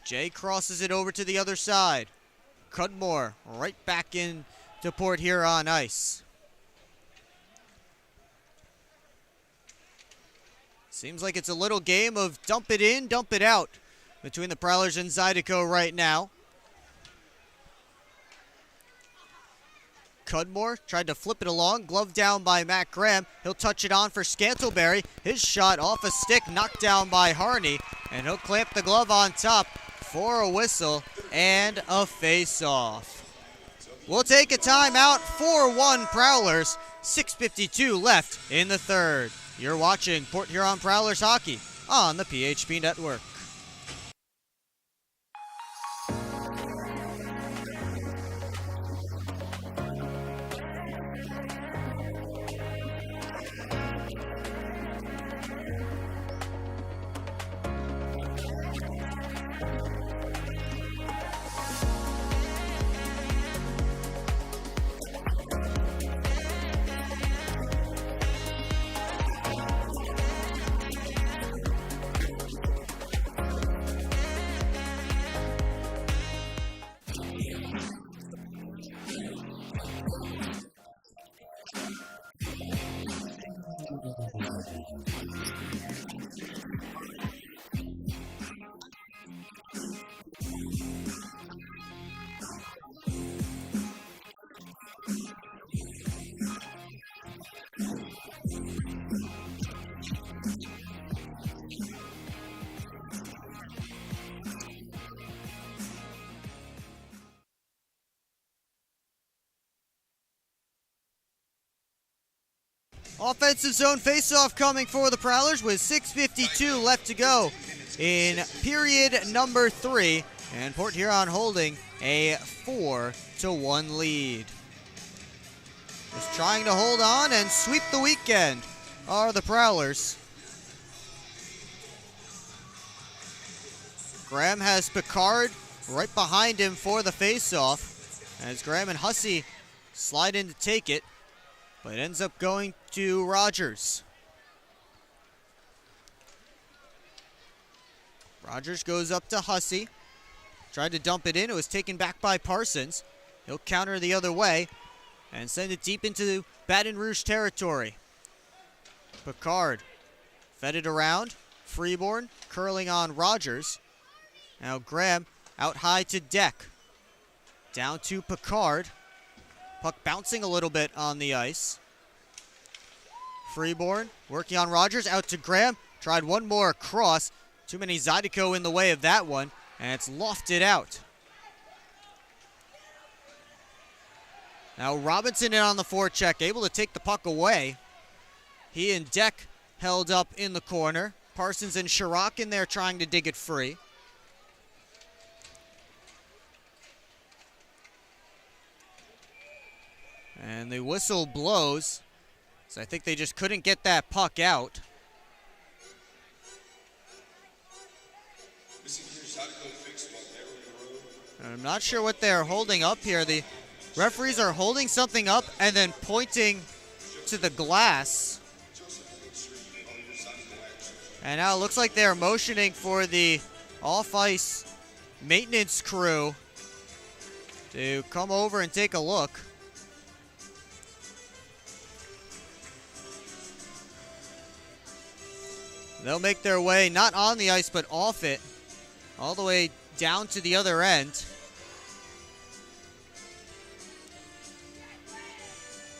Jay crosses it over to the other side. Cudmore right back in to Port Huron ice. Seems like it's a little game of dump it in, dump it out between the Prowlers and Zydeco right now. Cudmore tried to flip it along, glove down by Matt Graham. He'll touch it on for Scantlebury. His shot off a stick, knocked down by Harney, and he'll clamp the glove on top for a whistle and a face-off. We'll take a timeout. 4-1 Prowlers, 6:52 left in the third. You're watching Port Huron Prowlers hockey on the PHP Network. Offensive zone faceoff coming for the Prowlers with 6:52 left to go in period number 3. And Port Huron holding a 4-1 lead. Just trying to hold on and sweep the weekend are the Prowlers. Graham has Picard right behind him for the faceoff as Graham and Hussey slide in to take it, but it ends up going to Rogers. Rogers goes up to Hussey. Tried to dump it in. It was taken back by Parsons. He'll counter the other way and send it deep into Baton Rouge territory. Picard fed it around. Freeborn curling on Rogers. Now Graham out high to Deck. Down to Picard. Puck bouncing a little bit on the ice. Freeborn working on Rogers, out to Graham. Tried one more across. Too many Zydeco in the way of that one, and it's lofted out. Now Robinson in on the forecheck, able to take the puck away. He and Deck held up in the corner. Parsons and Chirac in there trying to dig it free. And the whistle blows. So I think they just couldn't get that puck out. I'm not sure what they're holding up here. The referees are holding something up and then pointing to the glass. And now it looks like they're motioning for the off-ice maintenance crew to come over and take a look. They'll make their way not on the ice but off it, all the way down to the other end.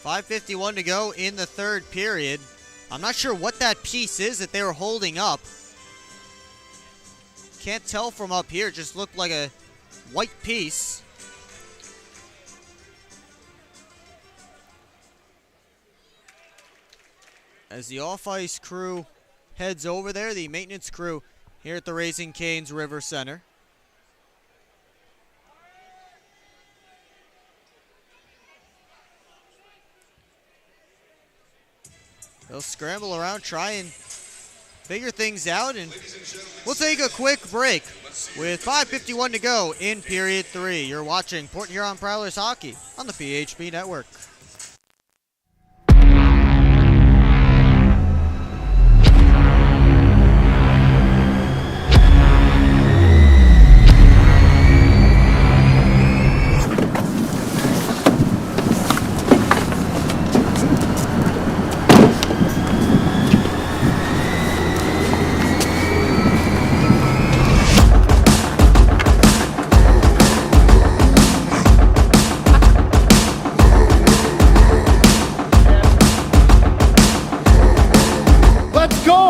5:51 to go in the third period. I'm not sure what that piece is that they were holding up. Can't tell from up here, just looked like a white piece. As the off-ice crew heads over there, the maintenance crew here at the Raising Cane's River Center. They'll scramble around, try and figure things out, and we'll take a quick break with 5:51 to go in period 3. You're watching Port Huron Prowlers hockey on the PHP Network.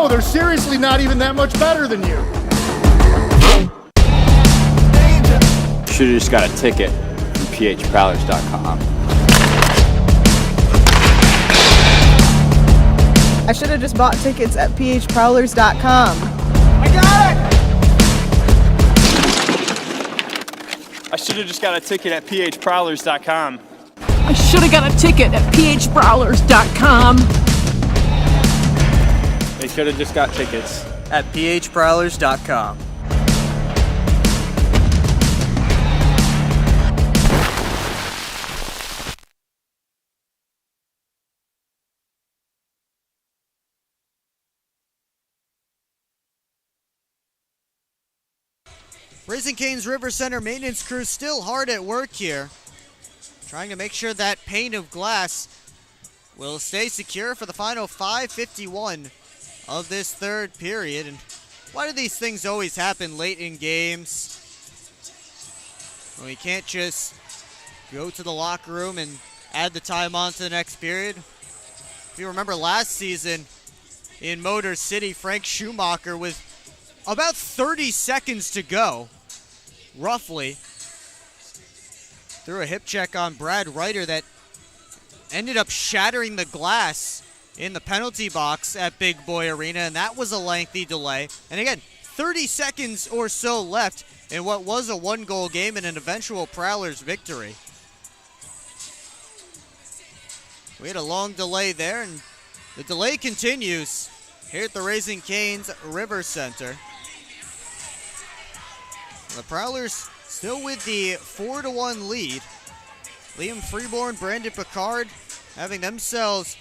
They're seriously not even that much better than you. Should have just got a ticket from phprowlers.com. I should have just bought tickets at phprowlers.com. I got it! I should have just got a ticket at phprowlers.com. I should have got a ticket at phprowlers.com. They should have just got tickets at phprowlers.com. Raising Cane's River Center maintenance crew still hard at work here, trying to make sure that pane of glass will stay secure for the final 5:51 of this third period. And why do these things always happen late in games? Well, we can't just go to the locker room and add the time on to the next period. If you remember last season in Motor City, Frank Schumacher with about 30 seconds to go, roughly, threw a hip check on Brad Reiter that ended up shattering the glass in the penalty box at Big Boy Arena, and that was a lengthy delay. And again, 30 seconds or so left in what was a one-goal game and an eventual Prowlers victory. We had a long delay there, and the delay continues here at the Raising Cane's River Center. The Prowlers still with the 4-1 lead. Liam Freeborn, Brandon Picard having themselves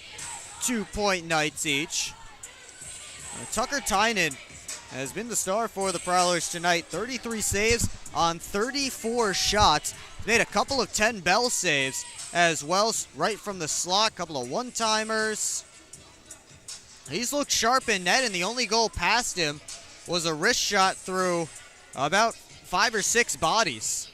2-point nights each. Tucker Tynan has been the star for the Prowlers tonight. 33 saves on 34 shots. Made a couple of 10 bell saves as well, right from the slot. Couple of one-timers. He's looked sharp in net, and the only goal past him was a wrist shot through about 5 or 6 bodies.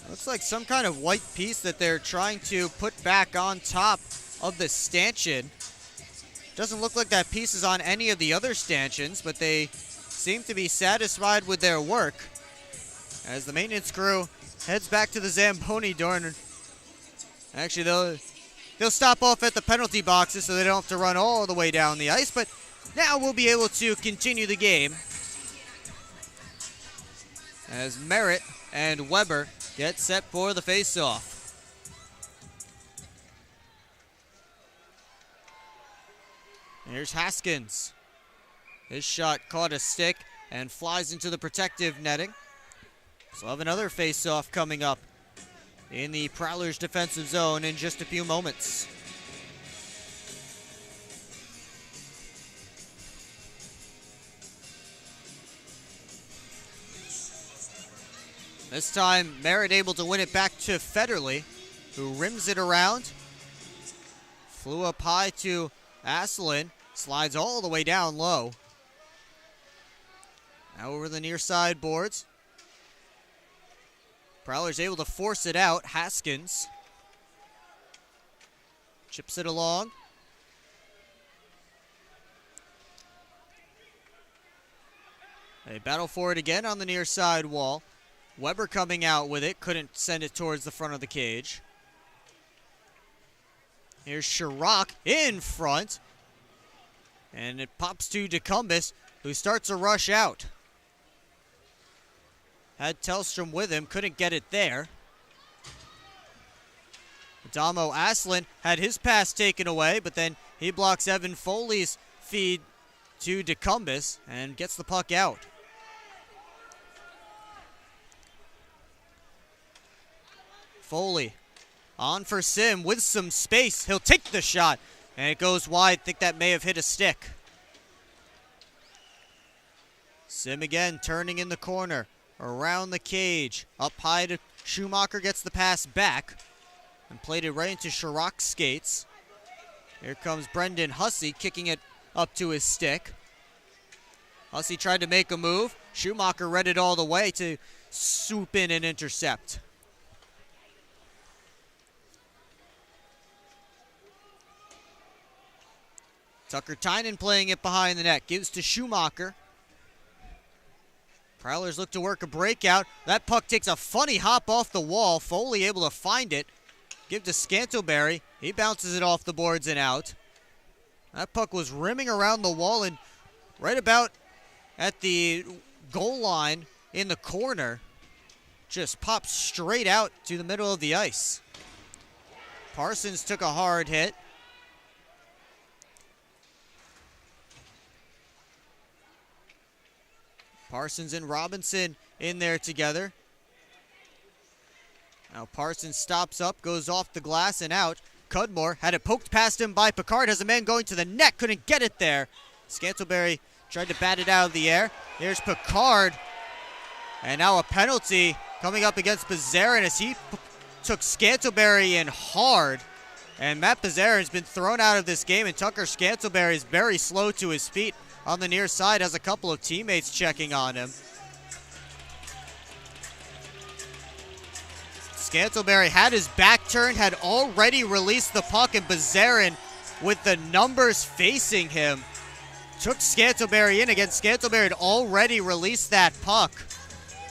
Looks like some kind of white piece that they're trying to put back on top of the stanchion. Doesn't look like that piece is on any of the other stanchions, but they seem to be satisfied with their work as the maintenance crew heads back to the Zamboni door. And actually, they'll stop off at the penalty boxes so they don't have to run all the way down the ice, but now we'll be able to continue the game as Merritt and Weber get set for the face-off. Here's Haskins. His shot caught a stick and flies into the protective netting. So we'll have another face-off coming up in the Prowlers defensive zone in just a few moments. This time, Merritt able to win it back to Federley, who rims it around. Flew up high to Asselin, slides all the way down low. Now over the near side boards. Prowlers able to force it out. Haskins chips it along. They battle for it again on the near side wall. Weber coming out with it. Couldn't send it towards the front of the cage. Here's Chirac in front. And it pops to DeCumbus, who starts a rush out. Had Tellstrom with him. Couldn't get it there. Adamo Asselin had his pass taken away, but then he blocks Evan Foley's feed to DeCumbus and gets the puck out. Foley on for Sim with some space. He'll take the shot, and it goes wide. I think that may have hit a stick. Sim again turning in the corner, around the cage. Up high to Schumacher, gets the pass back and played it right into Chirac's skates. Here comes Brendan Hussey kicking it up to his stick. Hussey tried to make a move. Schumacher read it all the way to swoop in and intercept. Tucker Tynan playing it behind the net. Gives to Schumacher. Prowlers look to work a breakout. That puck takes a funny hop off the wall. Foley able to find it. Give to Scantlebury. He bounces it off the boards and out. That puck was rimming around the wall and right about at the goal line in the corner. Just popped straight out to the middle of the ice. Parsons took a hard hit. Parsons and Robinson in there together. Now Parsons stops up, goes off the glass and out. Cudmore had it poked past him by Picard. Has a man going to the net, couldn't get it there. Scantlebury tried to bat it out of the air. Here's Picard. And now a penalty coming up against Bazarin as he took Scantlebury in hard. And Matt Bazarin's been thrown out of this game, and Tucker Scantlebury is very slow to his feet. On the near side, has a couple of teammates checking on him. Scantlebury had his back turned, had already released the puck, and Bazarin, with the numbers facing him, took Scantlebury in again. Scantlebury had already released that puck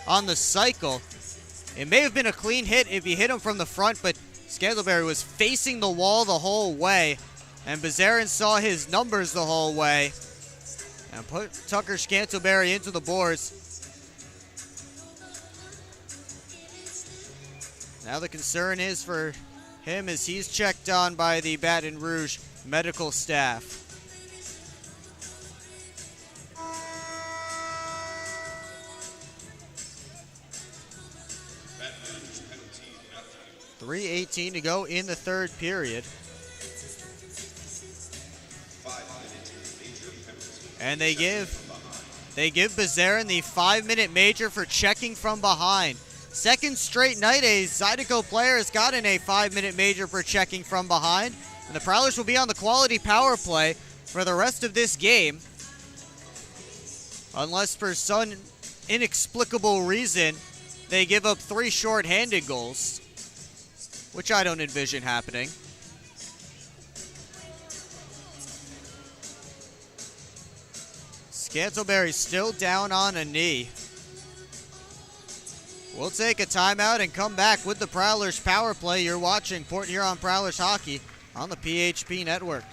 on the cycle. It may have been a clean hit if he hit him from the front, but Scantlebury was facing the wall the whole way, and Bazarin saw his numbers the whole way and put Tucker Scantlebury into the boards. Now the concern is for him as he's checked on by the Baton Rouge medical staff. .3:18 to go in the third period. And they give Bazarin the 5-minute major for checking from behind. Second straight night, a Zydeco player has gotten a 5-minute major for checking from behind. And the Prowlers will be on the quality power play for the rest of this game. Unless for some inexplicable reason, they give up 3 short-handed goals, which I don't envision happening. Scantlebury still down on a knee. We'll take a timeout and come back with the Prowlers power play. You're watching Port Huron Prowlers hockey on the PHP Network.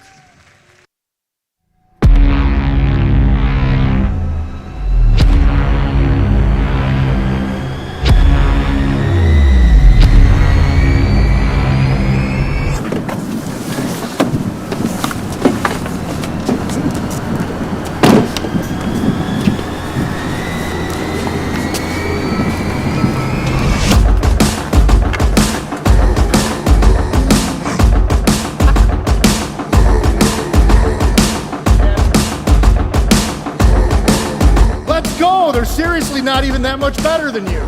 not even that much better than you.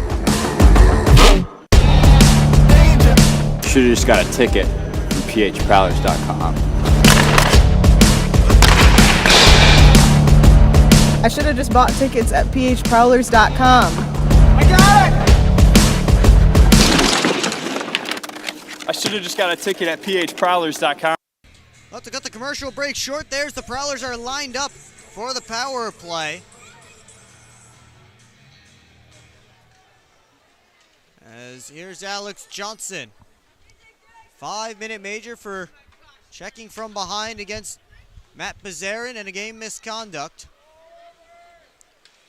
Should've just got a ticket from phprowlers.com. I should have just bought tickets at phprowlers.com. I got it! I should have just got a ticket at phprowlers.com. Well, to cut the commercial break short, there's the Prowlers are lined up for the power play. As here's Alex Johnson. 5-minute major for checking from behind against Matt Bazarin and a game misconduct.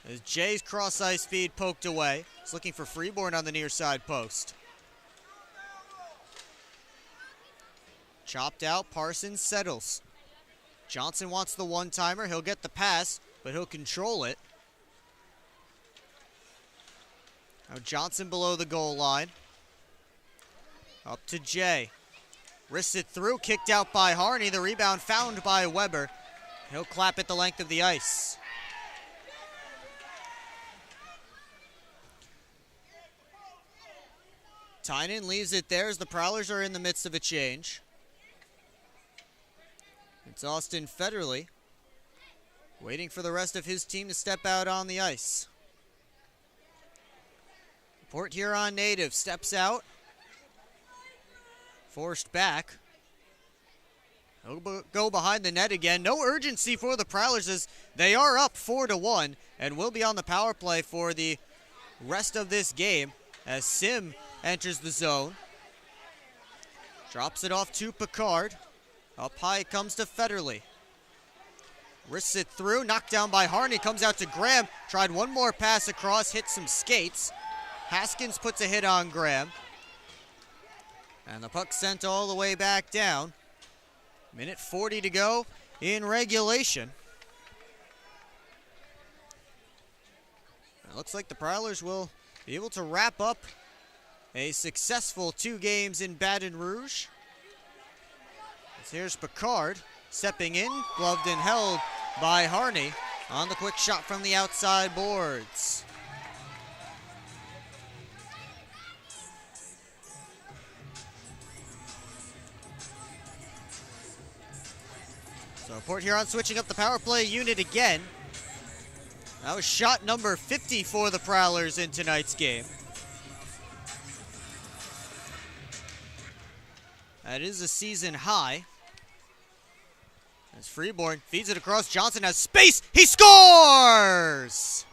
As Jay's cross-ice feed poked away. He's looking for Freeborn on the near side post. Chopped out, Parsons settles. Johnson wants the one-timer. He'll get the pass, but he'll control it. Now Johnson below the goal line. Up to Jay. Wrists it through, kicked out by Harney. The rebound found by Weber. He'll clap it the length of the ice. Tynan leaves it there as the Prowlers are in the midst of a change. It's Austin Federley waiting for the rest of his team to step out on the ice. Port Huron native steps out. Forced back. He'll go behind the net again. No urgency for the Prowlers as they are up 4-1 and will be on the power play for the rest of this game as Sim enters the zone. Drops it off to Picard. Up high it comes to Federley. Wrists it through, knocked down by Harney, comes out to Graham. Tried one more pass across, hit some skates. Haskins puts a hit on Graham. And the puck sent all the way back down. Minute 40 to go in regulation. It looks like the Prowlers will be able to wrap up a successful 2 games in Baton Rouge. Here's Picard stepping in, gloved and held by Harney on the quick shot from the outside boards. So Port Huron switching up the power play unit again. That was shot number 50 for the Prowlers in tonight's game. That is a season high. As Freeborn feeds it across, Johnson has space, he scores!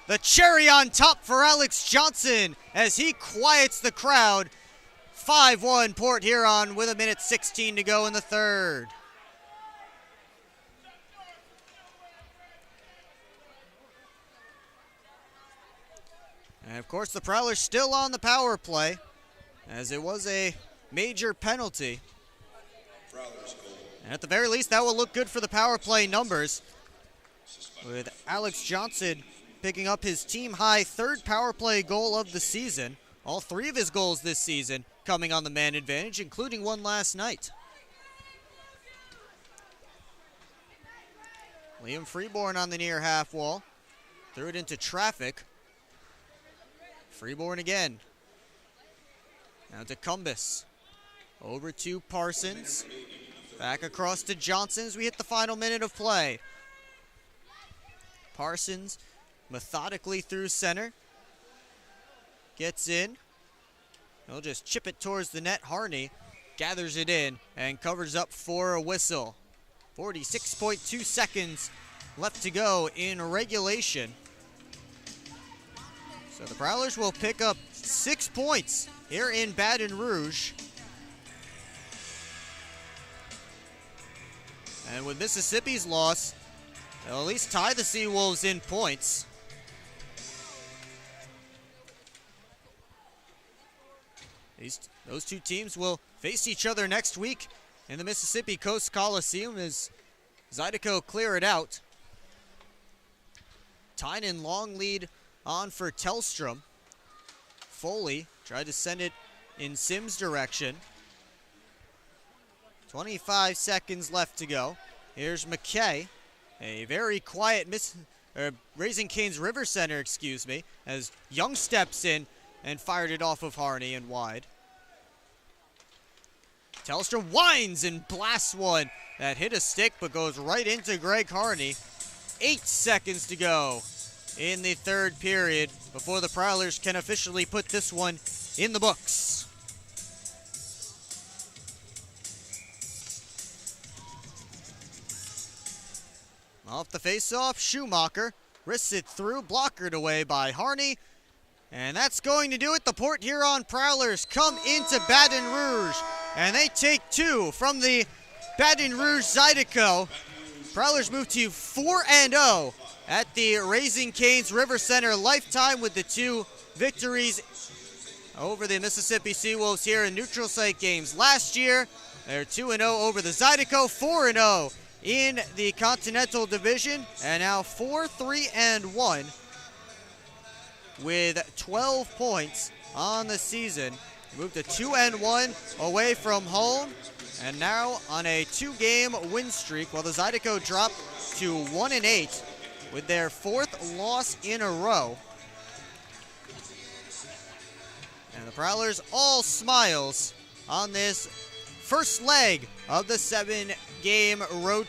The cherry on top for Alex Johnson as he quiets the crowd. 5-1 Port Huron with 1:16 to go in the third. And of course the Prowlers still on the power play as it was a major penalty. And at the very least, that will look good for the power play numbers, with Alex Johnson picking up his team-high 3rd power play goal of the season. All 3 of his goals this season coming on the man advantage, including one last night. Liam Freeborn on the near half wall. Threw it into traffic. Freeborn again. Now to Cumbus. Over to Parsons. Back across to Johnson as we hit the final minute of play. Parsons methodically through center. Gets in. He'll just chip it towards the net. Harney gathers it in and covers up for a whistle. 46.2 seconds left to go in regulation. So the Prowlers will pick up 6 points here in Baton Rouge. And with Mississippi's loss, they'll at least tie the Seawolves in points. Those 2 teams will face each other next week in the Mississippi Coast Coliseum as Zydeco clear it out. Tynan long lead on for Tellstrom. Foley tried to send it in Sims' direction. 25 seconds left to go. Here's McKay. A very quiet Raising Cane's River Center, as Young steps in and fired it off of Harney and wide. Tellstrom winds and blasts one that hit a stick but goes right into Greg Harney. 8 seconds to go in the third period before the Prowlers can officially put this one in the books. Off the face-off, Schumacher wrists it through, blockered away by Harney. And that's going to do it. The Port Huron Prowlers come into Baton Rouge, and they take 2 from the Baton Rouge Zydeco. Prowlers move to 4-0 at the Raising Cane's River Center lifetime with the 2 victories over the Mississippi Seawolves here in neutral site games last year. They're 2-0 over the Zydeco, 4-0 in the Continental Division, and now 4-3-1 with 12 points on the season. Moved to 2-1 away from home, and now on a 2-game win streak, while the Zydeco dropped to 1-8 with their 4th loss in a row. And the Prowlers all smiles on this first leg of the 7-game road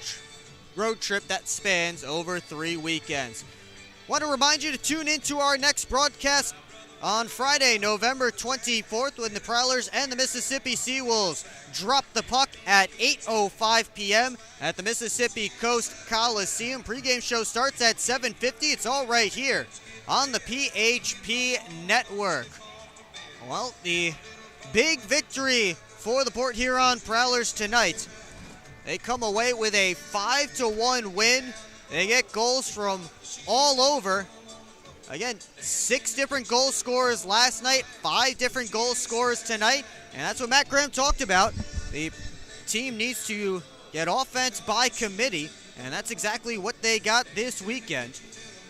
trip that spans over 3 weekends. Want to remind you to tune in to our next broadcast on Friday, November 24th, when the Prowlers and the Mississippi Seawolves drop the puck at 8:05 p.m. at the Mississippi Coast Coliseum. Pregame show starts at 7:50. It's all right here on the PHP Network. Well, the big victory for the Port Huron Prowlers tonight. They come away with a 5-1 win. They get goals from all over. Again, 6 different goal scorers last night, 5 different goal scorers tonight, and that's what Matt Graham talked about. The team needs to get offense by committee, and that's exactly what they got this weekend.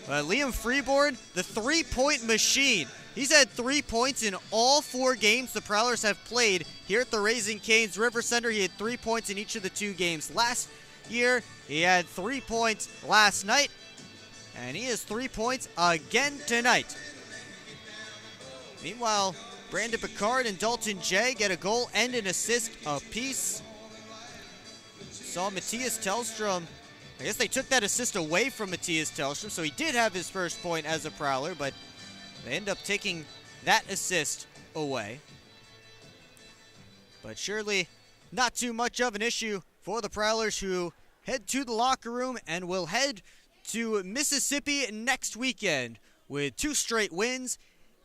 But Liam Freeborn, the 3-point machine. He's had 3 points in all 4 games the Prowlers have played here at the Raising Cane's River Center. He had 3 points in each of the 2 games last year. He had 3 points last night, and he has 3 points again tonight. Meanwhile, Brandon Picard and Dalton Jay get a goal and an assist apiece. Saw Matthias Tellstrom. I guess they took that assist away from Matthias Tellstrom, so he did have his first point as a Prowler, but they end up taking that assist away. But surely not too much of an issue for the Prowlers, who head to the locker room and will head to Mississippi next weekend with 2 straight wins,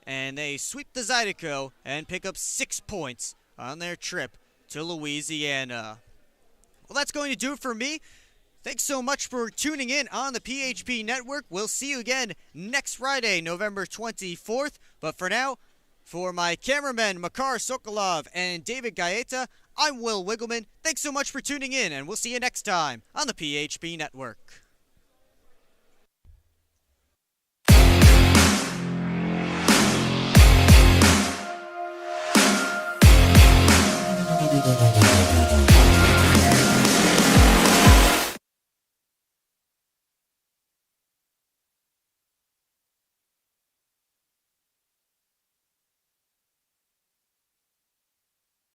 and they sweep the Zydeco and pick up 6 points on their trip to Louisiana. Well, that's going to do it for me. Thanks so much for tuning in on the PHP Network. We'll see you again next Friday, November 24th. But for now, for my cameramen, Makar Sokolov and David Gaeta, I'm Will Wiggleman. Thanks so much for tuning in, and we'll see you next time on the PHP Network. Thank you.